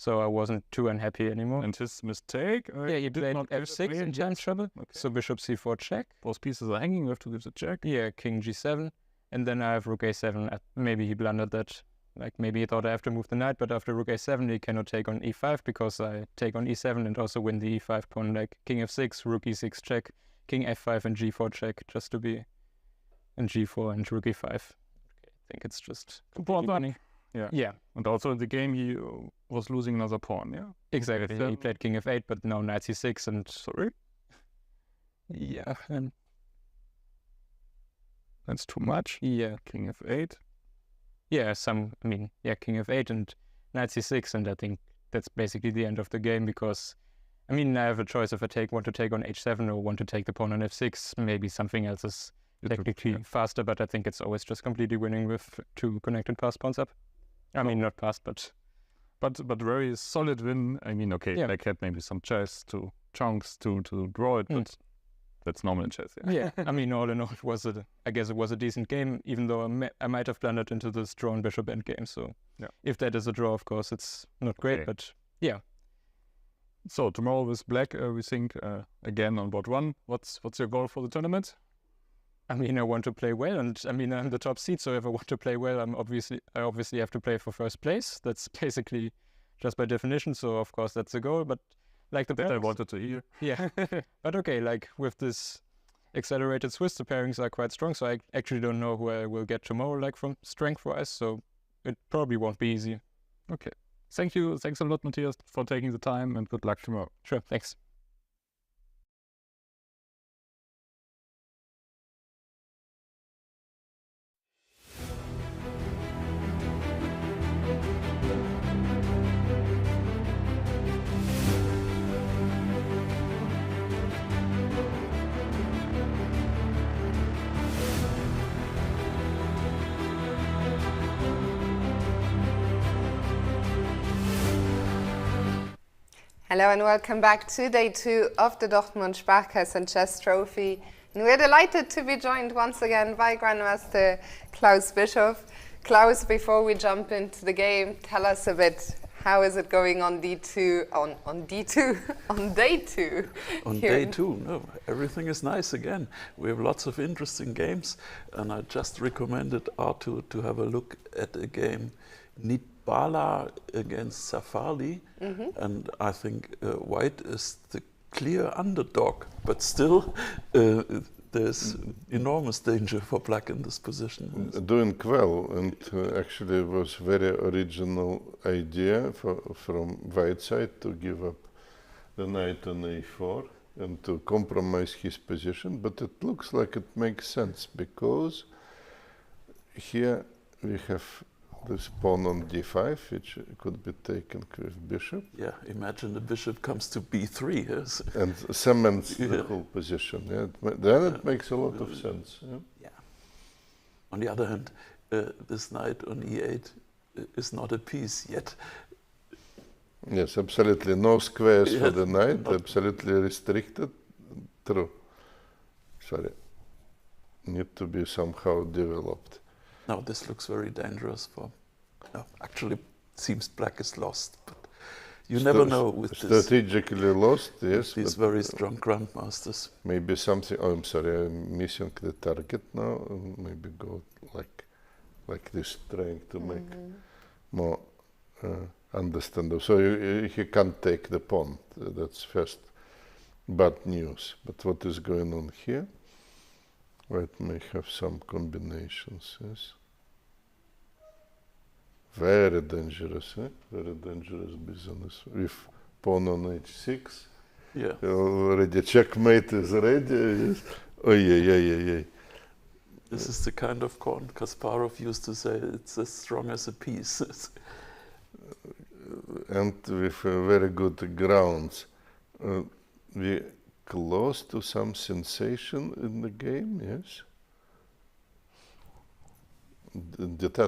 So I wasn't too unhappy anymore. And his mistake? Yeah, he played f6 in time trouble, so bishop c4 check. Both pieces are hanging, you have to give the check. Yeah, king g7, and then I have rook a7. Maybe he blundered that. Like maybe he thought I have to move the knight, but after rook a7 he cannot take on e5 because I take on e7 and also win the e5 pawn, like king f6, rook e6 check, king f5 and g4 check, just to be in g4 and rook e5. Okay, I think it's just money. Yeah. And also in the game he was losing another pawn, yeah? Exactly. He played king f8, but now knight c6 and... Sorry? Yeah. And that's too much. Yeah. King f8. Yeah, king f8 and knight c6, and I think that's basically the end of the game because, I mean, I have a choice if I want to take on h7 or want to take the pawn on f6. Maybe something else is technically faster, but I think it's always just completely winning with 2 connected passed pawns up. I mean, not passed, but very solid win. I mean, okay, Black had maybe some chunks to draw it, but that's normal in chess. Yeah. I mean, all in all, I guess it was a decent game, even though I might have blundered into this drawn bishop endgame. So if that is a draw, of course, it's not great, but yeah. So tomorrow with Black, we think again on board 1. What's your goal for the tournament? I mean, I want to play well, and I mean, I'm the top seed, so if I want to play well, I obviously have to play for first place. That's basically just by definition, so of course that's the goal, but like the pairings, I wanted to hear. Yeah, but okay, like with this accelerated Swiss, the pairings are quite strong, so I actually don't know who I will get tomorrow, like from strength-wise, so it probably won't be easy. Okay. Thank you. Thanks a lot, Matthias, for taking the time, and good luck tomorrow. Sure, thanks. Hello and welcome back to day 2 of the Dortmund Sparkassen Chess Trophy. And we're delighted to be joined once again by Grandmaster Klaus Bischof. Klaus, before we jump into the game, tell us a bit, how is it going on D2, on day 2? On day 2, no, everything is nice again. We have lots of interesting games, and I just recommended Artur to have a look at a game, Bala against Safali, and I think White is the clear underdog, but still there's enormous danger for Black in this position. Doing well, and actually it was very original idea from White side to give up the knight on a4 and to compromise his position, but it looks like it makes sense because here we have this pawn on d5, which could be taken with bishop. Yeah, imagine the bishop comes to b3. Yes. And cements the whole position. Yeah. Then it makes a lot of sense. Yeah. On the other hand, this knight on e8 is not a piece yet. Yes, absolutely. No squares for the knight, absolutely restricted. True. Sorry. need to be somehow developed. Now this looks very dangerous for... No, actually seems black is lost, but you never know with strategically lost, yes. These very strong grandmasters. Maybe something... Oh, I'm sorry, I'm missing the target now. Maybe go like this, trying to make more understandable. So he can't take the pawn. That's first bad news. But what is going on here? White may have some combinations, yes. Very dangerous, eh? Very dangerous business. With pawn on h6. Yeah. Already checkmate is ready, yes. Oh, yeah. This is the kind of pawn Kasparov used to say, it's as strong as a piece. And with very good grounds. We close to some sensation in the game, yes? Indeed,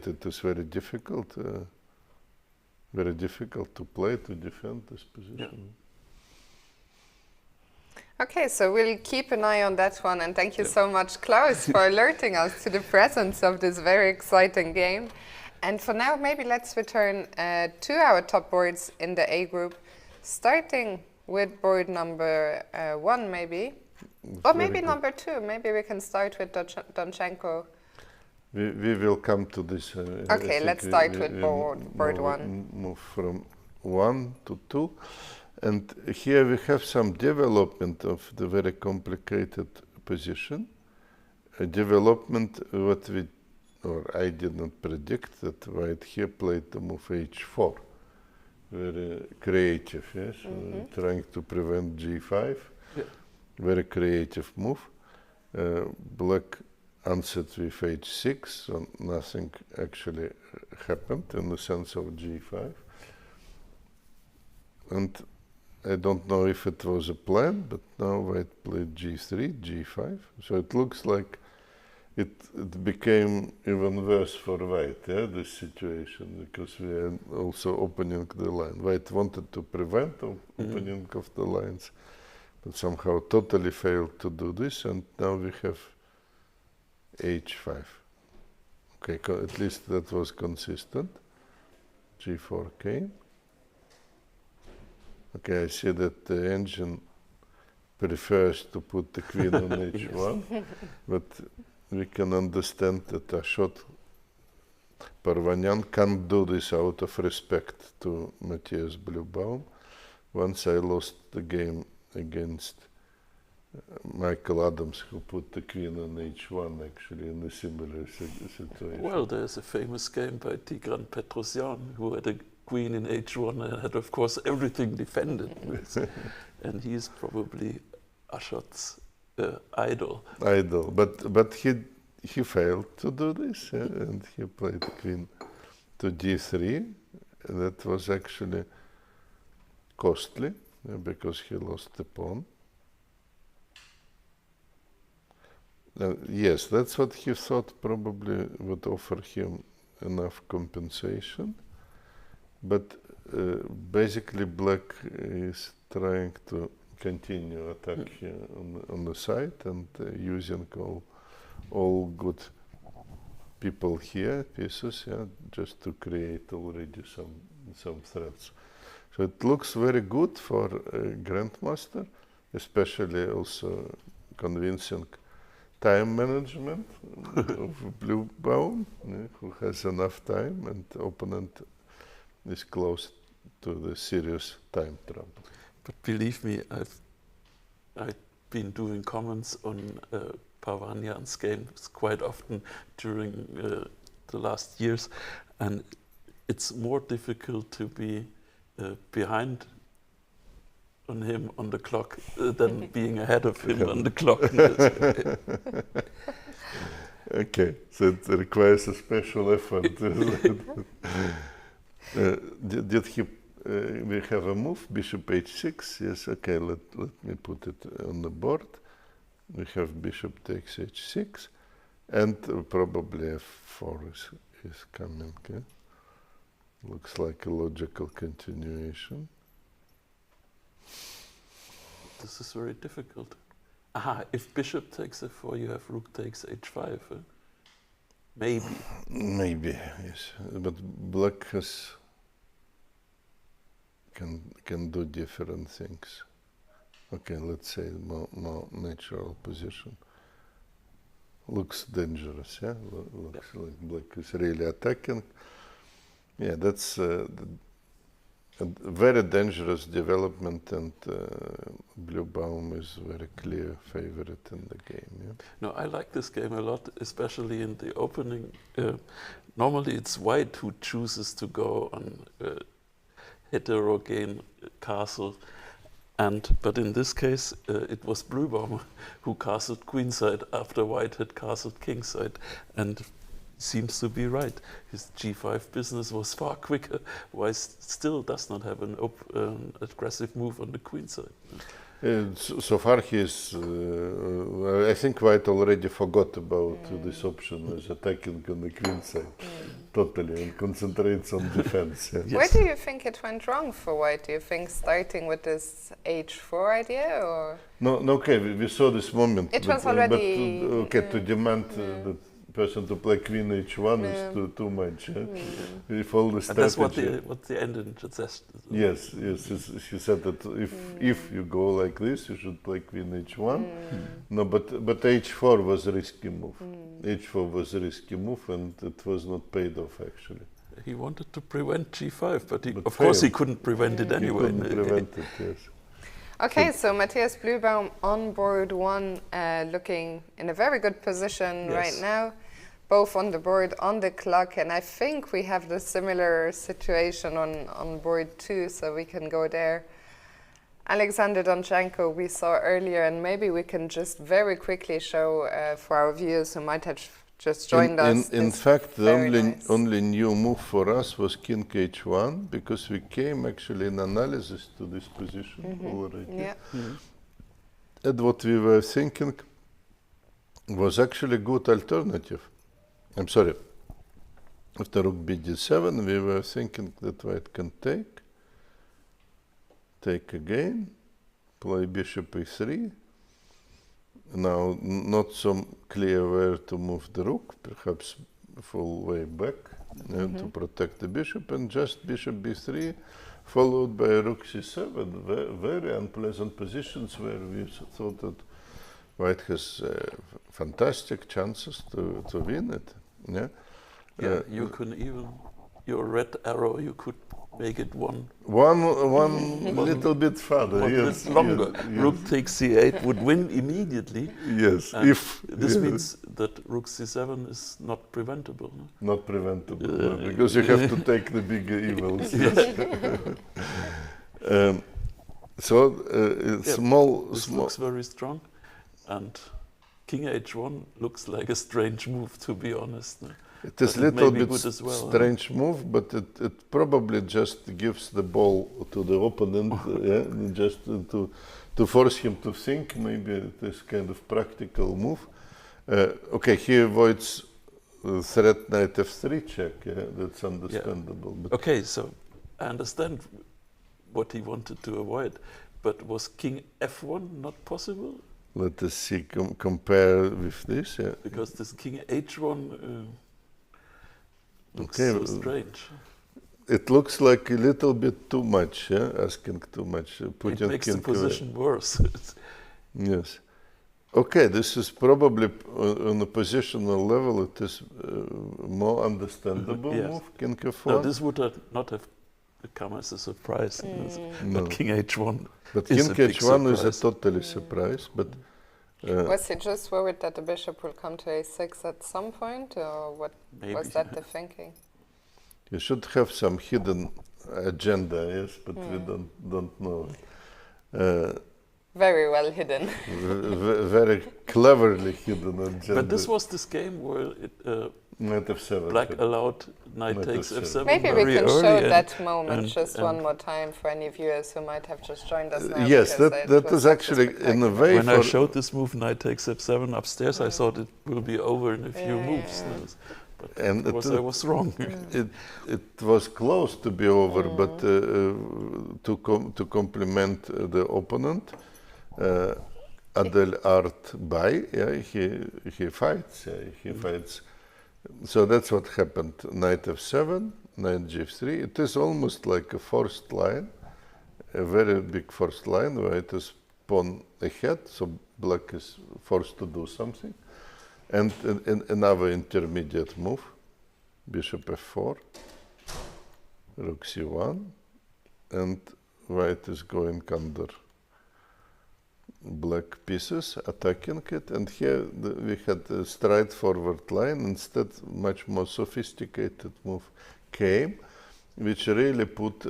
it is very difficult to play, to defend this position. Yeah. Okay, so we'll keep an eye on that one, and thank you so much, Klaus, for alerting us to the presence of this very exciting game. And for now, maybe let's return to our top boards in the A group, starting with board number 1, maybe. Or maybe number 2. Maybe we can start with Donchenko. We will come to this. Okay, let's start with board 1. Move from 1 to 2. And here we have some development of the very complicated position. A development what we, or I did not predict, that White here played the move h4. Very creative, yes? Trying to prevent g5. Yeah. Very creative move. Black answered with h6, so nothing actually happened in the sense of g5. And I don't know if it was a plan, but now White played g3, g5. So it looks like it became even worse for White, yeah, this situation, because we are also opening the line. White wanted to prevent opening of the lines, but somehow totally failed to do this, and now we have h5. Okay, at least that was consistent. g4 came. Okay, I see that the engine prefers to put the queen on h1, but we can understand that Ashot Parvanyan can't do this out of respect to Matthias Bluebaum. Once I lost the game against Michael Adams, who put the queen on h1 actually in a similar situation. Well, there's a famous game by Tigran Petrosyan, who had a queen in h1 and had, of course, everything defended. And he's probably Ashot's idol. But he failed to do this, and he played queen to d3. That was actually costly, because he lost the pawn. Yes, that's what he thought probably would offer him enough compensation. But basically Black is trying to continue attack here on the side and using all good people here, pieces, just to create already some threats. So it looks very good for Grandmaster, especially also convincing time management of Bluebaum, who has enough time, and opponent is close to the serious time trouble. But believe me, I've been doing comments on Parvanyan's games quite often during the last years, and it's more difficult to be behind on him on the clock than being ahead of him on the clock. Okay, so it requires a special effort. Did he? We have a move, bishop h6. Yes, okay, let me put it on the board. We have bishop takes h6, and probably f4 is coming. Okay? Looks like a logical continuation. This is very difficult. Aha, if bishop takes f4, you have rook takes h5. Maybe. Maybe, yes. But black can do different things. Okay, let's say more natural position. Looks dangerous, yeah? Looks like black is really attacking. Yeah, that's a very dangerous development, and Bluebaum is very clear favorite in the game. Yeah? No, I like this game a lot, especially in the opening. Normally it's white who chooses to go on heterogene castle, but in this case it was Blübaum who castled queenside after white had castled kingside, and seems to be right. His g5 business was far quicker, while still does not have an aggressive move on the queenside. So far he's, I think white already forgot about this option as attacking on the queen side, totally, and concentrates on defense. Yeah. Yes. Where do you think it went wrong for white? Do you think starting with this h4 idea, or? No, okay, we saw this moment. It was already... to demand the person to play queen h1 is too much. Yeah? If all the strategy... That's what the ending suggested. Yes, she said that if you go like this, you should play queen h1. No, but h4 was a risky move. H4 was a risky move, and it was not paid off actually. He wanted to prevent g5, but of course he couldn't prevent it anyway. He couldn't prevent it, yes. Okay, so Matthias Blübaum on board one, looking in a very good position right now. Both on the board, on the clock, and I think we have the similar situation on board 2, so we can go there. Alexander Donchenko we saw earlier, and maybe we can just very quickly show for our viewers who might have just joined us. In fact, the only new move for us was king h1, because we came actually in analysis to this position already. Yeah. And what we were thinking was actually a good alternative. I'm sorry, after rook bd7, we were thinking that white can take again, play bishop e3. Now, not so clear where to move the rook, perhaps full way back to protect the bishop, and just bishop b3, followed by rook c7, very unpleasant positions where we thought that white has fantastic chances to win it. Yeah, you can even, your red arrow, you could make it one little bit further, bit longer. Yes. Rook takes c8 would win immediately. Yes, this means that rook c7 is not preventable. No? Not preventable, because you have to take the bigger evils. This looks very strong, and king h1 looks like a strange move, to be honest. It is a little bit strange move, but it probably just gives the ball to the opponent, just to force him to think. Maybe it is kind of practical move. Okay, he avoids threat knight f3 check. Yeah, that's understandable. But okay, so I understand what he wanted to avoid, but was king f1 not possible? Let us see, compare with this. Yeah. Because this king h1 looks so strange. It looks like a little bit too much, asking too much. It makes the position worse. Yes. Okay, this is probably on a positional level, it is more understandable move, king f1. No, this would not have come as a surprise. But king h1 But king h1 is a totally surprise. But was he just worried that the bishop will come to a6 at some point, or what was that the thinking? You should have some hidden agenda, yes, but we don't know it. Very well hidden. Very cleverly hidden agenda. But this was this game where knight f7. Black allowed knight takes f7. Maybe we can show that moment just one more time for any viewers who might have just joined us now. Yes, that is actually in a way. When I showed this move, knight takes f7 upstairs, I thought it will be over in a few moves. But of course I was wrong. It was close to be over, but to complement the opponent, Adelaide by, he fights, he fights. So that's what happened. Knight f7, knight g3. It is almost like a forced line, a very big forced line. White is pawn ahead, so black is forced to do something. And another intermediate move, bishop f4, rook c1, and white is going under black pieces, attacking it, and here we had a straightforward line. Instead, much more sophisticated move came, which really put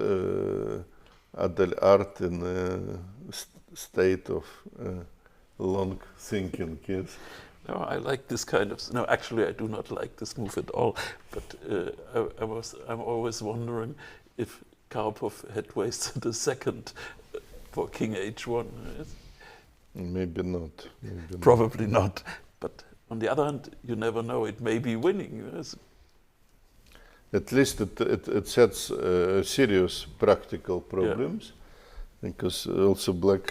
Adelaide in a state of long thinking. Yes. No, I like this kind of. No, actually, I do not like this move at all. But I'm always wondering if Karpov had wasted a second for king h1. Yes? Maybe not. Probably not. But on the other hand, you never know. It may be winning. Yes? At least it sets serious practical problems, because also black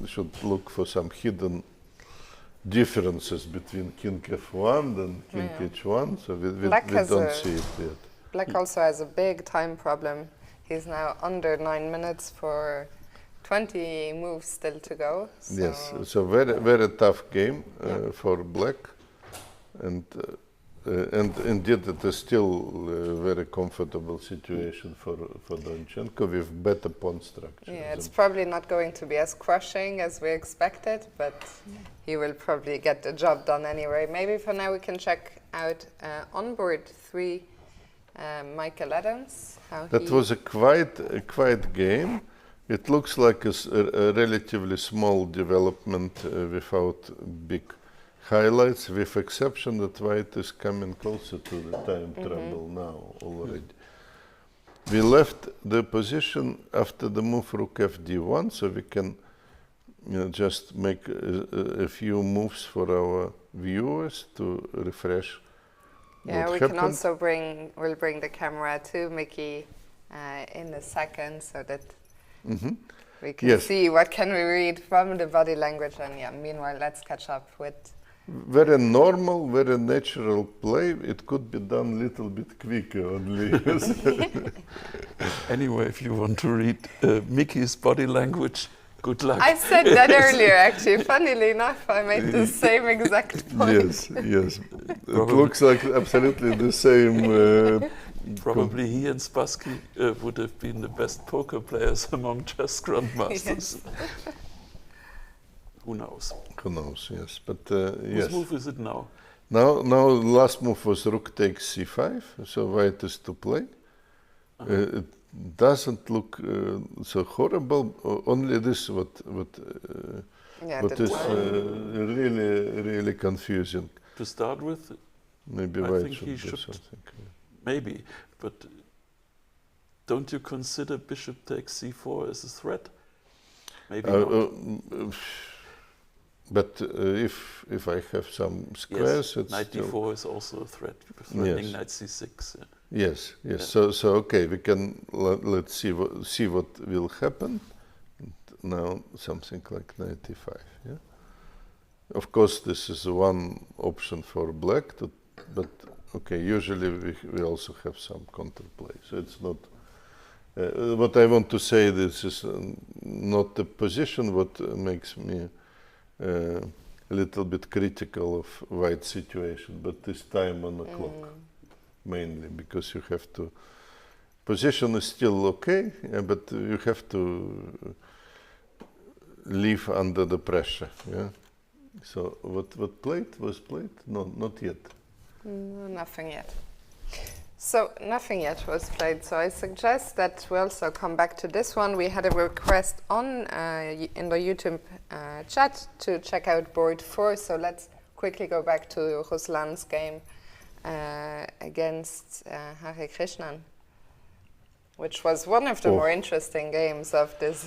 should look for some hidden differences between king f1 and king h1. So we don't see it yet. Black also has a big time problem. He's now under 9 minutes for 20 moves still to go. So yes, it's a very tough game for black, and indeed it is still a very comfortable situation for Donchenko with better pawn structure. Yeah, it's probably not going to be as crushing as we expected, but he will probably get the job done anyway. Maybe for now we can check out on board 3 Michael Adams. That was a quiet game. It looks like a relatively small development without big highlights, with exception that white is coming closer to the time trouble now already. We left the position after the move rook fd1, so we can just make a few moves for our viewers to refresh. Yeah, we can also we'll bring the camera to Mickey in a second, so that we can see what can we read from the body language. And meanwhile, let's catch up with. Very normal, very natural play. It could be done a little bit quicker only. Anyway, if you want to read Mickey's body language, good luck. I said that earlier, actually. Funnily enough, I made the same exact point. Yes. It looks like absolutely the same. Probably he and Spassky would have been the best poker players among chess grandmasters. Yes. Who knows? Who knows, yes. But whose move is it now? Now last move was rook takes c5, so white is to play. It doesn't look so horrible. Only this what is really confusing. To start with, maybe white should do something. Maybe, but don't you consider bishop takes c4 as a threat? Maybe not. But if I have some squares, it's knight d4 is also a threat, threatening knight c6. Yes. So okay, we can let's see what will happen. Now something like knight e5. Yeah. Of course, this is one option for black, but okay. Usually we also have some counterplay, so it's not. What I want to say, this is not the position. What makes me a little bit critical of white situation, but this time on the clock mainly, because you have to. Position is still okay, but you have to live under the pressure. Yeah. So what played was played? No, not yet. No, nothing yet. So nothing yet was played. So I suggest that we also come back to this one. We had a request on in the YouTube chat to check out board 4. So let's quickly go back to Ruslan's game against Harikrishna, which was one of the more interesting games of this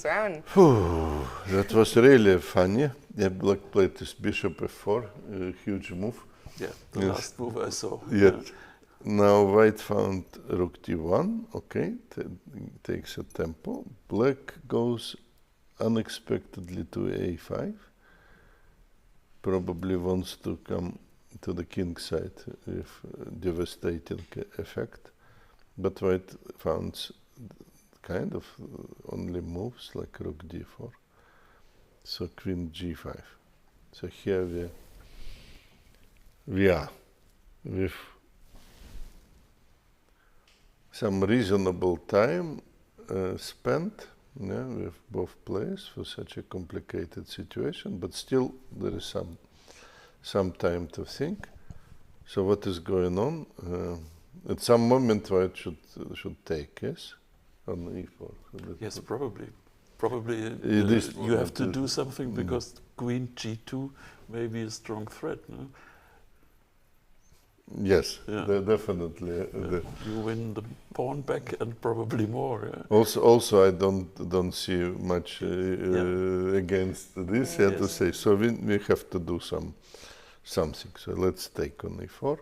round. That was really funny. Yeah, black played this bishop f4, a huge move. Yeah, the last move I saw. Yeah. Now white found rook d1, okay, takes a tempo. Black goes unexpectedly to a5. probably wants to come to the king side with devastating effect, but white found kind of only moves like rook d4, so queen g5. So here we are with some reasonable time spent with both players for such a complicated situation, but still there is some time to think. So what is going on? At some moment white should take, yes, on e4. So yes, probably. Probably you have to do something because queen g2 may be a strong threat, no? Yes, definitely. You win the pawn back and probably more. Yeah? Also, I don't see much against this. I have to say. So we have to do something. So let's take on e4.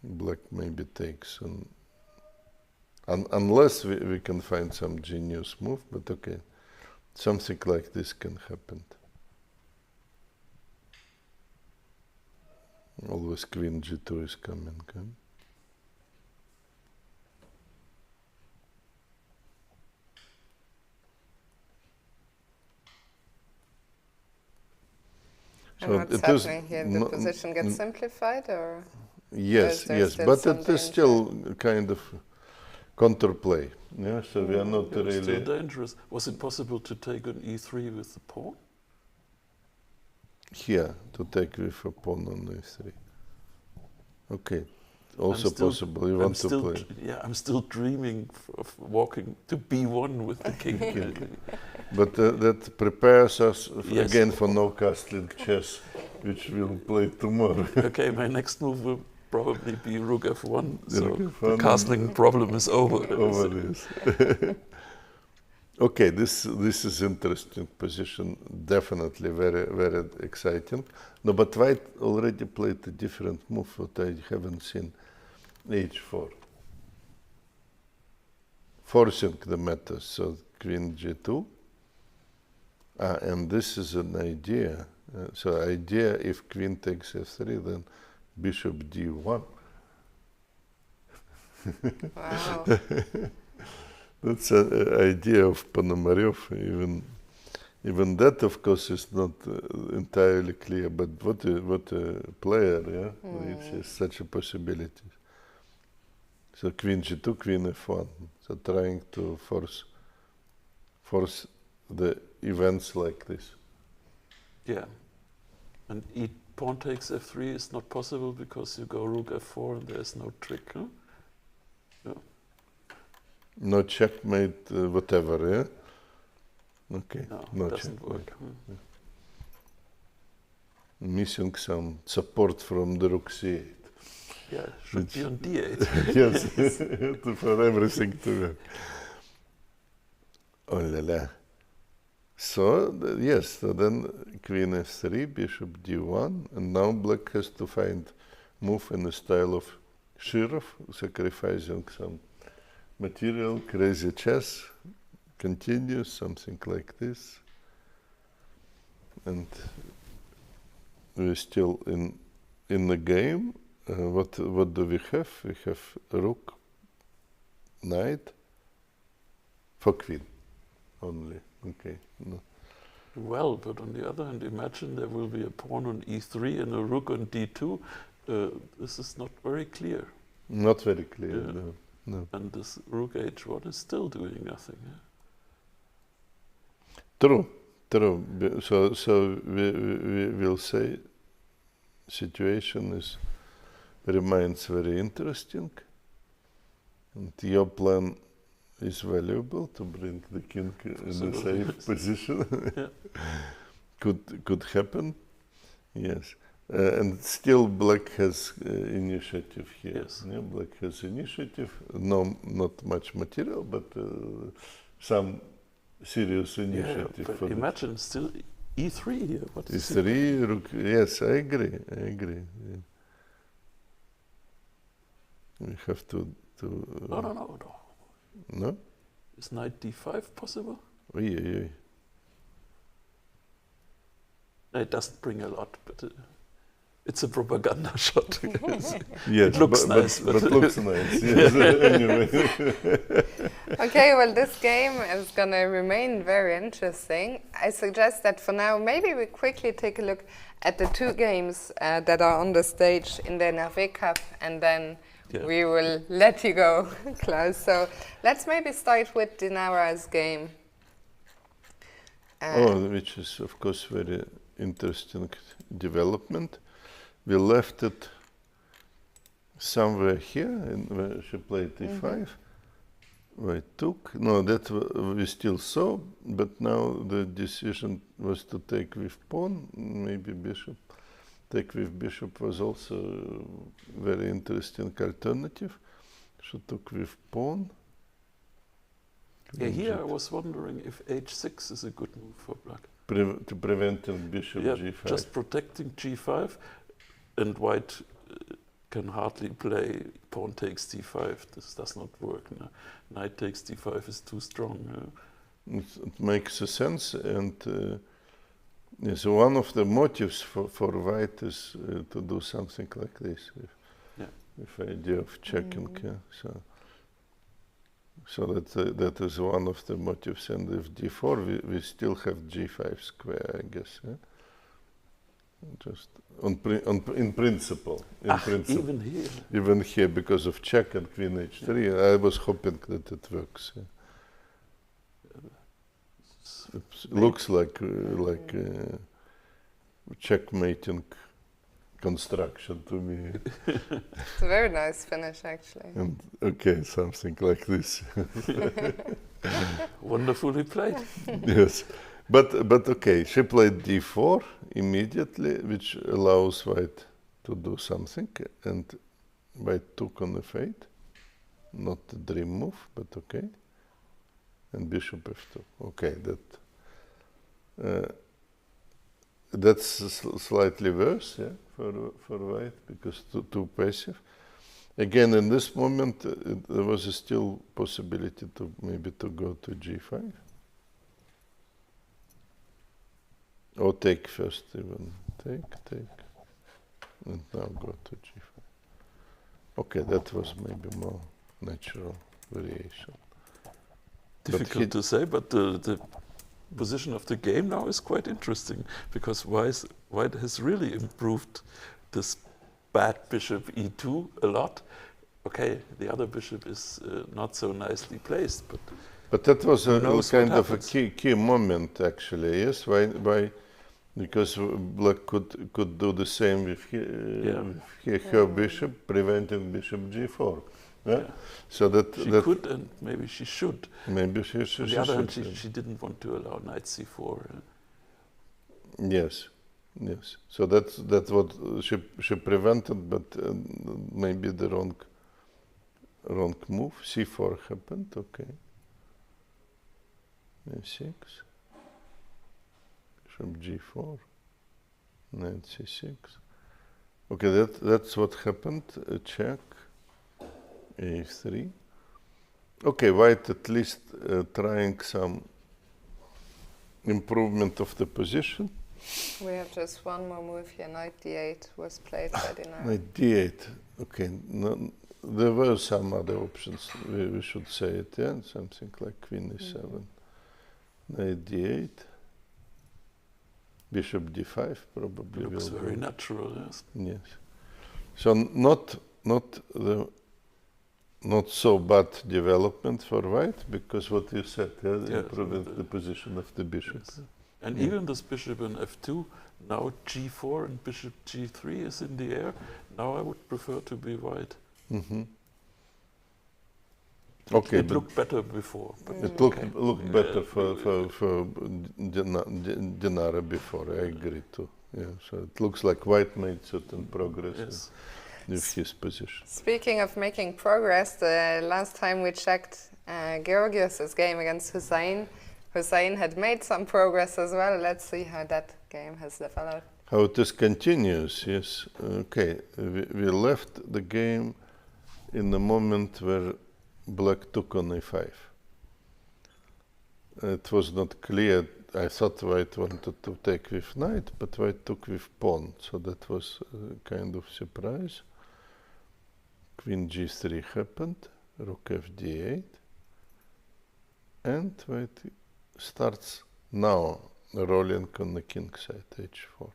Black maybe takes on, unless we can find some genius move. But okay, something like this can happen. Always queen g2 is coming. Okay? And what's happening here? The position gets simplified, or? Yes, but it is still kind of counterplay. Yeah, so we are not really. Still dangerous. Was it possible to take on e3 with the pawn? Here, to take with a pawn on e3. Okay, also possible. You want to play? Yeah, I'm still dreaming of walking to b1 with the king. But that prepares us again for no-castling chess, which we'll play tomorrow. Okay, my next move will probably be rook f1, so the castling problem is over. This. Okay, this is interesting position, definitely very, very exciting. No, but white already played a different move, what I haven't seen, h4. Forcing the matter, so queen g2. And this is an idea. So idea, if queen takes f3, then bishop d1. Wow. That's an idea of Ponomarev. Even that, of course, is not entirely clear. But what a player, yeah, which is such a possibility. So queen g2, queen f1. So trying to force the events like this. Yeah, and pawn takes f3 is not possible because you go rook f4 and there's no trick. Huh? Yeah. No checkmate, whatever, yeah? Okay, no doesn't work. Yeah. Missing some support from the rook c8. Yeah, should be on d8. Yes, for everything to work. Oh la la. So, yes, so then queen f3, bishop d1, and now black has to find move in the style of Shirov, sacrificing some material, crazy chess, continues, something like this. And we're still in the game. What do we have? We have rook, knight, for queen only. Okay. No. Well, but on the other hand, imagine there will be a pawn on e3 and a rook on d2. This is not very clear. Not very clear, yeah. No. And this rook h1 is still doing nothing. Yeah? True. So we will say situation remains very interesting, and your plan is valuable to bring the king in a safe position. Yeah. Could happen, yes. And still black has initiative here. Yes. Yeah, black has initiative. No, not much material, but some serious initiative. Yeah, but imagine still e3 here. What is e3, rook, yes, I agree. Yeah. We have to No. No? Is knight d5 possible? Oy. It doesn't bring a lot, but it's a propaganda shot. Yes, it looks nice. But looks nice, yes. Anyway. Okay, well, this game is going to remain very interesting. I suggest that for now, maybe we quickly take a look at the two games that are on the stage in the NFA Cup, and then we will let you go, Klaus. So let's maybe start with Dinara's game. Which is, of course, very interesting development. We left it somewhere here, where she played e5. I took. No, that we still saw, but now the decision was to take with pawn, maybe bishop. Take with bishop was also a very interesting alternative. She took with pawn. Here I was wondering if h6 is a good move for black. To prevent bishop g5. Just protecting g5, and white can hardly play pawn takes d5. This does not work. No. Knight takes d5 is too strong. It makes sense, and so one of the motives for white is to do something like this, with idea of checking. So that is one of the motives, and if d4, we still have g5 square, I guess. Just in principle. Even here, because of check and queen h3, I was hoping that it works. It looks like checkmating construction to me. It's a very nice finish, actually. And okay, something like this. Wonderfully played. Yes. But okay, she played d4 immediately, which allows white to do something, and white took on f8. Not the dream move, but okay. And bishop f2. Okay, that's slightly worse, for white, because too passive. Again, in this moment, there was still possibility to maybe to go to g5. Or take first, even take, and now go to g5. Okay, that was maybe more natural variation. Difficult to say, but the position of the game now is quite interesting, because white has really improved this bad bishop e2 a lot. Okay, the other bishop is not so nicely placed, but that was a kind of a key moment, actually. Yes, why? Because black could do the same with her bishop, preventing bishop g4. So that she could, and maybe she should. Maybe she should. On the other hand, she didn't want to allow knight c4. Yes. So that's what she prevented, but maybe the wrong move. c4 happened. Okay. a6. Bishop g4. Knight c6. Okay, that's what happened. A check. a3. Okay, white at least trying some improvement of the position. We have just one more move here. Knight d8 was played by Dinara. Knight d8. Okay, no, there were some other options. We should say it. Something like queen e7. Knight d8. Bishop d5 probably. Looks very natural. Yes. So not so bad development for white, because what you said, improving the position of the bishop. Yes. And even this bishop in f2, now g4 and bishop g3 is in the air. Now I would prefer to be white. Okay, it looked better before. But it looked better for Dinara before, I agree too. So it looks like white made certain progress. With his position. Speaking of making progress, the last time we checked Giorgi's game against Hussein had made some progress as well. Let's see how that game has developed. How it is continuous, yes. Okay, we left the game in the moment where black took on a5. It was not clear I thought white wanted to take with knight, but white took with pawn, so that was kind of surprise. Queen g3 happened, rook fd8, and white starts now rolling on the king side, h4,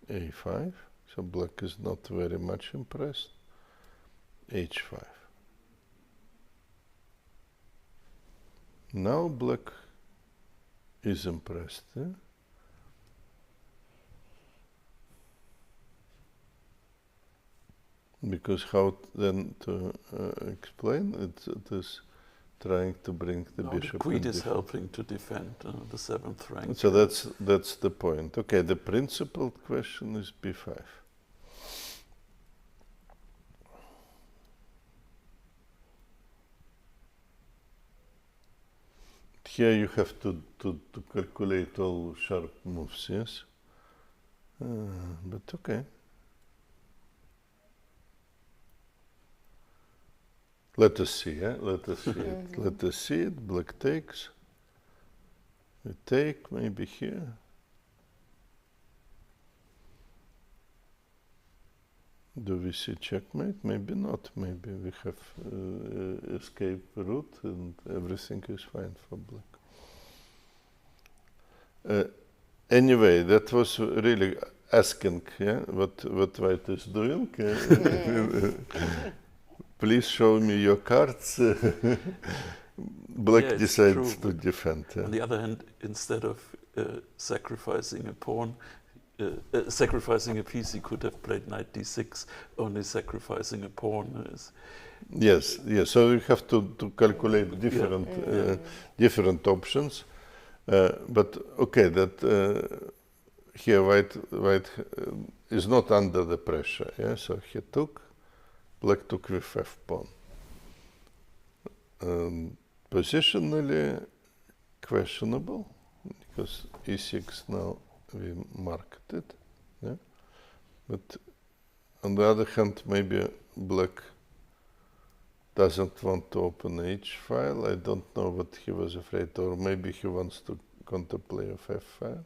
a5, so black is not very much impressed, h5. Now black is impressed. Because how then to explain it is trying to bring the bishop. The queen is helping to defend the 7th rank. So that's the point. Okay, the principal question is b5. Here you have to calculate all sharp moves, yes? But okay. Let us see, let us see it. Let us see it. Black takes. We take, maybe here. Do we see checkmate? Maybe not. Maybe we have escape route and everything is fine for black. Anyway, that was really asking what white is doing. Please show me your cards. Black decides to defend. On the other hand, instead of sacrificing a pawn, sacrificing a piece, he could have played knight d6, only sacrificing a pawn. Yes, so you have to calculate different options. But okay, that here white is not under the pressure. So he took, black took with f pawn. Positionally questionable, because e6 now we marked it. But on the other hand, maybe black doesn't want to open H file. I don't know what he was afraid, or maybe he wants to counterplay of F file.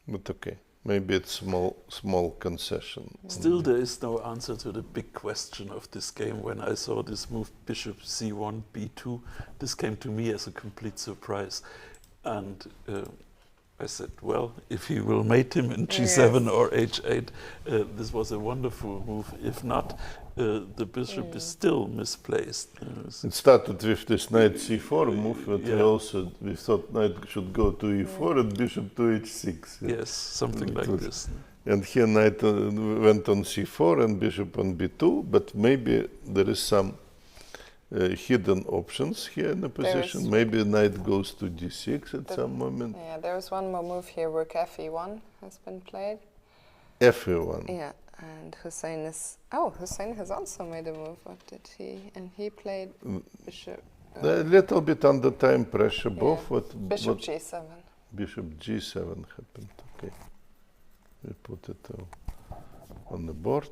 But okay, maybe it's small concession. Still, there is no answer to the big question of this game. When I saw this move, bishop c1, b2, this came to me as a complete surprise. And I said, well, if he will mate him in g7 or h8, this was a wonderful move. If not, the bishop is still misplaced. It started with this knight c4 move, but we thought knight should go to e4 and bishop to h6. Yes, something like this. And here knight went on c4 and bishop on b2, but maybe there is some hidden options here in the position. Maybe knight goes to d6 at some moment. Yeah, there was one more move here, rook fe1 has been played. fe1. Yeah, and Hussein is... Oh, Hussein has also made a move. What did he... And he played bishop... A little bit under time pressure, both. Bishop g7. Bishop g7 happened, okay. We put it on the board.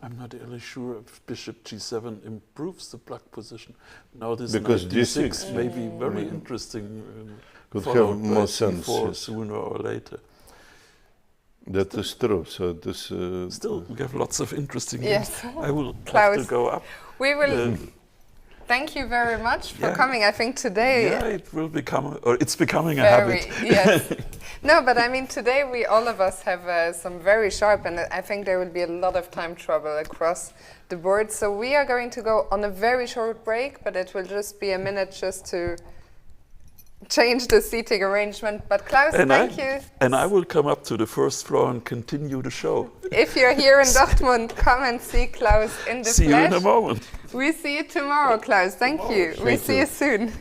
I'm not really sure if bishop g7 improves the black position. Now this because knight d6 may be very interesting. Could have more sense. Sooner or later. That is true. So this still we have lots of interesting games. I will Klaus, have to go up. We will. Thank you very much for coming. I think today... Yeah, it will become, or it's becoming a habit. Yes. No, but I mean, today all of us have some very sharp, and I think there will be a lot of time trouble across the board. So we are going to go on a very short break, but it will just be a minute just to change the seating arrangement. But Klaus, thank you. And I will come up to the first floor and continue the show. If you're here in Dortmund, come and see Klaus in the flesh. See you in a moment. We see you tomorrow, Klaus. Thank you. We see you soon.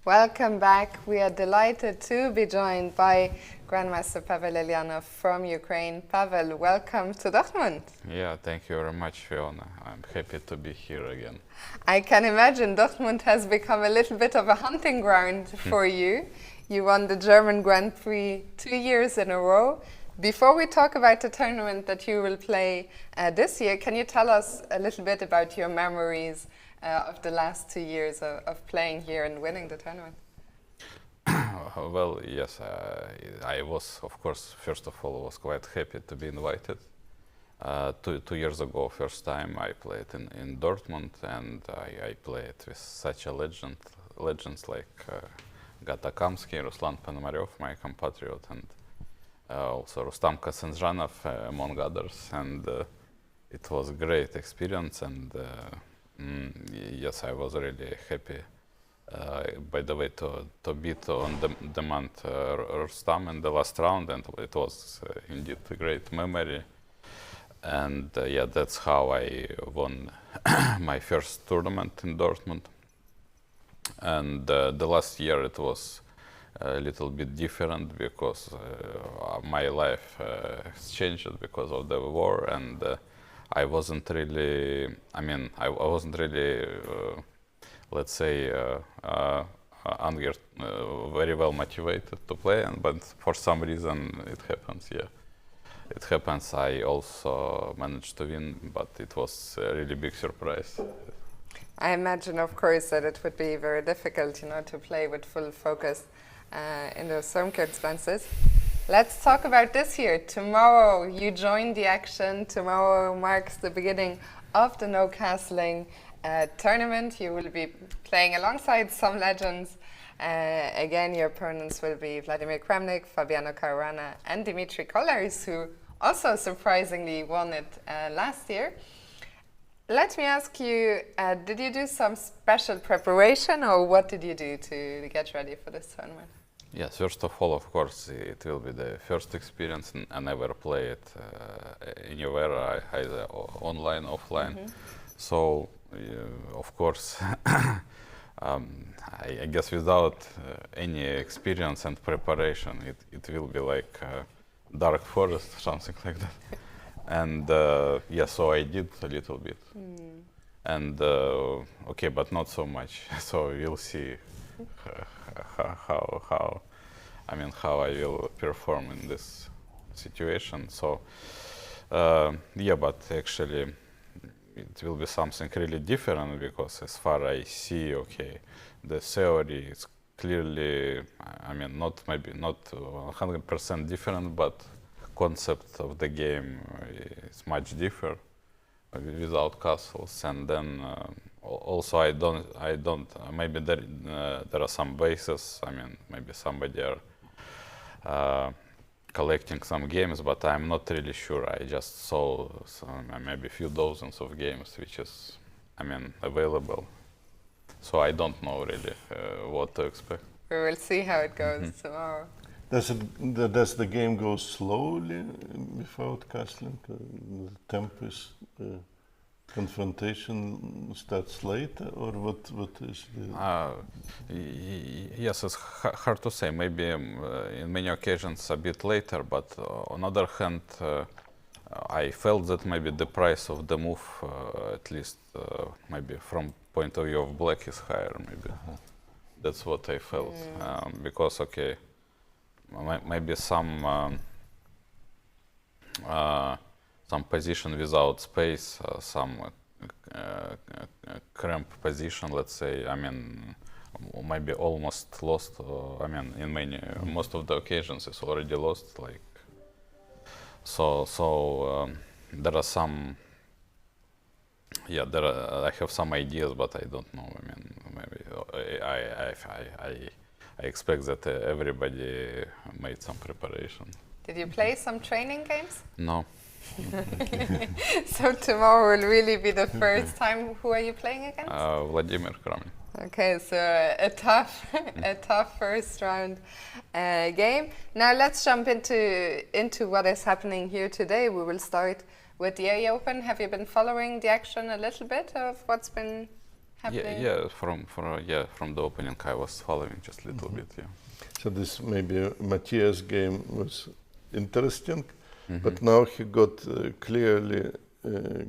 Welcome back. We are delighted to be joined by Grandmaster Pavel from Ukraine. Pavel, welcome to Dortmund. Yeah, thank you very much, Fiona. I'm happy to be here again. I can imagine Dortmund has become a little bit of a hunting ground for you. You won the German Grand Prix 2 years in a row. Before we talk about the tournament that you will play this year, can you tell us a little bit about your memories of the last 2 years of playing here and winning the tournament? Well, yes, I was, of course, first of all, was quite happy to be invited. 2 years ago, first time I played in Dortmund, and I played with such a legends like Gata Kamsky, Ruslan Ponomaryov, my compatriot, and also Rustam Kasenjanov, among others, and it was a great experience, and yes, I was really happy. By the way, to beat on demand Rustam in the last round, and it was indeed a great memory. And yeah, that's how I won my first tournament in Dortmund. And the last year it was a little bit different because my life has changed because of the war, and I wasn't really, I wasn't really, let's say, very well motivated to play, but for some reason it happens, yeah. It happens. I also managed to win, but it was a really big surprise. I imagine, of course, that it would be very difficult, to play with full focus in those circumstances. Let's talk about this year. Tomorrow you join the action. Tomorrow marks the beginning of the No Castling tournament. You will be playing alongside some legends. Again, your opponents will be Vladimir Kramnik, Fabiano Caruana, and Dimitri Kollars, who also surprisingly won it last year. Let me ask you, did you do some special preparation, or what did you do to get ready for this tournament? Yes, first of all, of course, it will be the first experience, and I never play it anywhere, either online, offline. So, of course, I guess without any experience and preparation, it will be like dark forest, something like that. And yeah, so I did a little bit. And okay, but not so much. So we'll see how I will perform in this situation. So yeah, but actually it will be something really different, because as far as I see, okay, the theory is clearly, not 100% different, but concept of the game is much different without castles. And then also I don't maybe there are some bases. Maybe somebody are collecting some games, but I'm not really sure. I just saw maybe a few dozens of games which is available. So I don't know really what to expect. We will see how it goes tomorrow. Does the game go slowly without castling? The tempest confrontation starts later, or what is the? Yes, it's hard to say. Maybe in many occasions a bit later, but on the other hand, I felt that maybe the price of the move, at least maybe from point of view of black, is higher. Maybe that's what I felt, because okay. Maybe some position without space, some cramped position, let's say. Maybe almost lost. In most of the occasions, it's already lost. Like so, there are some. Yeah, I have some ideas, but I don't know. Maybe I expect that everybody made some preparation. Did you play some training games? No. So tomorrow will really be the first time. Who are you playing against? Vladimir Kramnik. Okay, so a tough first round game. Now let's jump into what is happening here today. We will start with the area open. Have you been following the action a little bit of what's been happening? Yeah, from the opening I was following just a little bit, yeah. So this maybe Matthias game was interesting, but now he got clearly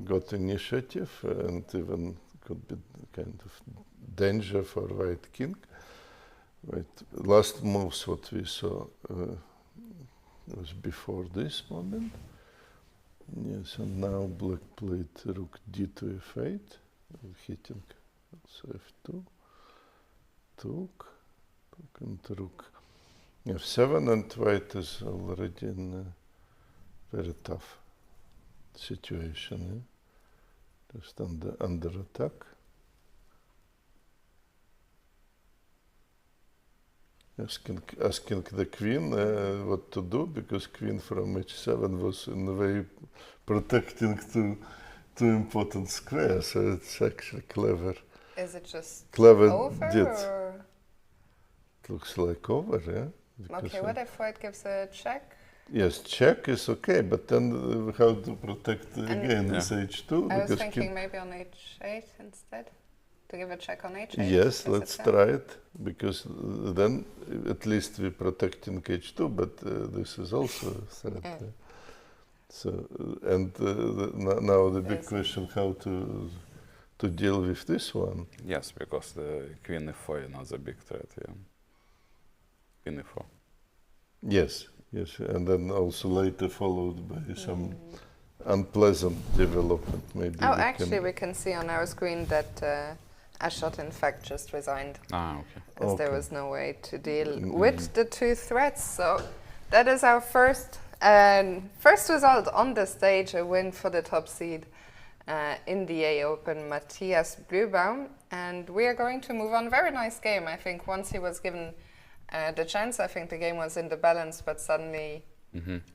got initiative and even could be kind of danger for white king. Last moves what we saw was before this moment. Yes, and now black played rook d to f8, hitting also f2, took and rook f7, and white is already in a very tough situation, just under attack. Asking the queen what to do, because queen from h7 was in a way protecting two important squares, so it's actually clever. Is it just clever over? Or? It looks like over, yeah. Okay, what if white gives a check? Yes, check is okay, but then how to protect again this h2? I was thinking maybe on h8 instead. To give a check on h8? Yes, let's try it, because then at least we're protecting h2, but this is also a threat. So, and now the big question, how to deal with this one? Yes, because the queen f4 is another big threat, yeah. Queen f4. Yes, and then also later followed by some unpleasant development, maybe. Oh, actually we can see on our screen that Ashot in fact just resigned, as there was no way to deal with the two threats. So that is our first result on the stage, a win for the top seed in the A Open, Matthias Blübaum. And we are going to move on. Very nice game. I think once he was given the chance, I think the game was in the balance, but suddenly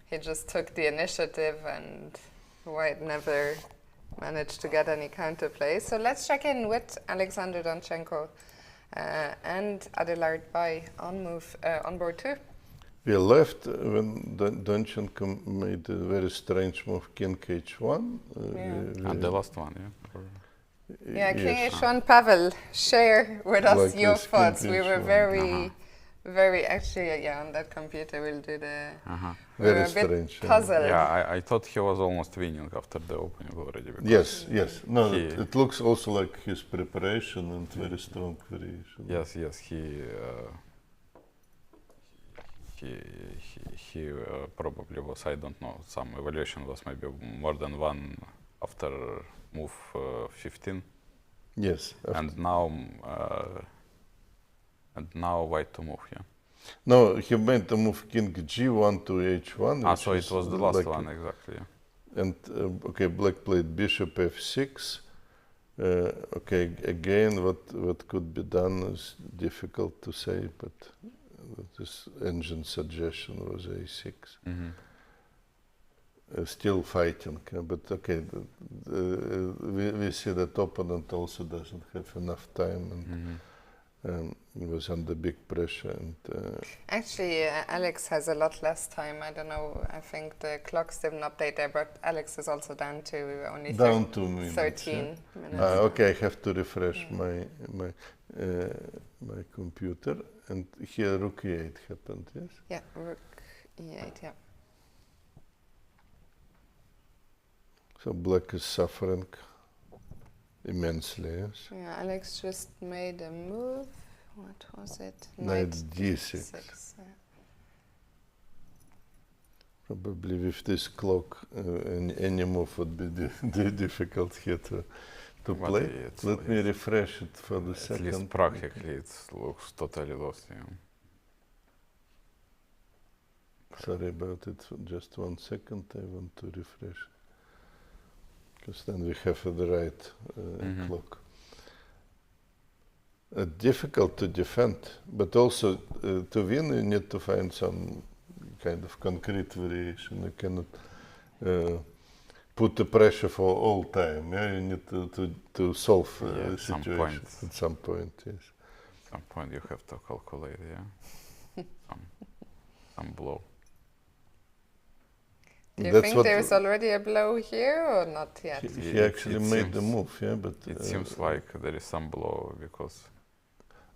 he just took the initiative and white never managed to get any counterplay. So let's check in with Alexander Donchenko and Adelaide on board 2. We left when Donchenko made a very strange move, king h1. And the last one, king h1. Pavel, share with us like your thoughts. We were very actually, on that computer we'll do the very strange puzzle. Yeah, I thought he was almost winning after the opening already. Yes. No, it looks also like his preparation and very strong variation. Yes, he probably was, I don't know, some evaluation was maybe more than one after move 15. Yes. And now white to move, No, he made the move king g1 to h1. So it was the last one, exactly. And black played bishop f6. Again, what could be done is difficult to say, but this engine suggestion was a6. Still fighting, but we see that opponent also doesn't have enough time, and he was under big pressure. And actually, Alex has a lot less time. I don't know. I think the clocks didn't update there, but Alex is also down to only 2 minutes. 13 minutes. I have to refresh my computer. And here rook e8 happened, yes? Yeah, rook e8, yeah. So black is suffering immensely, yes? Yeah, Alex just made a move. What was it? Knight d6. Probably with this clock, any move would be difficult here to play. Let me refresh it for the second. At least practically it looks totally lost. Sorry about it, just 1 second, I want to refresh. Because then we have the right clock. Difficult to defend, but also to win you need to find some kind of concrete variation. You cannot put the pressure for all time. You need to solve the situation at some point. Yes. At some point you have to calculate. Some blow. Do you think there's already a blow here or not yet? He actually made the move, yeah, but... It seems like there is some blow because...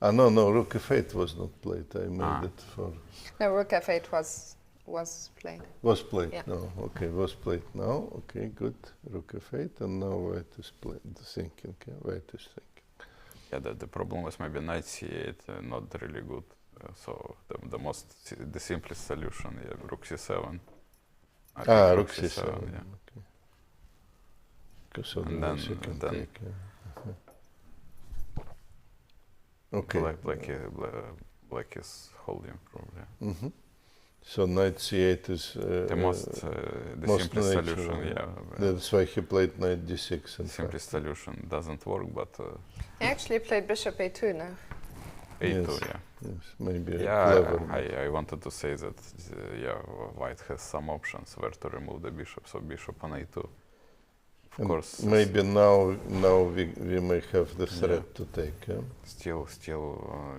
no, Rook F8 was not played. I made it for... No, Rook F8 was played. Was played, yeah. No, okay, was played now. Okay, good. Rook F8, and now White is thinking, okay, White is thinking. Yeah, the problem was maybe knight C8, not really good. So the simplest solution, yeah, Rook C7. Rook C7, yeah. Okay. Because otherwise you can then take, okay. Black is holding probably. So knight C8 is the most simplest solution, yeah. That's why he played knight D6. The simplest solution doesn't work, but... he actually played bishop A2 now. A2, yeah. Yes, maybe clever. I wanted to say that, White has some options where to remove the bishop, so bishop on A2. Of course. Maybe now we may have the threat to take, yeah? Still,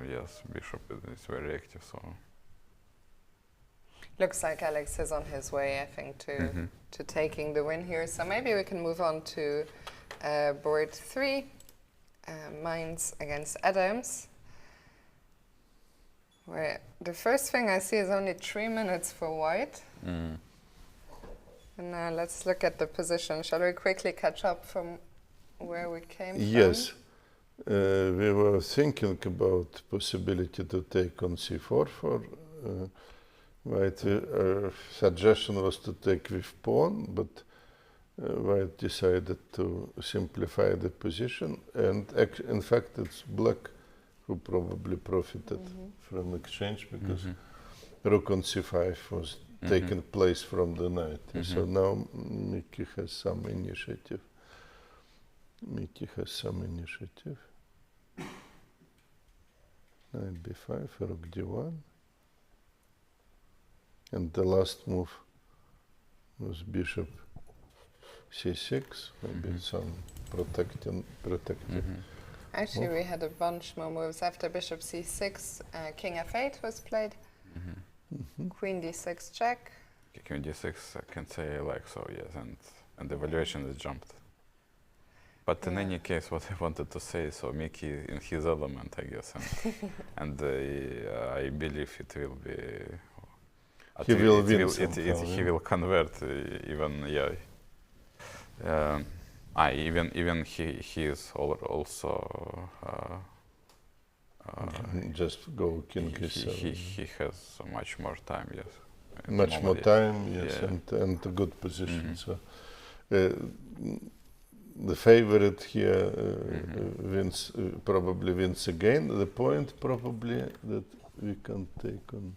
yes, bishop is very active, so... Looks like Alex is on his way, I think, to taking the win here. So maybe we can move on to board 3, Mines against Adams. Where the first thing I see is only 3 minutes for White. And now let's look at the position. Shall we quickly catch up from where we came from? Yes. We were thinking about possibility to take on C4 for White. Suggestion was to take with pawn, but White decided to simplify the position. And in fact, it's Black who probably profited from exchange because Rook on C5 was taking place from the knight. So now Mickey has some initiative. Knight B5, Rook D1. And the last move was Bishop C6, maybe some protective. Actually, we had a bunch more moves. After Bishop C6, King F8 was played. Queen D6 check. Queen D6, I can say like so, yes, and the valuation is jumped. But in any case, what I wanted to say, so Mickey in his element, I guess, and I believe it will be... He will win he will convert even, even he is also just go King E7. He has much more time, yes. Much more time, yes, and a good position. So the favorite here probably wins again. The point probably that we can take on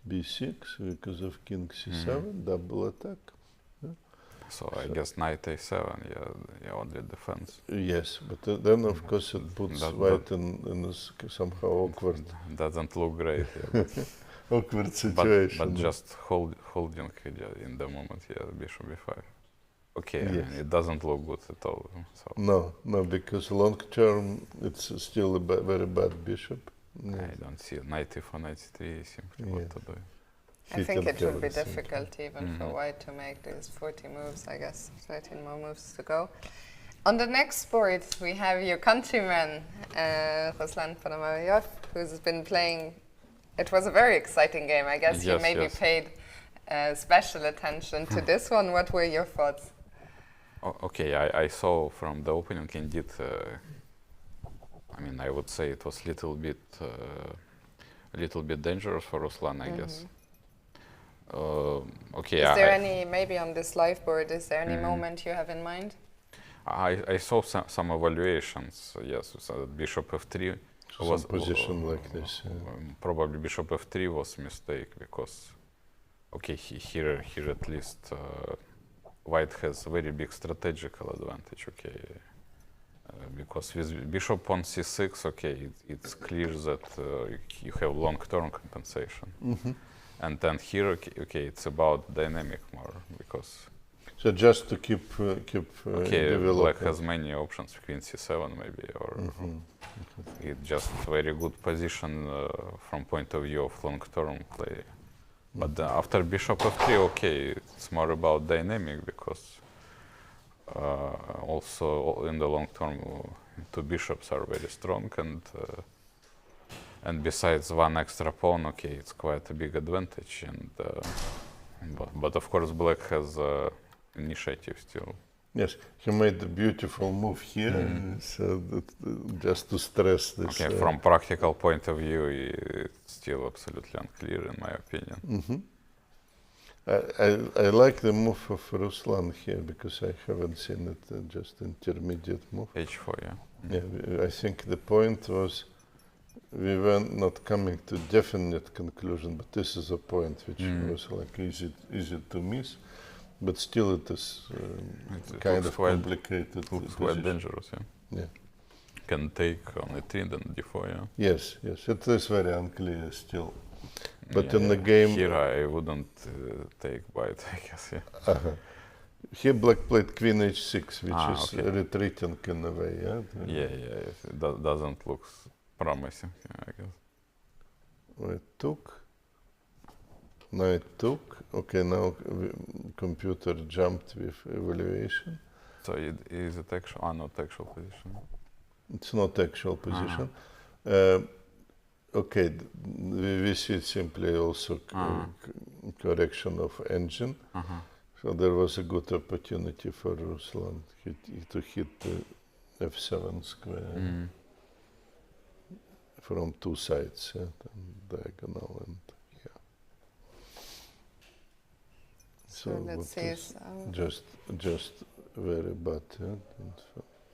B6 because of King C7, double attack. So I guess knight A7, only defense. Yes, but then of course it puts White in this somehow awkward. Doesn't look great. Awkward situation. But just holding in the moment, Bishop B5. Okay, I mean, it doesn't look good at all. So. No, because long term it's still a very bad bishop. I don't see knight E4, knight C3, simply what to do. I think it would be difficult even for White to make these 40 moves, I guess. 13 more moves to go. On the next board, we have your countryman, Ruslan Ponomaryov, who's been playing. It was a very exciting game. I guess you maybe paid special attention to this one. What were your thoughts? Okay, I saw from the opening indeed, I mean, I would say it was a little bit dangerous for Ruslan, I guess. Okay. Is there any, maybe on this live board, is there any moment you have in mind? I saw some evaluations, yes, so Bishop F3 was position like this. Probably Bishop F3 was a mistake because, okay, here at least White has very big strategical advantage, okay, because with Bishop on C6, okay, it's clear that you have long-term compensation. And then here, okay, it's about dynamic more because. So just to keep okay, Black has many options, Queen C7 maybe, or it's just very good position from point of view of long-term play. But after bishop f3, okay, it's more about dynamic, because also in the long term, two bishops are very strong, and besides one extra pawn, okay, it's quite a big advantage. And but of course, black has initiative still. Yes, he made a beautiful move here, so that, just to stress this. Okay, from practical point of view, it's still absolutely unclear, in my opinion. I like the move of Ruslan here, because I haven't seen it, just intermediate move. h4, yeah. Yeah, I think the point was we were not coming to definite conclusion, but this is a point which was like easy to miss. But still, it is it kind of quite complicated. Looks quite dangerous, yeah. Yeah. Can take on e3, then d4, yeah. Yes, yes, it is very unclear still. But in the game... Here I wouldn't take white, I guess, yeah. Here black played queen h6, which is retreating in a way, yeah? Yeah, it doesn't look promising, yeah, I guess. It took. Now it took. Okay, now computer jumped with evaluation. So is it actual, not actual position? It's not actual position. Okay, we see it simply also correction of engine. So there was a good opportunity for Ruslan to hit the f7 square from two sides, yeah, diagonal and yeah. So let's see. Just very bad, yeah,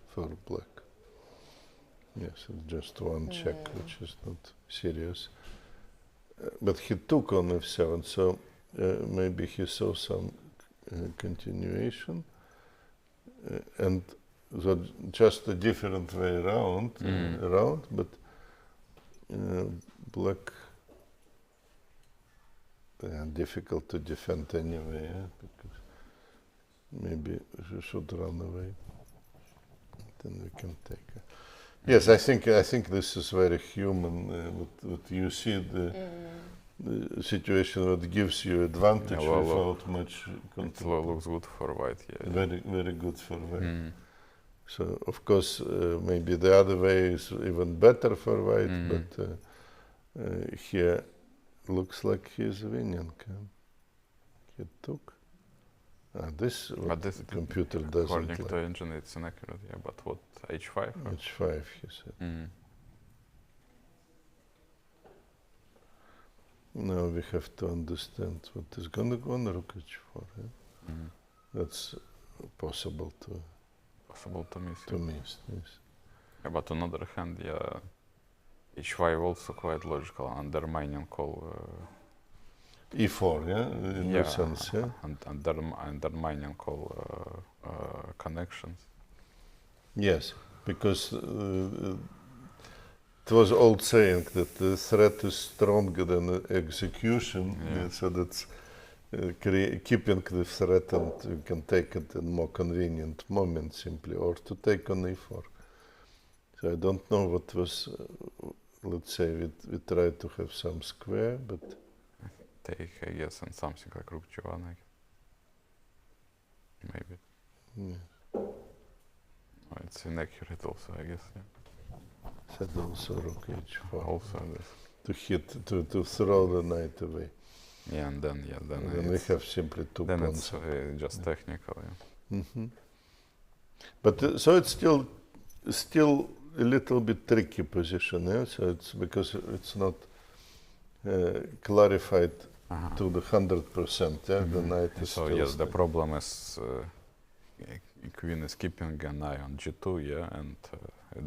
for black. Yes, it's just one check, which is not serious. But he took on f7, so maybe he saw some continuation, and so just a different way around, but black difficult to defend anyway, because maybe we should run away. Then we can take it. Yes, I think this is very human. What you see the situation that gives you advantage without much control. It looks good for white, yeah. Very good for white. So of course maybe the other way is even better for white, but here looks like he's winning. He took. This computer doesn't. According to engine, it's inaccurate. Yeah, but what, h5? H5, he said. Now we have to understand what is going to go on rook h4. Yeah? That's possible to miss. To miss, yes. Yeah, but on the other hand, yeah, h5 also quite logical, undermining call. e4, yeah, in that sense, yeah. And undermining call connections. Yes, because it was old saying that the threat is stronger than the execution, so that's keeping the threat, and you can take it in more convenient moment simply, or to take on e4. So I don't know what was, let's say we tried to have some square, but take, I guess, and something like rook g1, maybe. Yeah. Oh, it's inaccurate also, I guess. Yeah. Said also rook h4. Also this. To hit, to throw the knight away. Yeah, and then we have simply two pawns. Then it's just technical, yeah. But so it's still a little bit tricky position, yeah. So it's because it's not clarified to the 100%. Yeah, the knight is so still. Yes, the problem is queen is keeping an eye on g2, yeah, and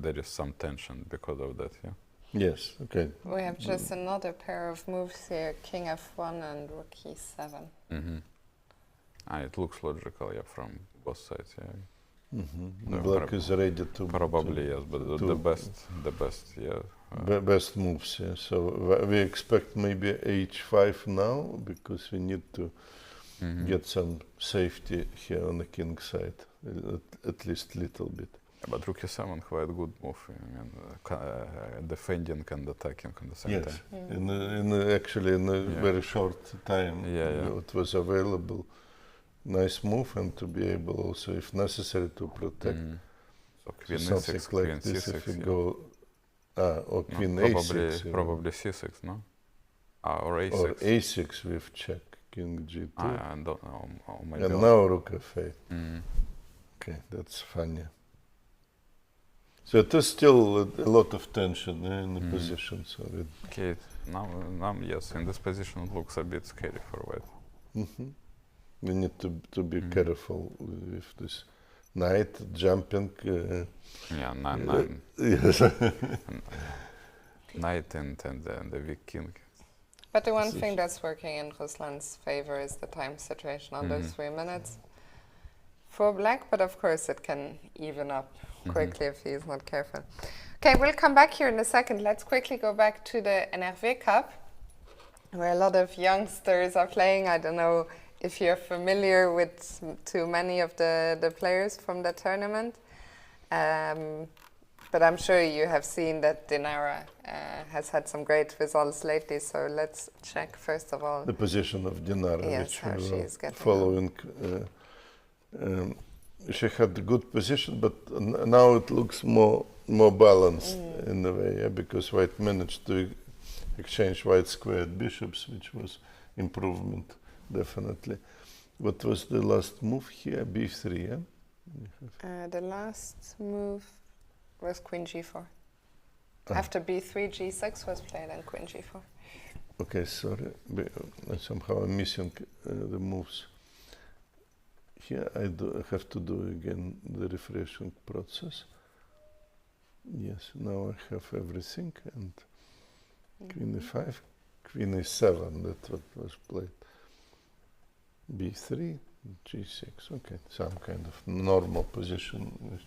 there is some tension because of that, yeah. Yes. Okay. We have just another pair of moves here: king f1 and rook e7. It looks logical, yeah, from both sides, yeah. Black is ready to probably yes, but the best, yeah. Best moves, yeah. So we expect maybe h5 now, because we need to get some safety here on the king side, at least little bit. But rook e7, quite good move. I mean, defending and attacking at the same time. Actually in a very short time, it was available. Nice move, and to be able also, if necessary, to protect. So queen something e6, like queen this, c6. if you go, or queen a6. Probably c6, no? Or a6. Or a6 with check, king g2. I don't know. Maybe And now rook f8. Mm. Okay, that's funny. So it is still a lot of tension in the position. So okay, now yes, in this position it looks a bit scary for white. We need to be careful with this knight jumping. Nine. Yes. Knight and the weak king. But the one thing that's working in Ruslan's favor is the time situation under 3 minutes for black, but of course it can even up quickly if he's not careful. Okay, we'll come back here in a second. Let's quickly go back to the NFA Cup, where a lot of youngsters are playing. I don't know if you're familiar with too many of the players from the tournament, but I'm sure you have seen that Nara has had some great results lately. So let's check first of all the position of Nara, yes, which she is getting following. She had a good position, but now it looks more balanced in a way, because white managed to exchange white squared bishops, which was improvement, definitely. What was the last move here? b3, yeah? The last move was queen g4. After b3, g6 was played and queen g4. Okay, sorry. Somehow I'm missing the moves. Here I have to do again the refreshing process. Yes, now I have everything, and queen e5, queen e7, that's what was played. b3, g6, okay, some kind of normal position.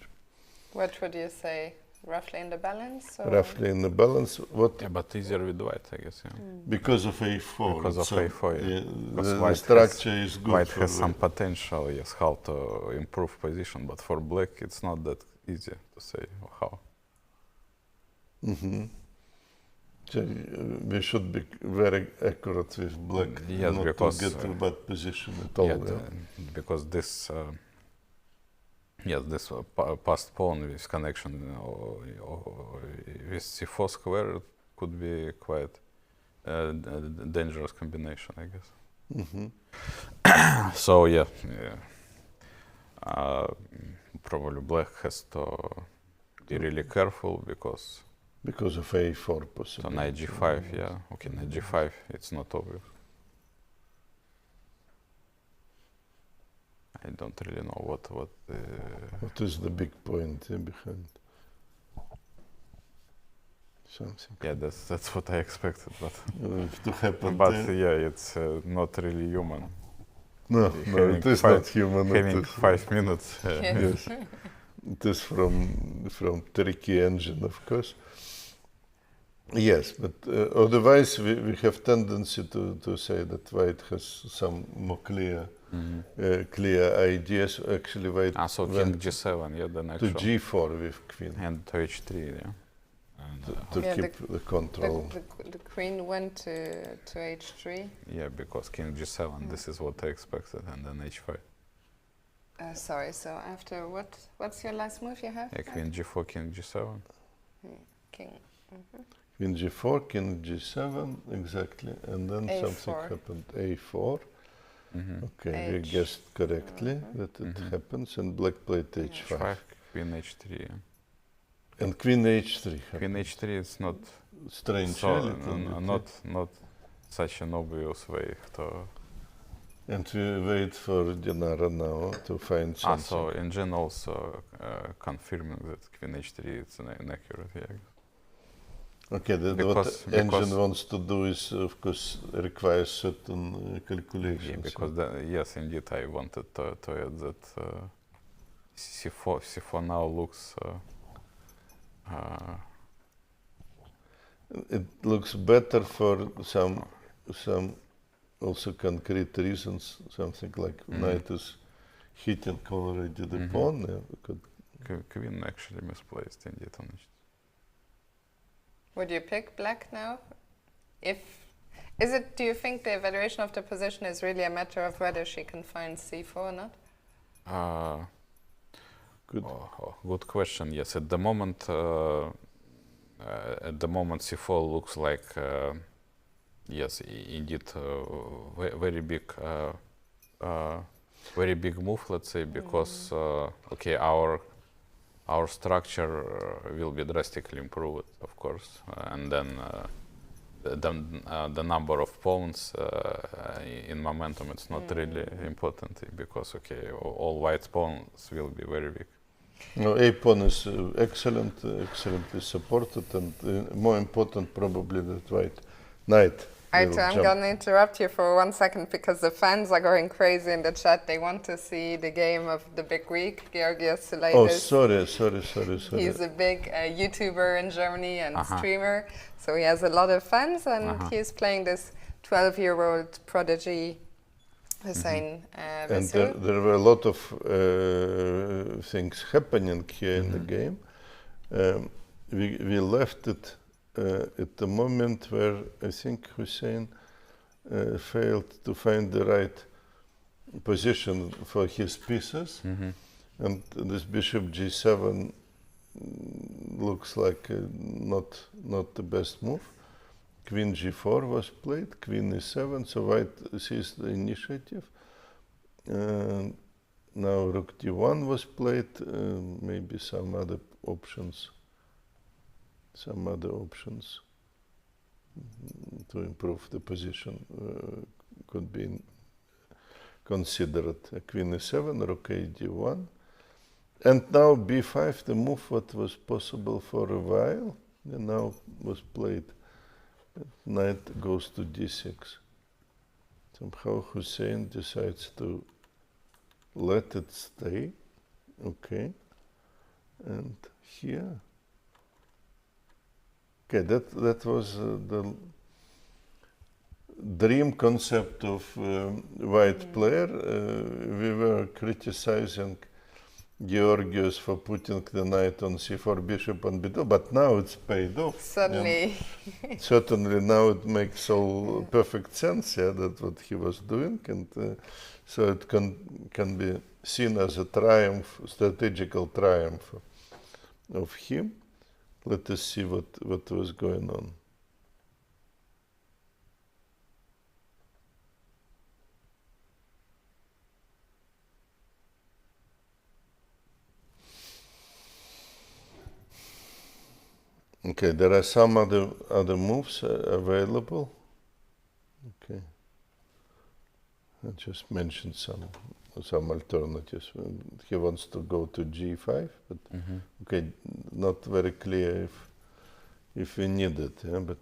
What would you say, roughly in the balance? Or? Roughly in the balance. What? Yeah, but easier with white, I guess. Yeah. Because of a4. Because of a4. Yeah, the structure is good. White has some potential, yes, how to improve position, but for black it's not that easy to say how. So we should be very accurate with black, yes, not because to get to bad position at all. Because this. Yes, this passed pawn with connection with c4 square could be quite a dangerous combination, I guess. So probably black has to be really careful because of a4 possibility. So knight g5, yeah. Okay, knight g5, it's not obvious. I don't really know what is the big point behind something. Yeah, that's what I expected, but to happen. But it's not really human. No, it is not human. Having 5 minutes. Yes, it is from tricky engine, of course. Yes, but otherwise we have tendency to say that white has some more clear ideas. Actually, white so king g7, yeah, the next to g4 with queen. And to h3, yeah. To keep the control. The queen went to h3. Yeah, because king g7, this is what I expected, and then h5. Sorry, so after what's your last move you have? Yeah, queen g4, king g7. King. Queen g4, king g7, exactly, and then A4. Something happened. a4. Okay, we guessed correctly that it happens, and black played h5. Queen h3. Yeah. And queen h3. Queen h3 is not strange. So, not such an obvious way to. And we wait for Nara now to find something. So engine also confirming that queen h3 is inaccurate. Yeah. Okay, what engine wants to do is, of course, requires certain calculations. Yeah, because yes, indeed, I wanted to add that c4 now looks. It looks better for some also concrete reasons. Something like knight is hitting already the pawn. Yeah, Queen actually misplaced indeed on it. Would you pick black now? Do you think the evaluation of the position is really a matter of whether she can find c4 or not? Good question. Yes, at the moment c4 looks like yes, indeed, very big move. Let's say because okay, our structure will be drastically improved, of course, and then the number of pawns in momentum, it's not really important because okay, all white pawns will be very big. No, a pawn is excellently supported, and more important probably that white knight. I'm going to interrupt you for 1 second because the fans are going crazy in the chat. They want to see the game of the big Greek, Giorgi Souleidis. Oh, sorry. He's a big YouTuber in Germany and streamer, so he has a lot of fans, and he's playing this 12-year-old prodigy, Hussain Besou. And there were a lot of things happening here in the game. We left it at the moment where I think Hussein failed to find the right position for his pieces, and this bishop g7 looks like not the best move. Queen g4 was played, queen e7, so white sees the initiative. Now rook d1 was played, maybe some other options to improve the position could be considered. Queen e7, rook a d1, and now b5, the move what was possible for a while, and now was played. Knight goes to d6. Somehow Hussein decides to let it stay. Okay, and here. Okay, that was the dream concept of white player. We were criticizing Giorgios for putting the knight on c4, bishop on b2, but now it's paid off. Suddenly. Certainly now it makes all perfect sense, that what he was doing, and so it can be seen as a triumph, strategical triumph of him. Let us see what was going on. Okay, there are some other moves available. Okay, I just mentioned some alternatives. He wants to go to g5, but okay, not very clear if we need it. But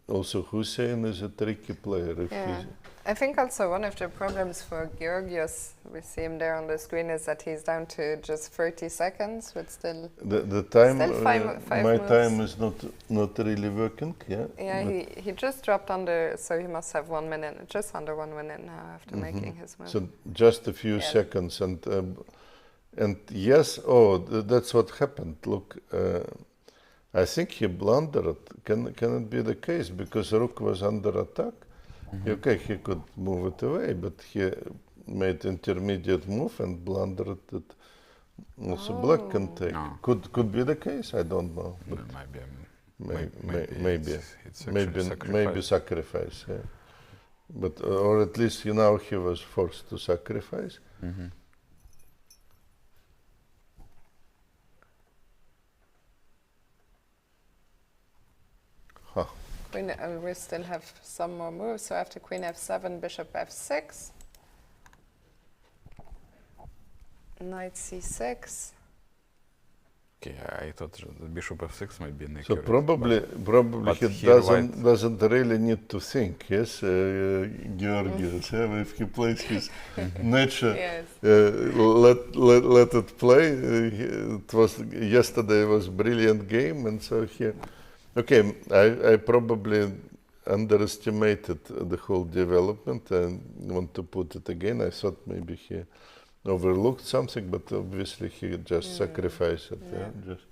also Hussein is a tricky player. I think also one of the problems for Giorgios, we see him there on the screen, is that he's down to just 30 seconds, but still the time. Still five my moves. time is not really working. He just dropped under, so he must have 1 minute, just under 1 minute now after making his move. So just a few seconds, and yes, that's what happened. Look, I think he blundered. Can it be the case because rook was under attack? Okay, he could move it away, but he made intermediate move and blundered it. Also, black can take. No. Could be the case. I don't know. But maybe sacrifice. Yeah. But or at least now he was forced to sacrifice. We still have some more moves. So after queen f7, bishop f6, knight c6. Okay, I thought the bishop f6 might be an So accurate, probably he doesn't really need to think. Yes, Georgios. If he plays his nature, let it play. Yesterday was brilliant game, and so here. Okay, I probably underestimated the whole development and want to put it again. I thought maybe he overlooked something, but obviously he just sacrificed it. Yeah. Just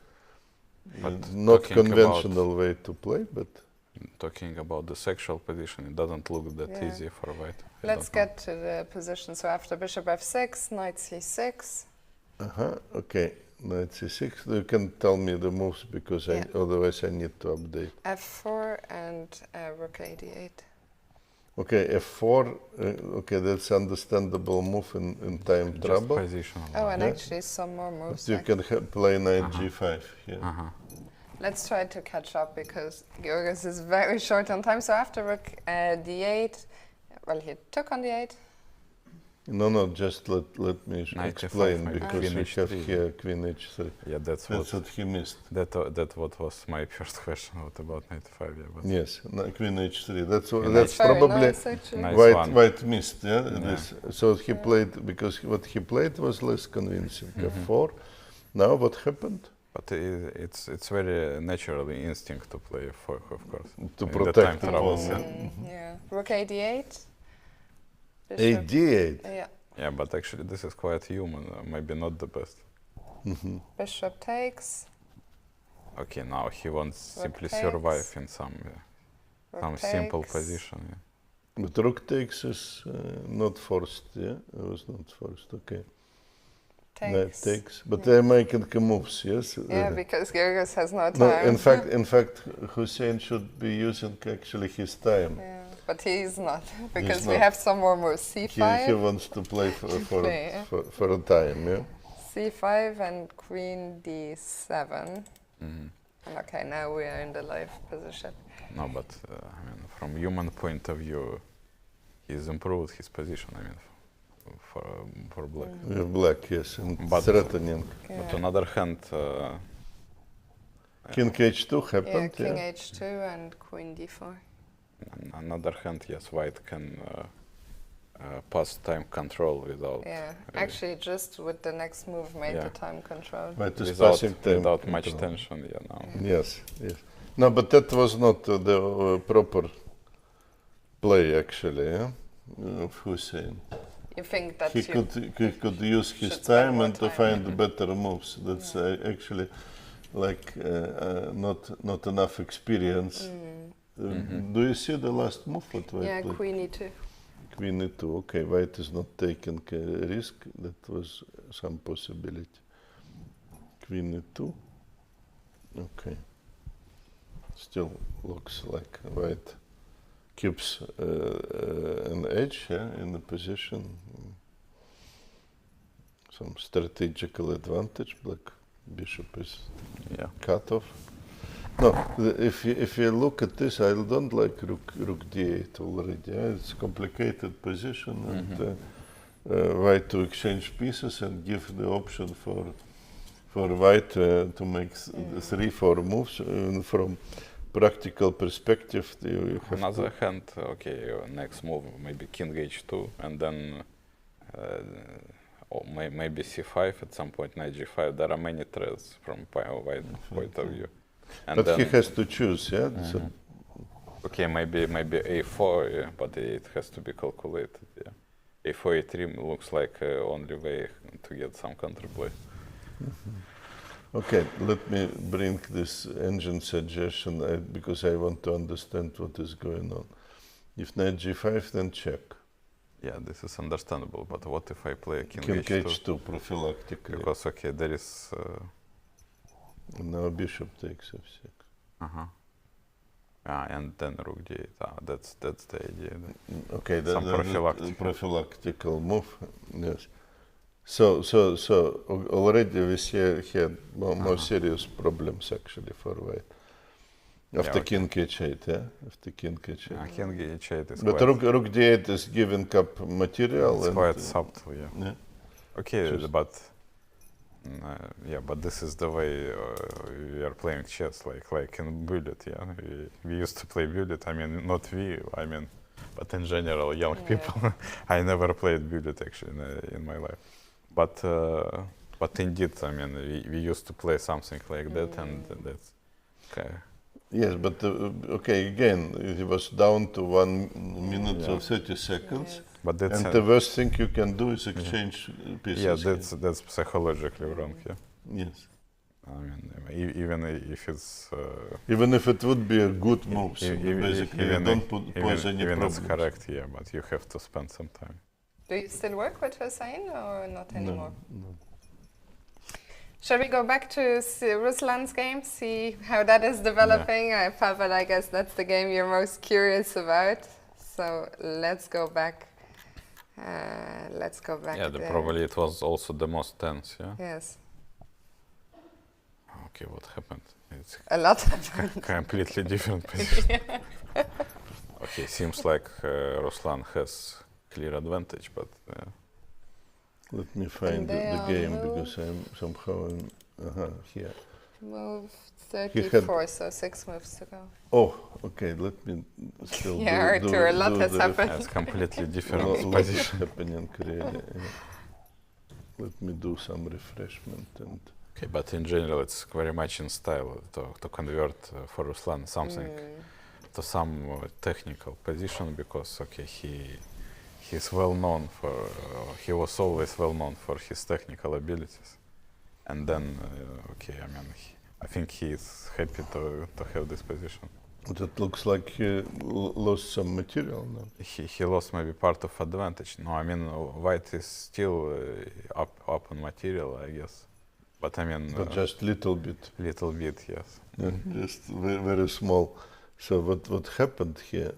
But not talking conventional way to play, but talking about the sexual position, it doesn't look that easy for white. Let's get to the position. So after bishop f6, knight c6. Okay, knight c6. You can tell me the moves because otherwise I need to update. f4 and rook a8. Okay, f4. Okay, that's understandable move in time trouble. Position. Oh, and actually some more moves. You can play knight g5 here. Let's try to catch up because Giorgis is very short on time. So after rook d8, well, he took on d8. No, just let me explain because we have here queen h3. Yeah, that's what he missed. That what was my first question. What about knight 5? Yeah, but yes, queen h3. That's probably nice, white missed. Yeah, so he played because what he played was less convincing. f4. Now what happened? But it's very naturally instinct to play f4, of course. To protect the troubles. Yeah. Rook a8. a8. Yeah. Yeah, but actually this is quite human. Maybe not the best. Bishop takes. Okay, now he wants Rook simply takes. survive in some simple takes. position. Yeah. But rook takes is not forced. Yeah, it was not forced. Okay. Knight takes, but they're making moves, yes? Yeah, because Giorgis has no time. No, in fact, Hussein should be using actually his time. Yeah, but he's not, because we have some more moves. c5. He wants to play for a time, yeah? c5 and queen d7. And okay, now we are in the live position. No, but I mean, from human point of view, he's improved his position. I mean, for black. With black, yes, and threatening. But on the other hand, king h2 happened. Yeah, king h2 and queen d4. On the other hand, yes, white can pass time control without. Yeah, actually, just with the next move, made the time control. Without much tension. Yeah, now. Yes. No, but that was not the proper play, actually, of Hussein. You think that he could use his time and to find better moves. That's actually like not enough experience. Do you see the last move? What white played? Queen e2. Queen e2. Okay, white is not taking a risk. That was some possibility. Queen e2. Okay. Still looks like white keeps an edge in the position. Some strategical advantage. Black bishop is cut off. No, if you look at this, I don't like rook d8 already. It's a complicated position, and white to exchange pieces and give the option for white to make 3-4 moves from practical perspective. You have on the other hand, okay, next move maybe king h2 and then maybe c5 at some point, knight g5. There are many threats from white point of view. And but he has to choose, yeah? So okay, maybe a4, but it has to be calculated, yeah. a4, a3 looks like only way to get some counterplay. Okay, let me bring this engine suggestion because I want to understand what is going on. If knight g5, then check. Yeah, this is understandable, but what if I play king h2 prophylactically? Because, okay, there is... now bishop takes f6. And then rook d8. That's the idea. Okay, some prophylactical move, yes. So already we see here more serious problems actually for white. After king h8, After king h8. King h8 is but rook d8 is giving up material. It's and quite subtle, yeah. Okay, but but this is the way we are playing chess, like in bullet, We used to play bullet. I mean, not I mean, but in general, young people. I never played bullet actually in my life. But indeed, I mean, we used to play something like that, and that's okay. Yes, but okay, again, it was down to 1 minute or 30 seconds. Yes. But that's and the worst thing you can do is exchange pieces. Yeah, that's psychologically wrong. Yeah. Yes. I mean, even if it's even if it would be a good move, so basically you don't pose any problems. That's correct. Yeah, but you have to spend some time. Do you still work with Hussein or not anymore? No. Shall we go back to Ruslan's game, see how that is developing? Yeah. Pavel, I guess that's the game you're most curious about. So let's go back. Yeah, probably it was also the most tense. Yeah. Yes. Okay, what happened? It's a lot happened. Completely different position. Okay, seems like Ruslan has clear advantage, but. Let me find the game because I'm somehow here. Move 34, so 6 moves to go. Oh, okay. Let me still Arthur, a lot has happened. It's completely different position happening. Really. Let me do some refreshment and. Okay, but in general, it's very much in style to convert for Ruslan something to some technical position because he's well known for. He was always well known for his technical abilities, and then I think he's happy to have this position. It looks like he lost some material now. He lost maybe part of advantage. No, I mean White is still up on material, I guess. But I mean, but just little bit. Little bit, yes. Yeah, just very small. So what happened here?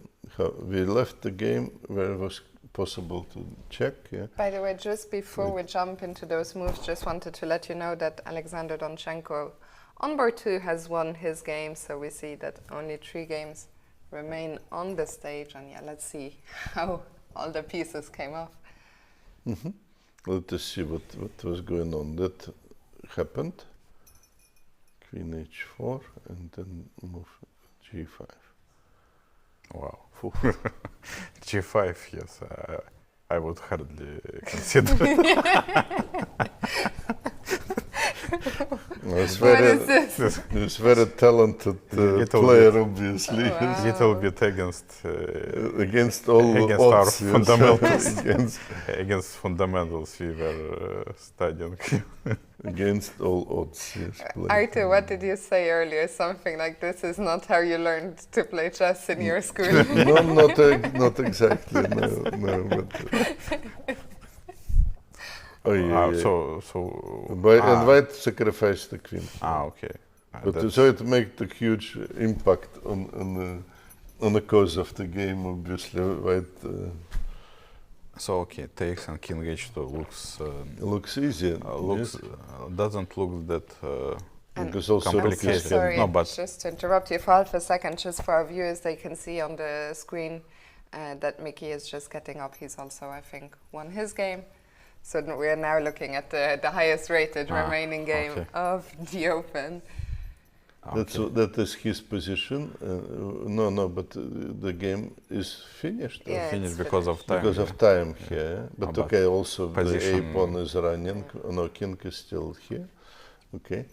We left the game where it was possible to check. Yeah. By the way, just before we jump into those moves, just wanted to let you know that Alexander Donchenko on board 2 has won his game. So we see that only 3 games remain on the stage. And yeah, let's see how all the pieces came off. Let us see what was going on. That happened. Queen h4 and then move g5. Wow. g5, yes. I would hardly consider He's very talented player, obviously. Little bit against all odds, our fundamentals. Against fundamentals we were studying. Against all odds, yes. Arthur, what did you say earlier? Something like this is not how you learned to play chess in your school. No, not exactly. No, but. And White sacrificed the queen. Okay. But so it made a huge impact on the course of the game. Obviously, White. So okay, takes and king h2 looks easy. Doesn't look that. Because also complicated. Sorry, no, but just to interrupt you for half a second, just for our viewers, they can see on the screen that Mickey is just getting up. He's also, I think, won his game. So we are now looking at the highest rated remaining game of the Open. That is his position. But the game is finished. Yeah, finished because of time. Because of time here. But okay, also the a-pawn is running. No, king is still here. Okay.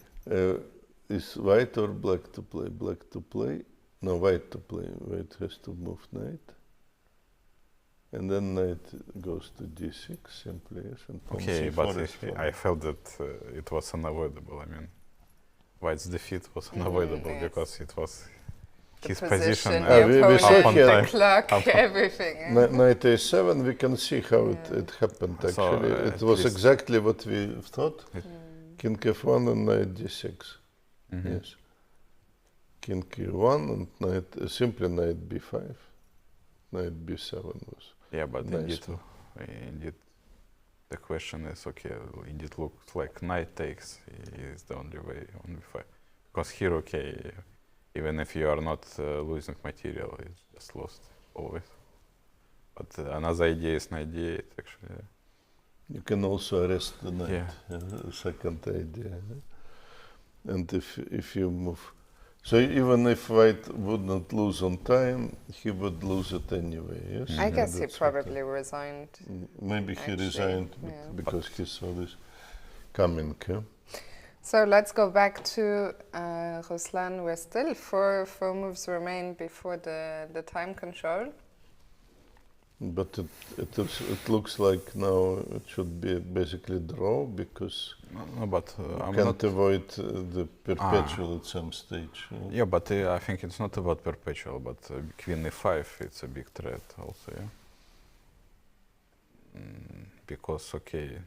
Is White or Black to play? Black to play? No, White to play. White has to move knight. And then knight goes to d6 simply, yes. And okay, but I felt that it was unavoidable. I mean, White's defeat was unavoidable because it was his position. We saw here the clock, everything. Knight a7, we can see how it happened actually. So, it was exactly what we thought. King f1 and knight d6. Yes. King e1 and knight, simply knight b5. Knight b7 was. Yeah, but indeed, the question is, okay, indeed looks like knight takes is the only way on b5. Because here, okay, even if you are not losing material, it's just lost always. But another idea is knight d8, actually. You can also arrest the knight, second idea. And if you move... So even if White would not lose on time, he would lose it anyway, yes? I guess he probably resigned. Maybe he resigned because he saw this coming. So let's go back to Ruslan. We're still four moves remain before the time control. But it looks like now it should be basically draw because no, but you can't avoid the perpetual at some stage. Yeah, but I think it's not about perpetual, but queen e5, it's a big threat also, yeah? Because, okay,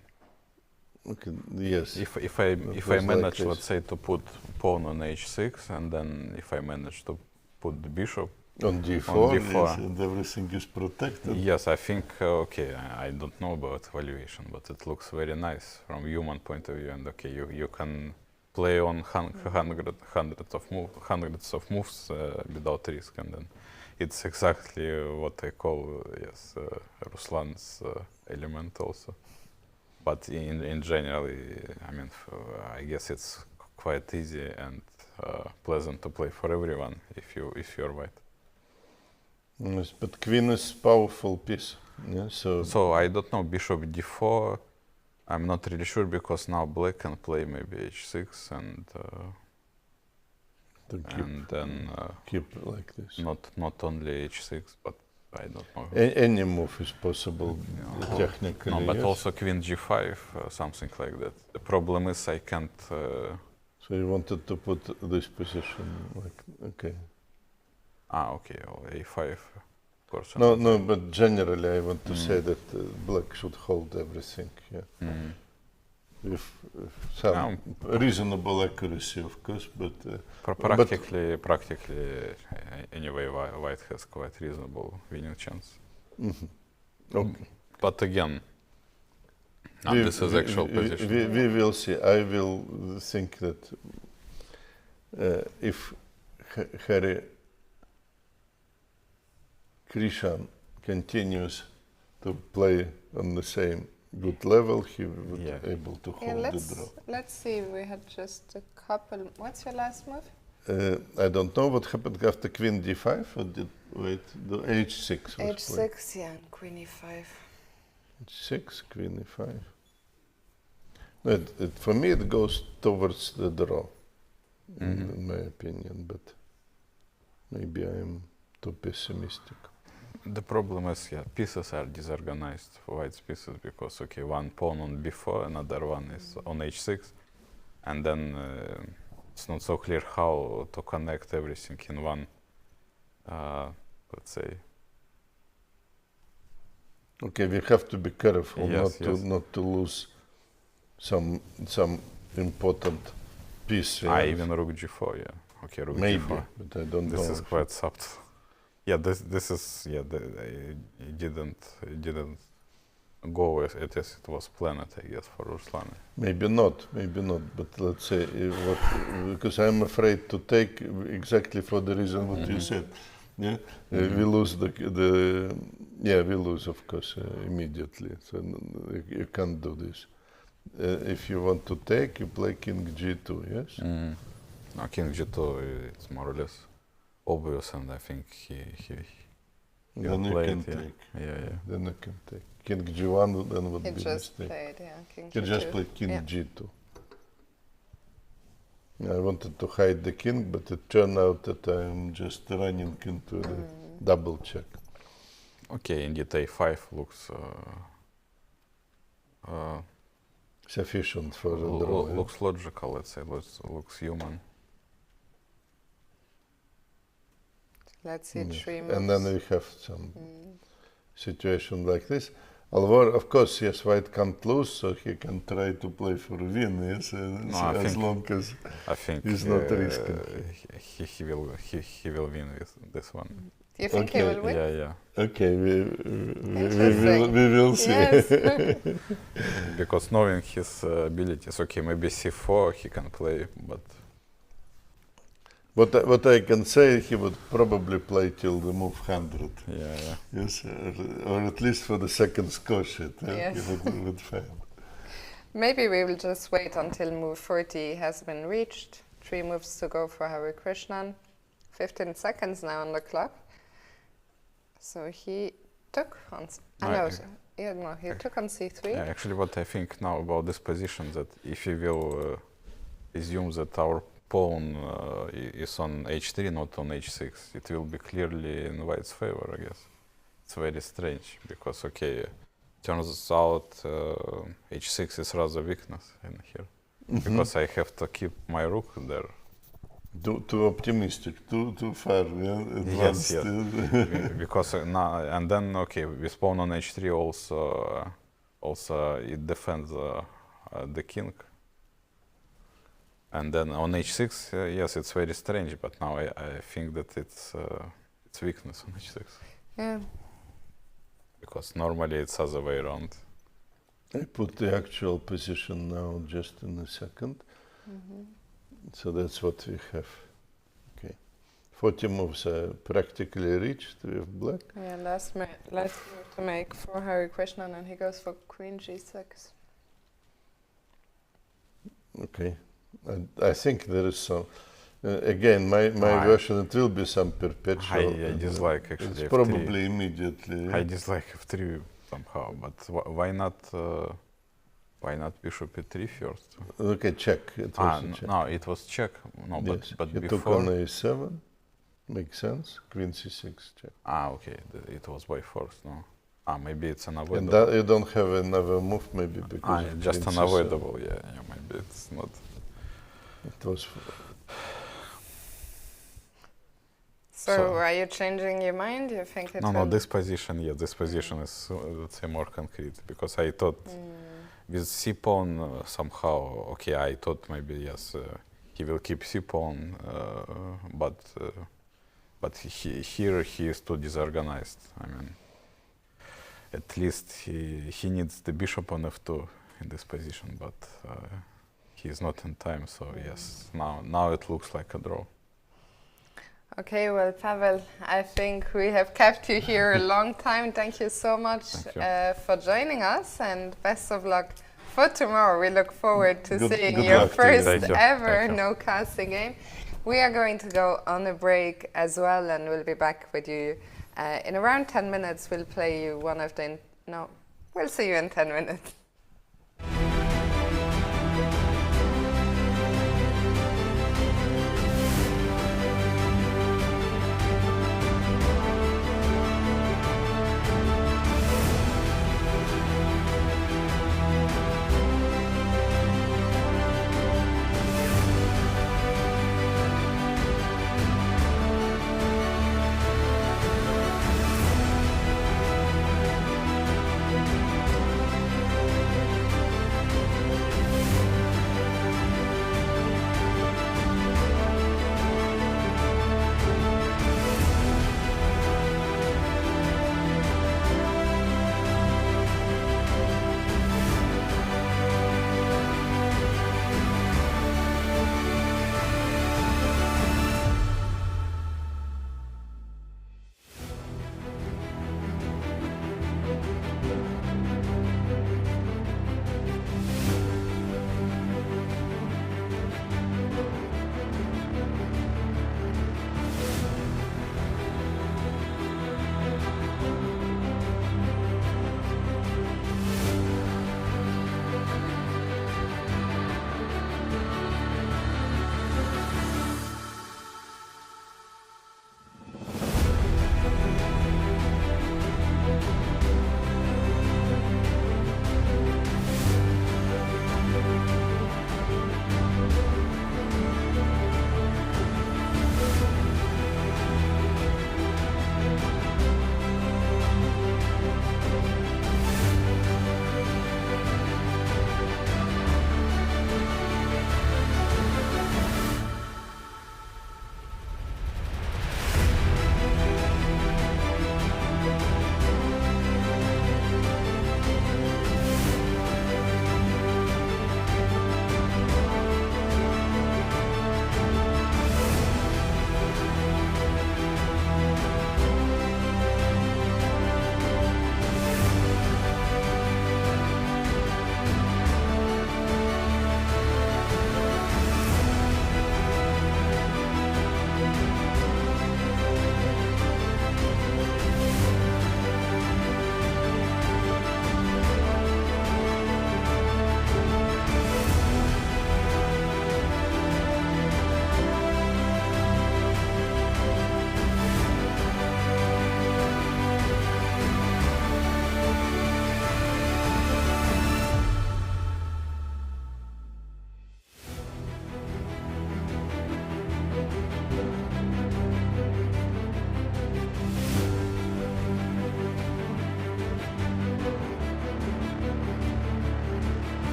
yes. If I manage, like let's say, to put pawn on h6, and then if I manage to put the bishop on d4, yes, and everything is protected. Yes, I think, okay, I don't know about valuation, but it looks very nice from human point of view. And okay, you can play on hundreds of moves without risk, and then it's exactly what I call, yes, Ruslan's element also. But in general, I mean, I guess it's quite easy and pleasant to play for everyone if you're white. Yes, but queen is powerful piece. Yeah, so I don't know, bishop d4. I'm not really sure because now black can play maybe h6 and then keep like this. Not only h6, but I don't know. Any move is possible technically. No, but yes. also queen g5, something like that. The problem is I can't. So you wanted to put this position, like okay. Okay, well, a5, of course. No, but generally I want to say that black should hold everything, yeah. With some reasonable accuracy, of course, but... practically, anyway, white has quite reasonable winning chance. Okay. But again, this is actual position. We will see. I will think that if Harikrishna continues to play on the same good level, he would be able to hold the draw. Let's see, we had just a couple. What's your last move? I don't know what happened after queen d5, or did, wait, the h6 was h6, played. yeah, and queen e5. h6, queen e5. No, for me it goes towards the draw, in my opinion, but maybe I am too pessimistic. The problem is, pieces are disorganized for white pieces because, okay, one pawn on b4, another one is on h6, and then it's not so clear how to connect everything in one, let's say. Okay, we have to be careful not to lose some important piece. Even rook g4, yeah. Okay, rook maybe, g4. but I don't know. This is quite subtle. Yeah, this is, it didn't go as it was planned, I guess, for Ruslan. Maybe not, but let's say, because I'm afraid to take exactly for the reason what you said. Yeah, we lose we lose, of course, immediately, so you can't do this. If you want to take, you play king g2, yes? No, king g2, it's more or less obvious, and I think he then you can take. Then you can take. King g1 then would be a mistake. King he g2. just played king g2. I wanted to hide the king, but it turned out that I'm just running into the double check. Okay, indeed a5 looks sufficient for the draw. Looks logical, let's say, looks human. Let's see, 3 moves. And then we have some situation like this. Although, of course, yes, white can't lose, so he can try to play for a win, yes, as long as he's not risking. He will win with this one. Do you think he will win? Yeah. Okay, we will see. Yes. Because knowing his abilities, okay, maybe c4 he can play, but... What I can say, he would probably play till the move 100. Yeah. Yes, or at least for the second squash it, yes. He would fail. Maybe we will just wait until move 40 has been reached. 3 moves to go for Harikrishna. 15 seconds now on the clock. So he took on... he took on c3. Yeah, actually what I think now about this position, that if he will assume that our pawn is on h3, not on h6, it will be clearly in white's favor, I guess. it's very strange because turns out h6 is rather weakness in here because I have to keep my rook there. Too optimistic, too far advanced. Yes. Because now and then with pawn on h3 also it defends the king. And then on h6, yes, it's very strange, but now I think that it's weakness on h6. Yeah. Because normally it's other way around. I put the actual position now just in a second. So that's what we have. Okay. 40 moves are practically reached with black. Yeah, last move to make for Harikrishna, and he goes for queen g6. Okay. I think there is some. Again, my version, it will be some perpetual. I dislike actually it's F3. Probably immediately. I dislike F3 somehow, but why not bishop E3 first? Okay, check. It was a check. No, it was check. No, yes. but he before. Took on A7. Makes sense. Queen C6 check. Okay. It was by force. No. Maybe it's unavoidable. And you don't have another move, maybe because of just Queen unavoidable. C7. Yeah. Maybe it's not. It was. So are you changing your mind? You think it No, this position, this position is, let's say, more concrete, because I thought with c-pawn somehow, I thought maybe, yes, he will keep c-pawn, but here he is too disorganized. I mean, at least he needs the bishop on f2 in this position, but he is not in time, so yes, now it looks like a draw. Okay, well, Pavel, I think we have kept you here a long time. Thank you so much for joining us, and best of luck for tomorrow. We look forward to seeing your first ever no casting game. We are going to go on a break as well, and we'll be back with you in around 10 minutes. We'll play you one of the... No, we'll see you in 10 minutes.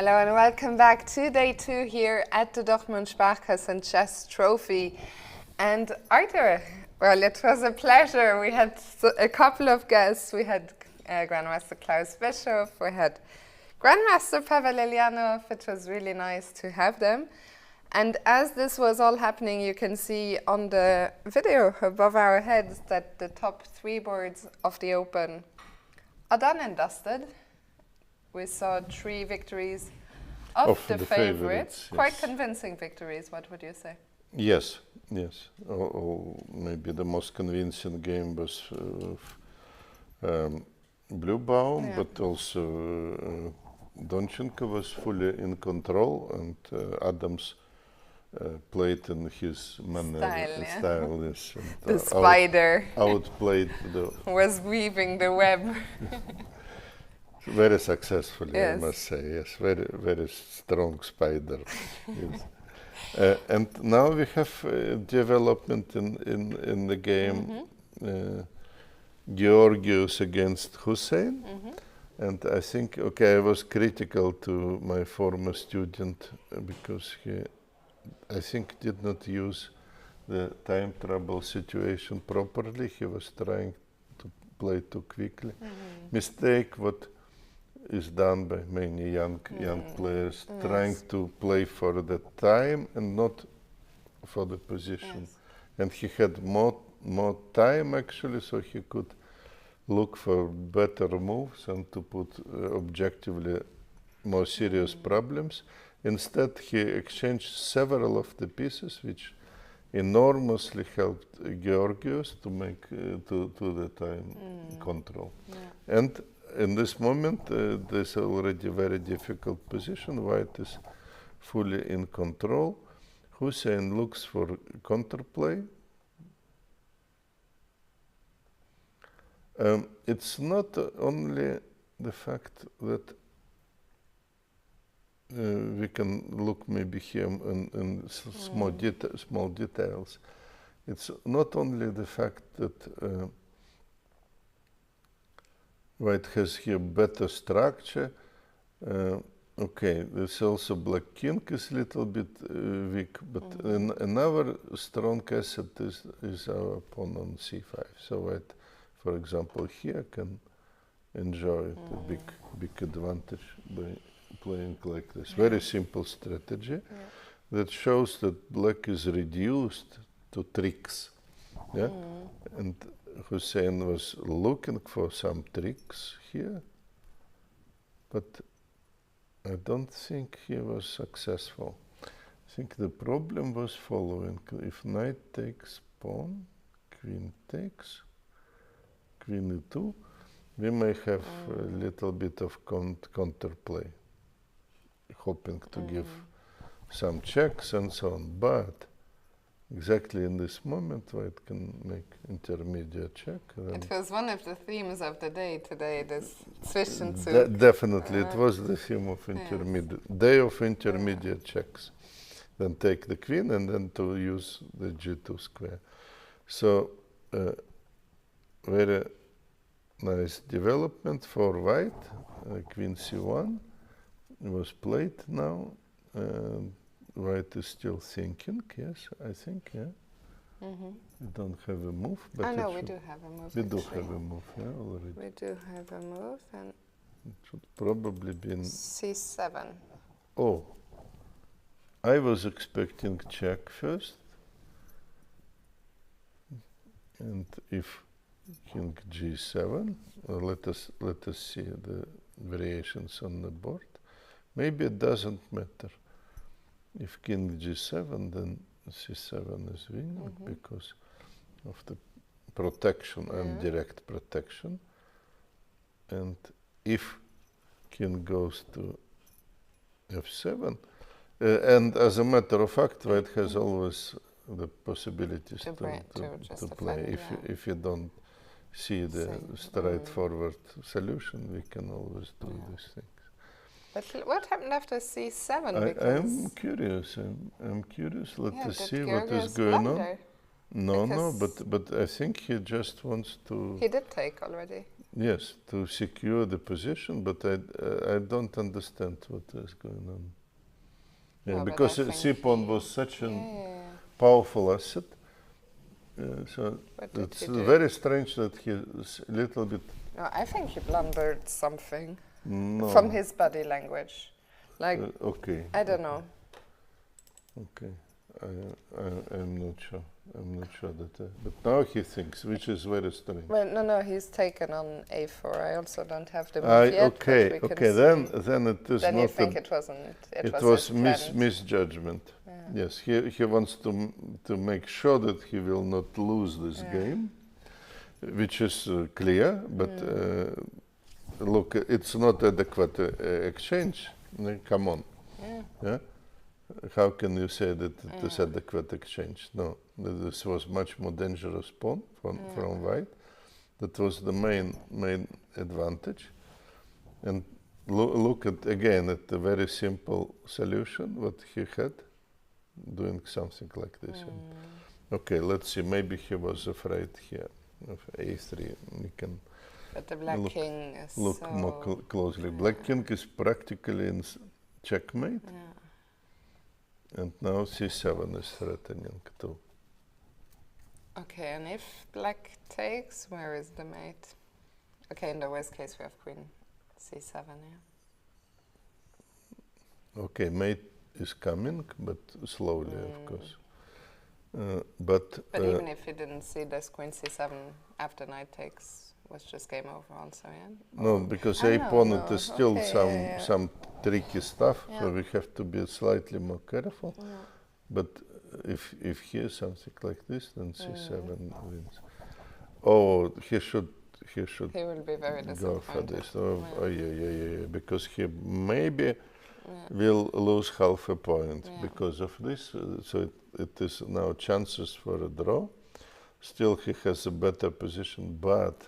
Hello and welcome back to day 2 here at the Dortmund Sparkassen Chess Trophy. And Arthur, well, it was a pleasure. We had a couple of guests. We had Grandmaster Klaus Bischoff, we had Grandmaster Pavel. It was really nice to have them. And as this was all happening, you can see on the video above our heads that the top 3 boards of the Open are done and dusted. We saw 3 victories of the favorites. Quite convincing victories, what would you say? Yes, yes. Maybe the most convincing game was Bluebaum, but also Donchenko was fully in control, and Adams played in his style, yes. The spider outplayed was weaving the web. Very successfully, yes. I must say. Yes, very, very strong spider. Yes. And now we have development in the game. Giorgi against Hussein. And I think, I was critical to my former student because he, I think, did not use the time trouble situation properly. He was trying to play too quickly. Mistake what is done by many young players, trying to play for the time and not for the position. And he had more time actually, so he could look for better moves and to put objectively more serious problems. Instead, he exchanged several of the pieces, which enormously helped Giorgi to make to the time control. And in this moment, there's already a very difficult position. White is fully in control. Hussein looks for counterplay. It's not only the fact that we can look maybe here in small details. It's not only the fact that White has here better structure. There's also Black King is a little bit weak, but another strong asset is our pawn on c5. So White, for example, here can enjoy a big advantage by playing like this. Very simple strategy that shows that Black is reduced to tricks. And Hussein was looking for some tricks here, but I don't think he was successful. I think the problem was following. If knight takes pawn, queen takes, queen e2, we may have a little bit of counterplay, hoping to give some checks and so on. But exactly in this moment, White can make intermediate check. It was one of the themes of the day today, this switching to... Definitely, it was the theme of day of intermediate checks. Then take the queen and then to use the g2 square. So, very nice development for White. Queen c1 was played now. White is still thinking, yes, I think, We don't have a move, but no, we do have a move. We do have a move, already. We do have a move, and it should probably be c7. Oh, I was expecting check first, and if king g7, let us see the variations on the board. Maybe it doesn't matter. If king g7, then c7 is winning because of the protection and direct protection. And if king goes to f7, and as a matter of fact, White has always the possibilities to play. If you don't see the straightforward solution, we can always do these things. But what happened after c7? I'm curious. I'm curious. Let us see what is going on. No, but I think he just wants to... He did take already. Yes, to secure the position, but I don't understand what is going on. Yeah, No, because c-pawn was such a powerful asset. So it's very strange that he's a little bit... No, I think he blundered something from his body language. Like, okay. I don't know. Okay, I'm not sure. I'm not sure that... but now he thinks, which is very strange. Well, no, he's taken on a4. I also don't have the move yet. Okay, then it is then not... you think it wasn't... It was misjudgment. Yeah. Yes, he wants to make sure that he will not lose this game, which is clear, but look, it's not adequate exchange. Come on. Yeah? How can you say that it is adequate exchange? No, this was much more dangerous pawn from white. That was the main advantage. And look at again at the very simple solution what he had, doing something like this. Okay, let's see. Maybe he was afraid here of a3. We can. But the black king is look more closely. Black king is practically in checkmate. And now c7 is threatening too. Okay, and if black takes, where is the mate? Okay, in the worst case we have queen c7, Okay, mate is coming, but slowly, of course. But even if he didn't see this queen c7 after knight takes, was just game over also, No, because a-pawn it is still some tricky stuff, so we have to be slightly more careful. But if here something like this, then c7 wins. Oh, he should He will be very go for this. Because he maybe will lose half a point because of this. So it is now chances for a draw. Still, he has a better position, but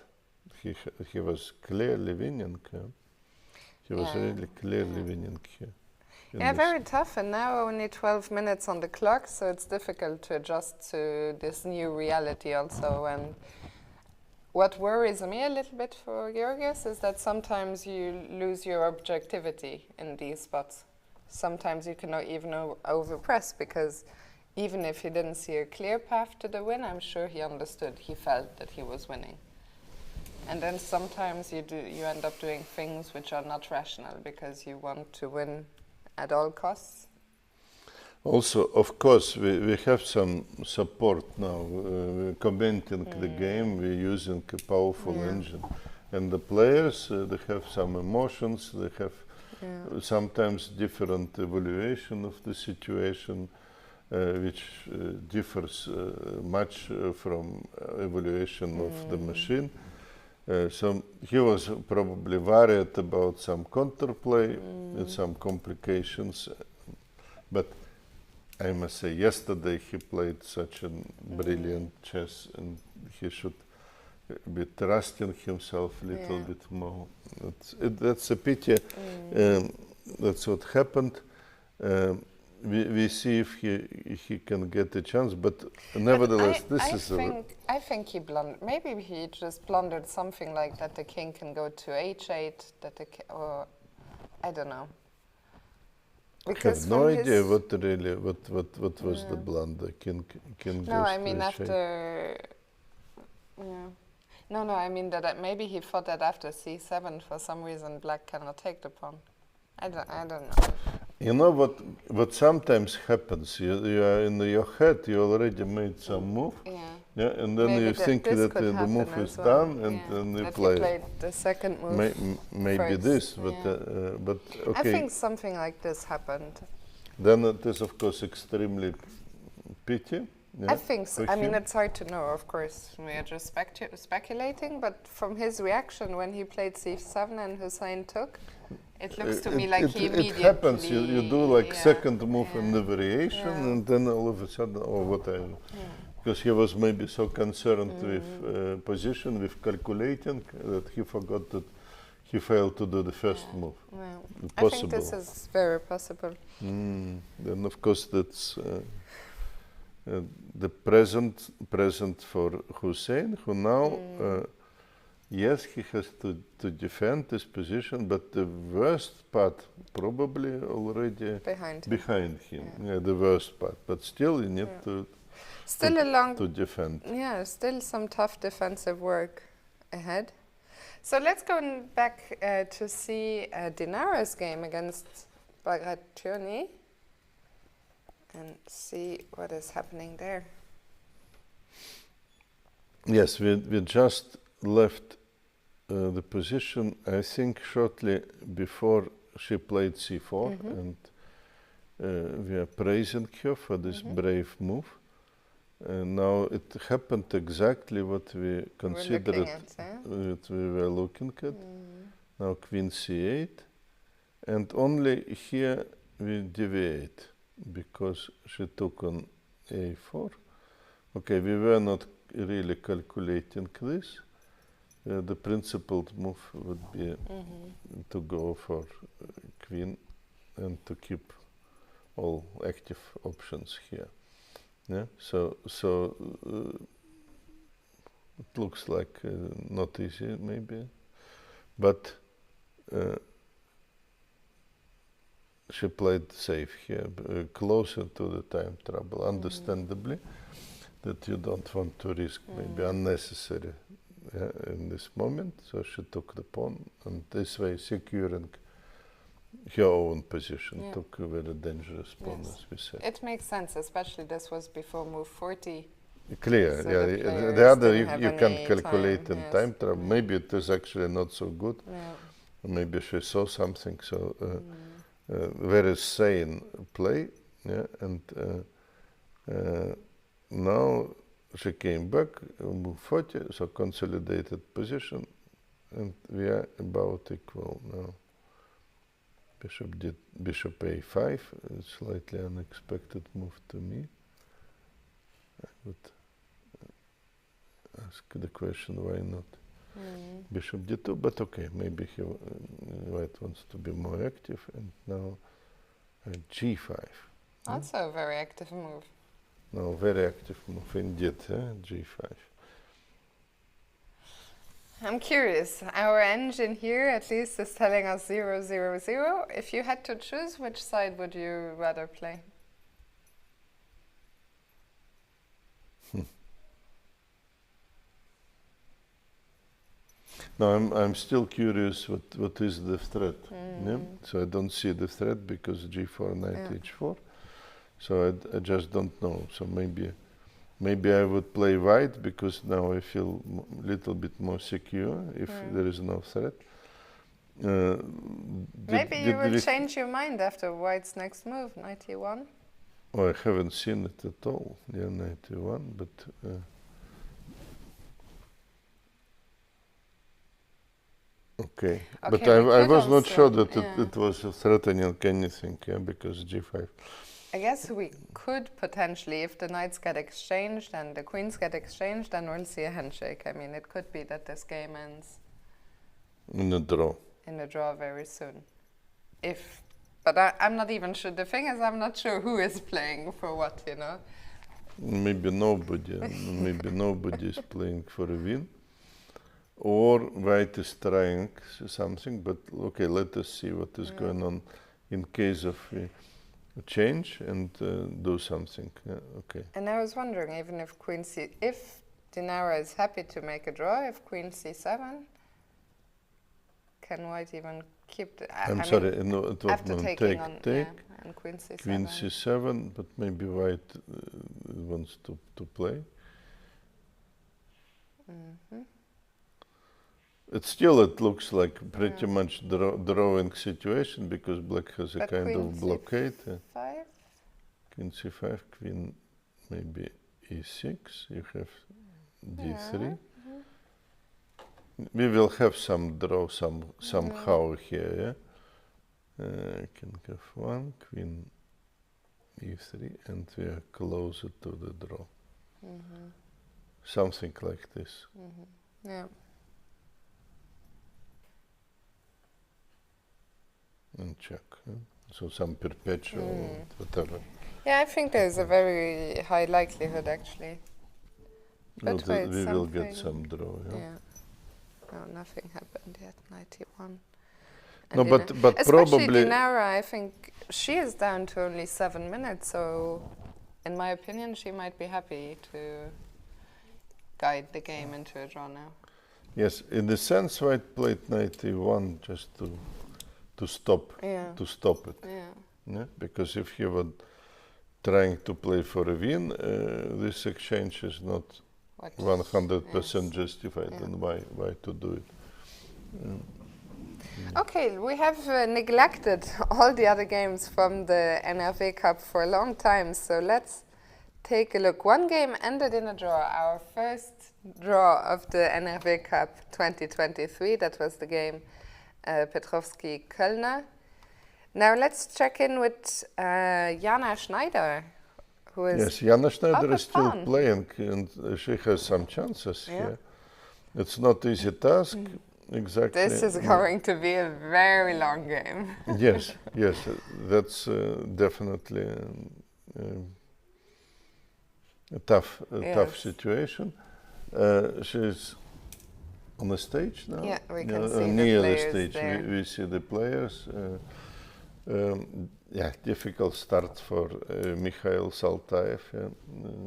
he was clearly winning. He was really clearly winning here. Very tough, and now only 12 minutes on the clock, so it's difficult to adjust to this new reality also. And what worries me a little bit for Giorgi is that sometimes you lose your objectivity in these spots. Sometimes you cannot even overpress, because even if he didn't see a clear path to the win, I'm sure he understood, he felt that he was winning. And then sometimes you end up doing things which are not rational because you want to win at all costs. Also, of course, we have some support now. We're commenting the game, we're using a powerful engine. And the players, they have some emotions, they have sometimes different evaluation of the situation, which differs much from evaluation of the machine. So he was probably worried about some counterplay and some complications, but I must say yesterday he played such a brilliant chess, and he should be trusting himself a little bit more. That's a pity. That's what happened. We see if he can get a chance, but nevertheless, I think he blundered. Maybe he just blundered something like that. The king can go to h8. Or I don't know. Because I have no idea what was the blunder. King no, I mean after. No, I mean that maybe he thought that after c7 for some reason black cannot take the pawn. I don't know. You know what sometimes happens? You are in your head. You already made some move, and then maybe you think that the move is done, and then you play. Played the second move. Maybe first. This, but okay. I think something like this happened. Then it is of course extremely pity. I think so. I mean, it's hard to know, of course. We are just speculating, but from his reaction when he played c7 and Hussein took, it looks to me like he immediately... It happens. You do like second move in the variation, and then all of a sudden, whatever. Because he was maybe so concerned with position, with calculating, that he forgot that he failed to do the first move. I think this is very possible. Then, of course, that's... the present for Hussein, who now Yes, he has to defend his position, but the worst part probably already behind him. Yeah, the worst part. But still, you need to defend. Yeah, still some tough defensive work ahead. So let's go back to see Dinara's game against Bagrationi and see what is happening there. Yes, we just left the position, I think, shortly before she played c4, and we are praising her for this brave move. Now it happened exactly what we considered what we were looking at. Now queen c8, and only here we deviate because she took on a4. Okay, we were not really calculating this. The principled move would be to go for queen and to keep all active options here. Yeah, so it looks like not easy maybe, but she played safe here, closer to the time trouble, understandably, that you don't want to risk maybe unnecessary in this moment. So she took the pawn, and this way securing her own position, took a very dangerous pawn, as we said. It makes sense, especially this was before move 40. Clear, so yeah. The other you can't calculate in time trouble. Maybe it is actually not so good. Maybe she saw something. So very sane play, and now she came back, move 40, so consolidated position, and we are about equal now. Bishop did bishop a5, a slightly unexpected move to me. I would ask the question, why not bishop d2, but okay, maybe white wants to be more active, and now g5. Also a very active move. No, very active move indeed, g5. I'm curious, our engine here at least is telling us 0, 0, 0. If you had to choose, which side would you rather play? No, I'm still curious what is the threat. Yeah? So I don't see the threat because g4, knight h4. So I just don't know. So maybe I would play white because now I feel a little bit more secure if there is no threat. Maybe you will change your mind after white's next move, knight e1. Oh, I haven't seen it at all. Yeah, knight e1, but okay. But I was not sure that it was threatening anything, because g5. I guess we could potentially, if the knights get exchanged and the queens get exchanged, then we'll see a handshake. I mean, it could be that this game ends in a draw. In a draw very soon. But I'm not even sure. The thing is, I'm not sure who is playing for what, Maybe nobody. Maybe nobody is playing for a win. Or white is trying something, but okay, let us see what is going on in case of change and do something. Yeah, okay. And I was wondering, even if if Dinara is happy to make a draw, if queen c7, can white even keep the... I'm sorry, no, it was after taking on and queen c7. Queen c7, but maybe white wants to play. It looks like pretty much drawing situation because black has a kind of blockade. C5? Queen c5, queen maybe e6, you have d3. We will have some draw somehow here, king f1, queen e3, and we are closer to the draw. Something like this. Yeah. And check. So some perpetual, whatever. Yeah, I think there's a very high likelihood, actually. But we will get some draw, No, nothing happened yet. 91. No, but especially probably Dinara, I think she is down to only 7 minutes. So, in my opinion, she might be happy to guide the game into a draw now. yes, in the sense, White played 91 just to stop it. Yeah, because if he were trying to play for a win, this exchange is not 100% justified, and why to do it? Okay, we have neglected all the other games from the NFA Cup for a long time, so let's take a look. One game ended in a draw, our first draw of the NFA Cup 2023. That was the game Petrovsky-Kölner. Now let's check in with Jana Schneider, who is yes, Jana Schneider is still pawn. playing, and she has some chances here. It's not easy task. Exactly. This is going to be a very long game. yes, that's definitely a tough situation. She's on the stage now. Yeah, we can see near the the players stage. there. We see the players. Difficult start for Mikhail Saltaev.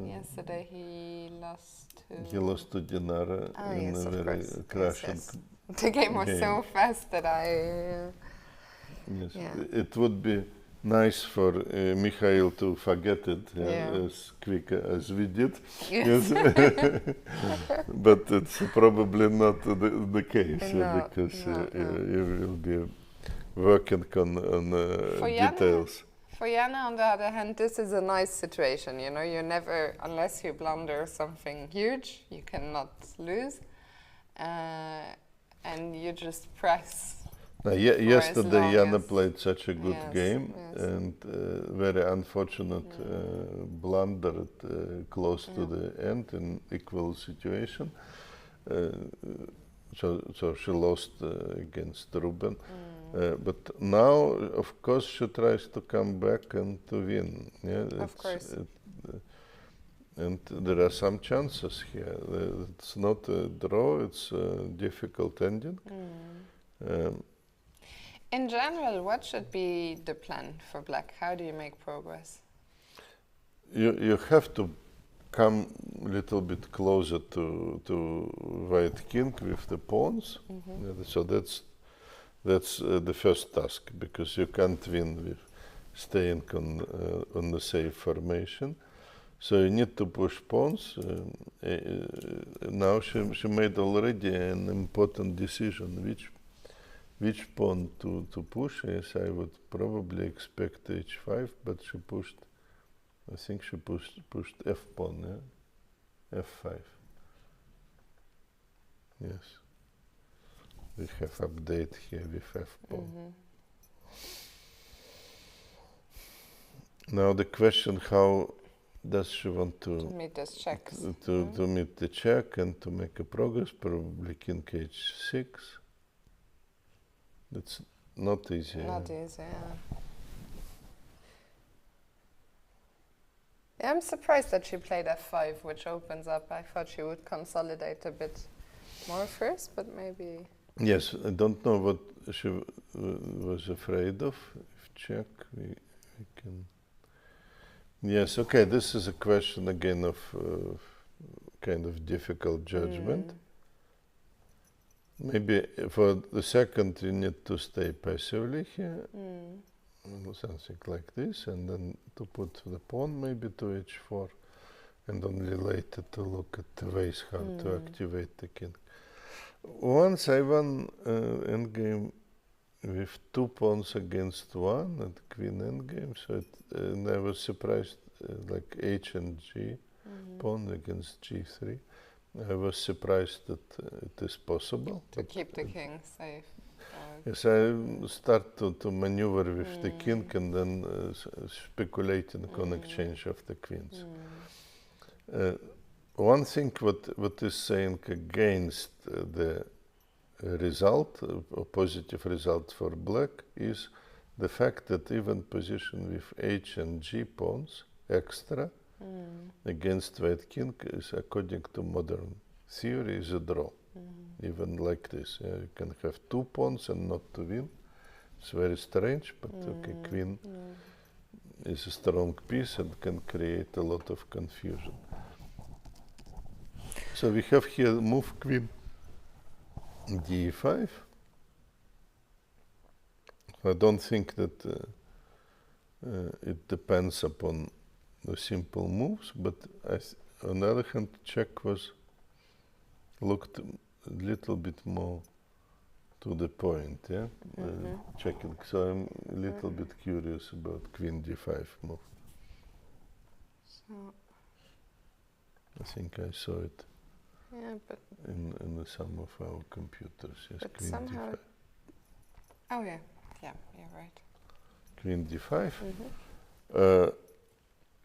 Yesterday he lost to... He lost to Dinara in a very crashing. Yes. The game was so fast that it would be nice for Mikhail to forget it as quick as we did. Yes. But it's probably not the case because you will be working on details. For Jana, on the other hand, this is a nice situation. You know, you never, unless you blunder something huge, you cannot lose. And you just press. Yesterday, Jana played such a good game, and very unfortunate blunder close to the end in equal situation. So she lost against Ruben. But now, of course, she tries to come back and to win. Of course. And there are some chances here. It's not a draw, it's a difficult ending. In general, what should be the plan for Black? How do you make progress? You have to come a little bit closer to White King with the pawns. So that's the first task, because you can't win with staying on the safe formation. So you need to push pawns. Now she made already an important decision which pawn to push. Yes, I would probably expect h5, but she pushed. I think she pushed f pawn. f5. Yes. We have update here with f pawn. Now the question: how does she want to meet this check? To meet the check and to make a progress? Probably king h6. That's not easy. Not easy, yeah, I'm surprised that she played f5, which opens up. I thought she would consolidate a bit more first, but maybe... Yes, I don't know what she was afraid of. If check, we can... Yes, okay, this is a question again of kind of difficult judgment. Maybe for the second you need to stay passively here, something like this, and then to put the pawn maybe to h4, and only later to look at the ways how to activate the king. Once I won endgame with 2 pawns against 1 at queen endgame, so and I was surprised, like h and g pawn against g3. I was surprised that it is possible. To keep the king safe. Yes, I start to maneuver with the king and then speculating on exchange of the queens. One thing what is saying against the result, a positive result for Black, is the fact that even position with h and g pawns extra against White King is, according to modern theory, is a draw. even like this. You can have 2 pawns and not to win. It's very strange, but okay, queen is a strong piece and can create a lot of confusion. So we have here move queen d5. I don't think that it depends upon the simple moves, but on the other hand, check looked a little bit more to the point, yeah? Checking. So I'm a little bit curious about queen d5 move. So I think I saw it in some of our computers. Yes, but queen somehow d5. Oh yeah, you're right. Queen d5.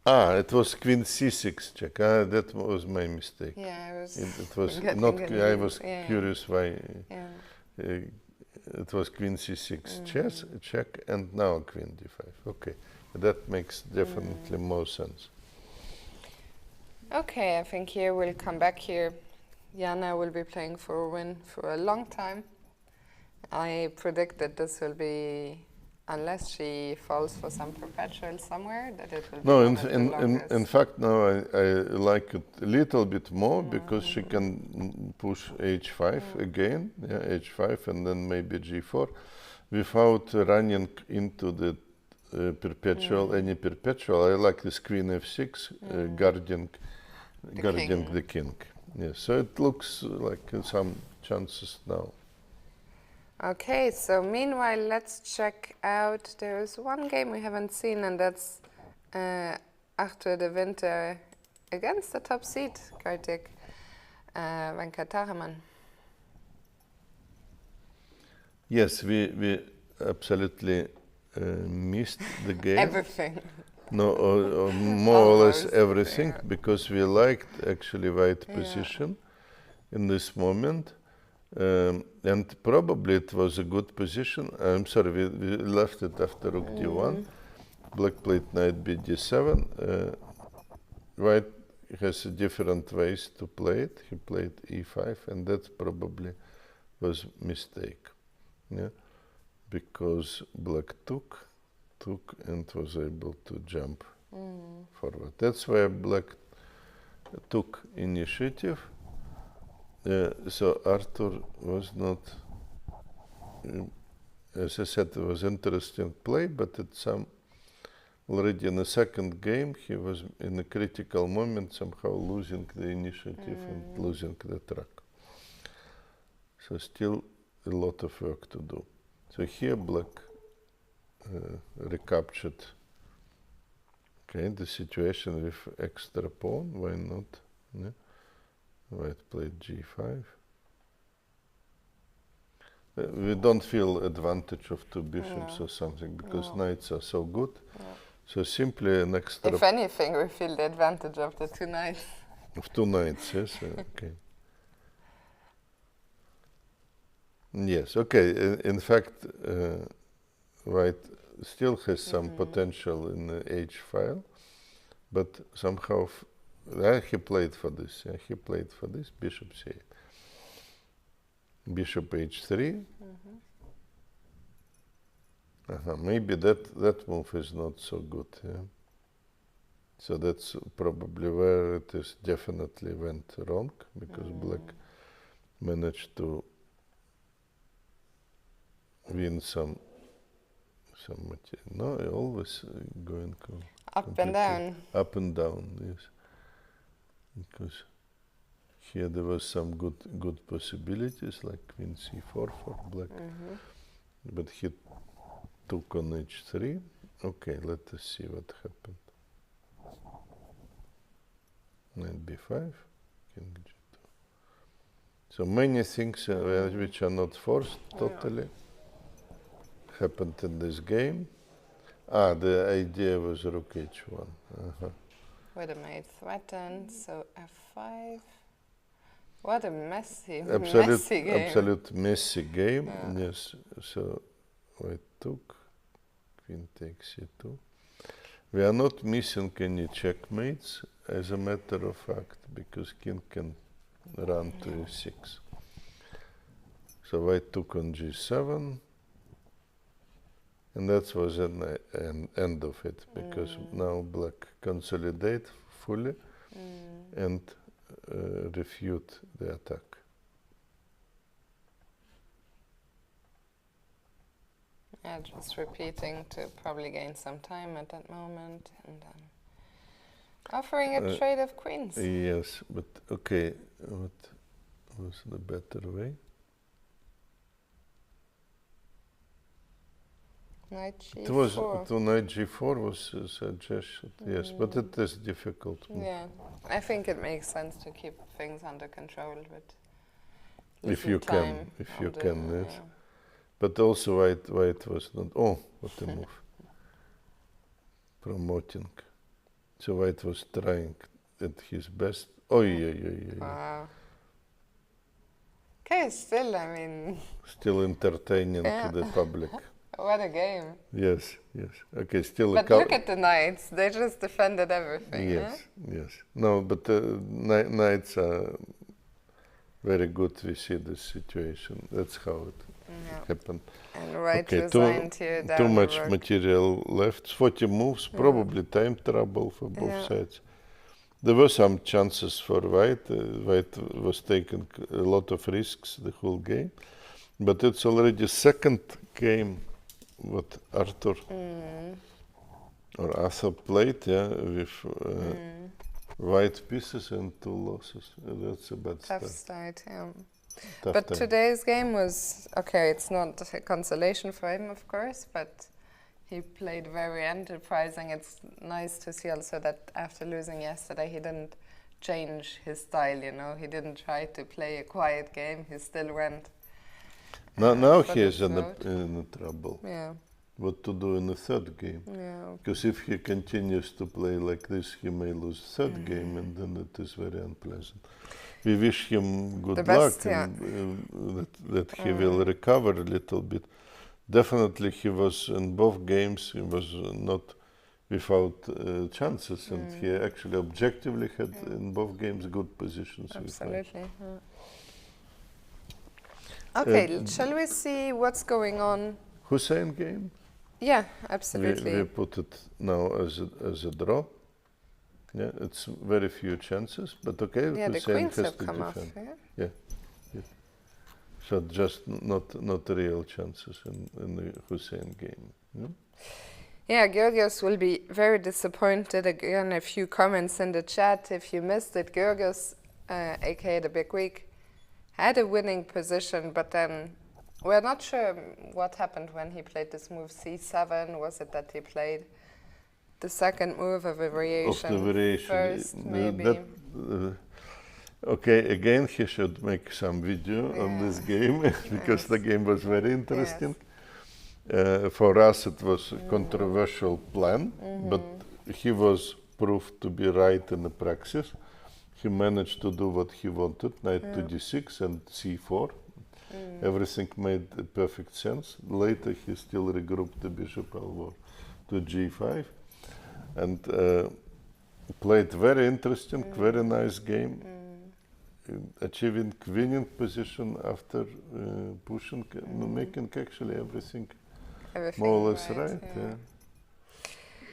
It was queen c6 check. That was my mistake. Yeah, it was not. I was curious why. It was queen c6 check, and now queen d5. Okay, that makes definitely more sense. Okay, I think here we'll come back here. Jana will be playing for a win for a long time. I predict that this will be, unless she falls for some perpetual somewhere, that it will be one of the longest. In fact, now I like it a little bit more because she can push h5 again, h5, and then maybe g4, without running into the perpetual, any perpetual. I like this queen f6, guarding the king. Yes, so it looks like some chances now. Okay, so meanwhile, let's check out. There's one game we haven't seen, and that's after the winter against the top seed, Kartik Venkataraman. Yes, we absolutely missed the game. Everything. No, or more or less everything, because we liked actually white position in this moment. And probably it was a good position. I'm sorry, we left it after rook d1. Black played knight b d7. White has different ways to play it. He played e5, and that probably was mistake. Yeah, because black took and was able to jump forward. That's why black took initiative. So Arthur was not, as I said, it was interesting play, but at already in the second game, he was in a critical moment, somehow losing the initiative and losing the track. So still a lot of work to do. So here black recaptured the situation with extra pawn, why not? Yeah. White played g5. We don't feel advantage of two bishops or something because knights are so good. So simply an extra... If anything, we feel the advantage of the two knights. Of two knights, yes, okay. Yes, okay. In fact, white still has some potential in the h file, but somehow he played for this. He played for this bishop c8, bishop h3. Maybe that move is not so good. So that's probably where it is definitely went wrong, because black managed to win some material. No, always going up and down. Up and down, yes. Because here there was some good possibilities, like queen c4 for black, but he took on h3. Okay, let us see what happened. Knight b5, king g2. So many things which are not forced totally happened in this game. The idea was rook h1. With a mate threatened, so f5. What a messy game. Absolute messy game, yes. So white took, queen takes c2. We are not missing any checkmates, as a matter of fact, because king can run to e6. So white took on g7, and that was an end of it, because now black consolidate fully and refute the attack. Yeah, just repeating to probably gain some time at that moment, and then offering a trade of queens. Yes, but okay, what was the better way? Knight g4. It was to knight g4 was a suggestion, yes, but it is difficult. Yeah, I think it makes sense to keep things under control, but if you can, yes. Yeah. But also white was not. Oh, what a move! Promoting. So white was trying at his best. Oh yeah. Wow. Okay, still, I mean. Still entertaining to the public. What a game. Yes. Okay, still. But look at the knights. They just defended everything. Yes. No, but knights are very good. We see this situation. That's how it happened. And white resigned here down too much rook. material left. 40 moves, probably time trouble for both sides. There were some chances for white. White was taking a lot of risks the whole game. But it's already second game what Arthur played, with white pieces and 2 losses. That's a bad start. Tough start, But today's game was, okay, it's not a consolation for him, of course, but he played very enterprising. It's nice to see also that after losing yesterday, he didn't change his style, He didn't try to play a quiet game. He still went. Now he is in trouble. Yeah. What to do in the third game? Yeah. Because if he continues to play like this, he may lose third game, and then it is very unpleasant. We wish him good luck, and that he will recover a little bit. Definitely, he was in both games. He was not without chances, and he actually objectively had in both games good positions. Absolutely. Okay, shall we see what's going on? Hussein game? Yeah, absolutely. We put it now as a draw. Yeah, it's very few chances, but okay. Yeah, the Hussein queens has have to come defend. off. Yeah. So just not real chances in the Hussein game. Yeah, Georgios will be very disappointed. Again, a few comments in the chat. If you missed it, Georgios, aka the Big Week, had a winning position, but then we're not sure what happened when he played this move c7. Was it that he played the second move of a variation, first, maybe? Okay, again, he should make some video on this game, because the game was very interesting. For us, it was a controversial plan, but he was proved to be right in the practice. He managed to do what he wanted, knight to d6 and c4. Everything made perfect sense. Later, he still regrouped the bishop to g5 and played very interesting, very nice game, achieving winning position after pushing, making actually everything more or less right.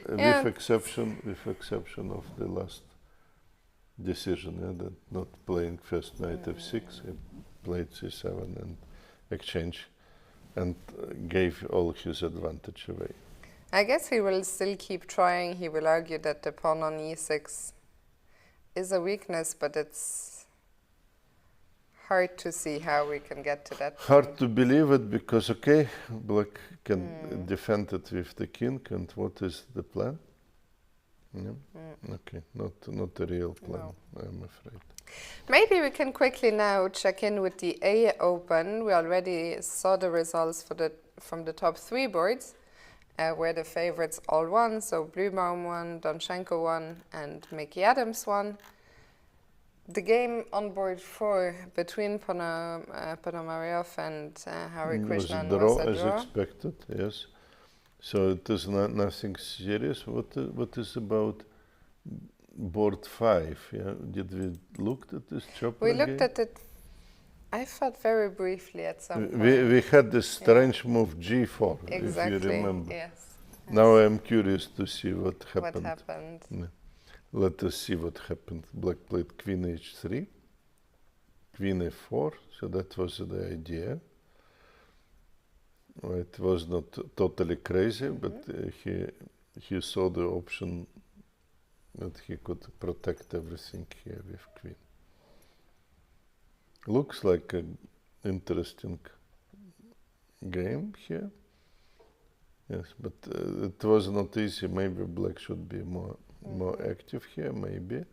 With exception of the last decision, that not playing first knight f6, he played c7 and exchange, and gave all his advantage away. I guess he will still keep trying. He will argue that the pawn on e6 is a weakness, but it's hard to see how we can get to that Hard point. to believe it, because, okay, black can defend it with the king, and what is the plan? Okay, not a real plan, I'm afraid. Maybe we can quickly now check in with the A Open. We already saw the results from the top 3 boards, where the favorites all won. So Blübaum won, Donchenko won, and Mickey Adams won. The game on board 4 between Ponomarev and Harikrishna was a draw. As expected, yes. So it is nothing serious. What is about board 5? Yeah, did we look at this Chopra We looked game? at it I thought very briefly at some point. We had this strange move G4, exactly. if you remember. Yes. Now I'm curious to see what happened. What happened? Yeah. Let us see what happened. Black played Queen H3, Queen F4, so that was the idea. It was not totally crazy, but he saw the option that he could protect everything here with Queen. Looks like an interesting game here. Yes, but it was not easy. Maybe Black should be more active here, maybe.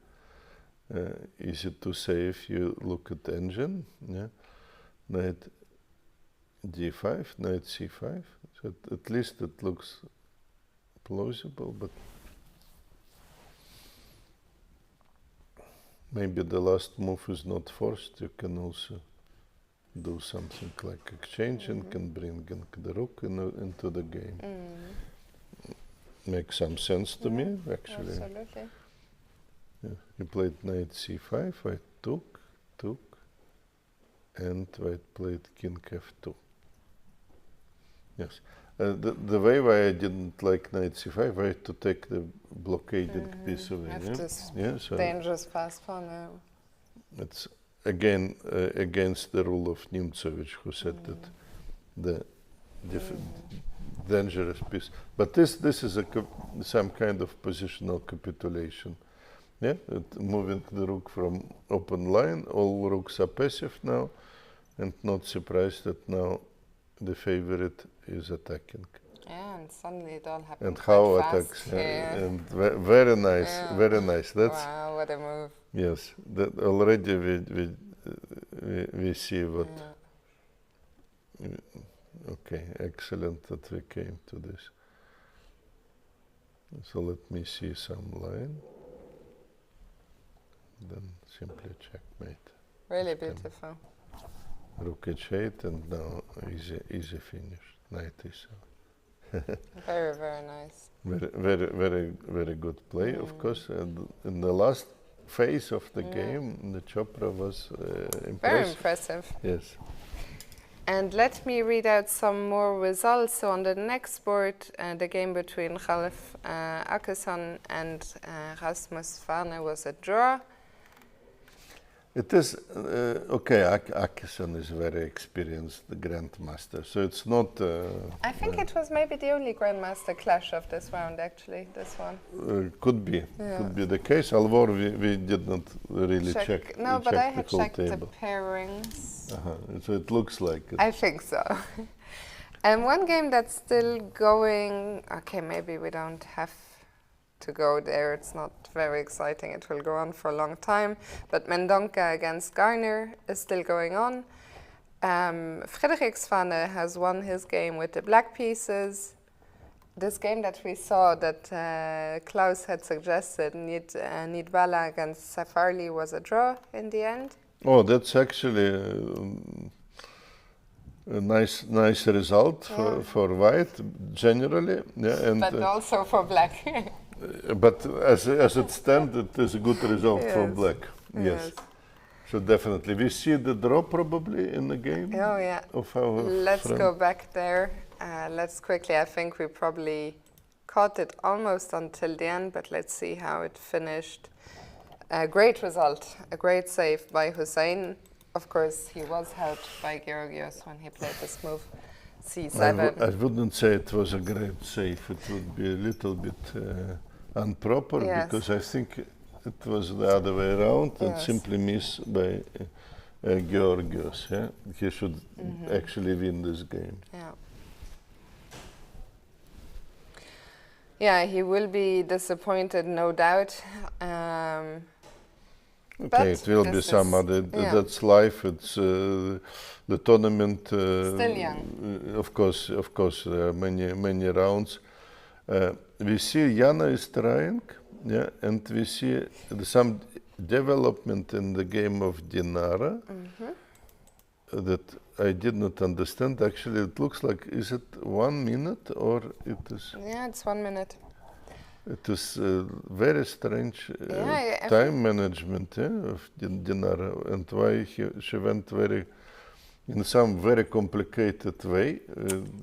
Easy to say if you look at engine. Yeah. Knight D5, Knight C5. So at least it looks plausible, but maybe the last move is not forced. You can also do something like exchanging and bringing the rook into the game. Makes some sense to me, actually. Absolutely. Yeah. He played Knight C5, White took, and White played King F2. Yes. The way why I didn't like Knight C5, I had to take the blockaded piece away. So dangerous fast pawn now. It's again against the rule of Nimzovich, who said that the dangerous piece. But this is some kind of positional capitulation. Yeah, moving the rook from open line. All rooks are passive now, and not surprised that now the favorite is attacking. Yeah, and suddenly it all happened. And how fast. attacks? And very nice, very nice. That's wow, what a move. Yes, that already we see what. Okay, excellent that we came to this. So let me see some line. Then simply checkmate. Really beautiful. Rook H8 and now easy finish. Knight E7. Very, very nice. Very good play, of course. And in the last phase of the game, the Chopra was impressive. Very impressive. Yes. And let me read out some more results. So on the next board, the game between Ralf Åkesson and Rasmus Farne was a draw. It is, okay, Åkesson is very experienced grandmaster, so it's not... I think it was maybe the only grandmaster clash of this round, actually, this one. Could be the case, although we did not really check. No, but I had the checked table. the pairings. So it looks like it. I think so. And one game that's still going, okay, maybe we don't have to go there, it's not very exciting, it will go on for a long time, but Mendonca against Garner is still going on. Frederiksvanne has won his game with the black pieces. This game that we saw that Klaus had suggested, Nidvala against Safarli, was a draw in the end. Oh, that's actually a nice result for white generally. Yeah, and but also for black. But as it stands, it is a good result for black. Yes. So definitely. We see the draw probably in the game. Oh, yeah. Of our Let's friend. go back there. Let's quickly, I think we probably caught it almost until the end, but let's see how it finished. A great result, a great save by Hussein. Of course, he was helped by Georgios when he played this move. C7. I wouldn't say it was a great save. It would be a little bit improper because I think it was the other way around and simply missed by Georgios. Yeah? He should actually win this game. Yeah. Yeah, he will be disappointed, no doubt. Okay, it will be some other. That's life. It's the tournament. Still young. Of course, there are many rounds. We see Jana is trying, and we see some development in the game of Dinara that I did not understand. Actually, it looks like, is it 1 minute or it is? Yeah, it's 1 minute. It is very strange time management of Dinara, and why she went very in some very complicated way.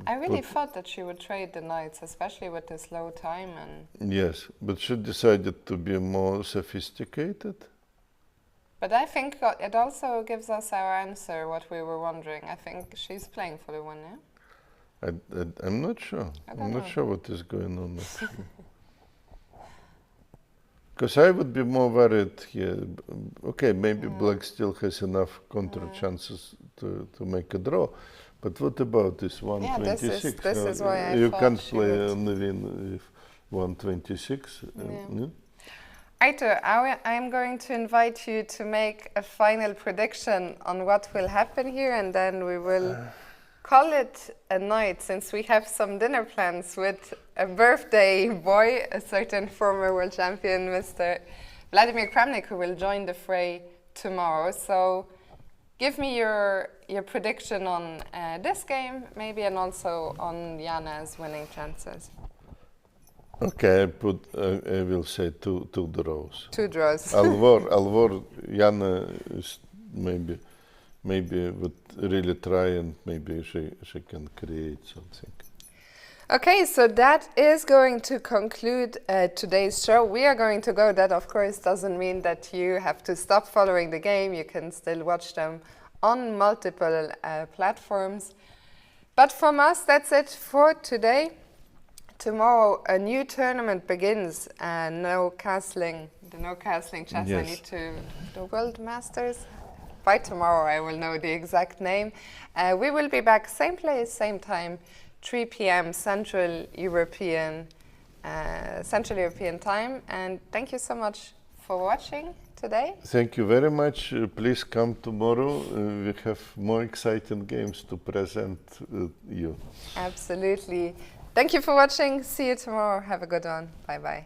I really thought that she would trade the knights, especially with this low time. And yes, but she decided to be more sophisticated. But I think it also gives us our answer, what we were wondering. I think she's playing for the win, yeah? I'm not sure. I'm not sure what is going on actually. Because I would be more worried here. Okay, maybe black still has enough counter chances to make a draw. But what about this 126? Yeah, this is why I you thought can't she play would. on the win with 126. Yeah? Aito, I am going to invite you to make a final prediction on what will happen here, and then we will call it a night, since we have some dinner plans with a birthday boy, a certain former world champion, Mr. Vladimir Kramnik, who will join the fray tomorrow. So give me your prediction on this game, maybe, and also on Jana's winning chances. Okay, I will say two draws. 2 draws. Alvor, Jana is maybe would really try, and maybe she can create something. Okay, so that is going to conclude today's show. We are going to go. That, of course, doesn't mean that you have to stop following the game. You can still watch them on multiple platforms. But from us, that's it for today. Tomorrow, a new tournament begins. The no castling chess. Yes. I need to the World Masters. By tomorrow, I will know the exact name. We will be back, same place, same time, 3 p.m. Central European time. And thank you so much for watching today. Thank you very much. Please come tomorrow. We have more exciting games to present you. Absolutely. Thank you for watching. See you tomorrow. Have a good one. Bye-bye.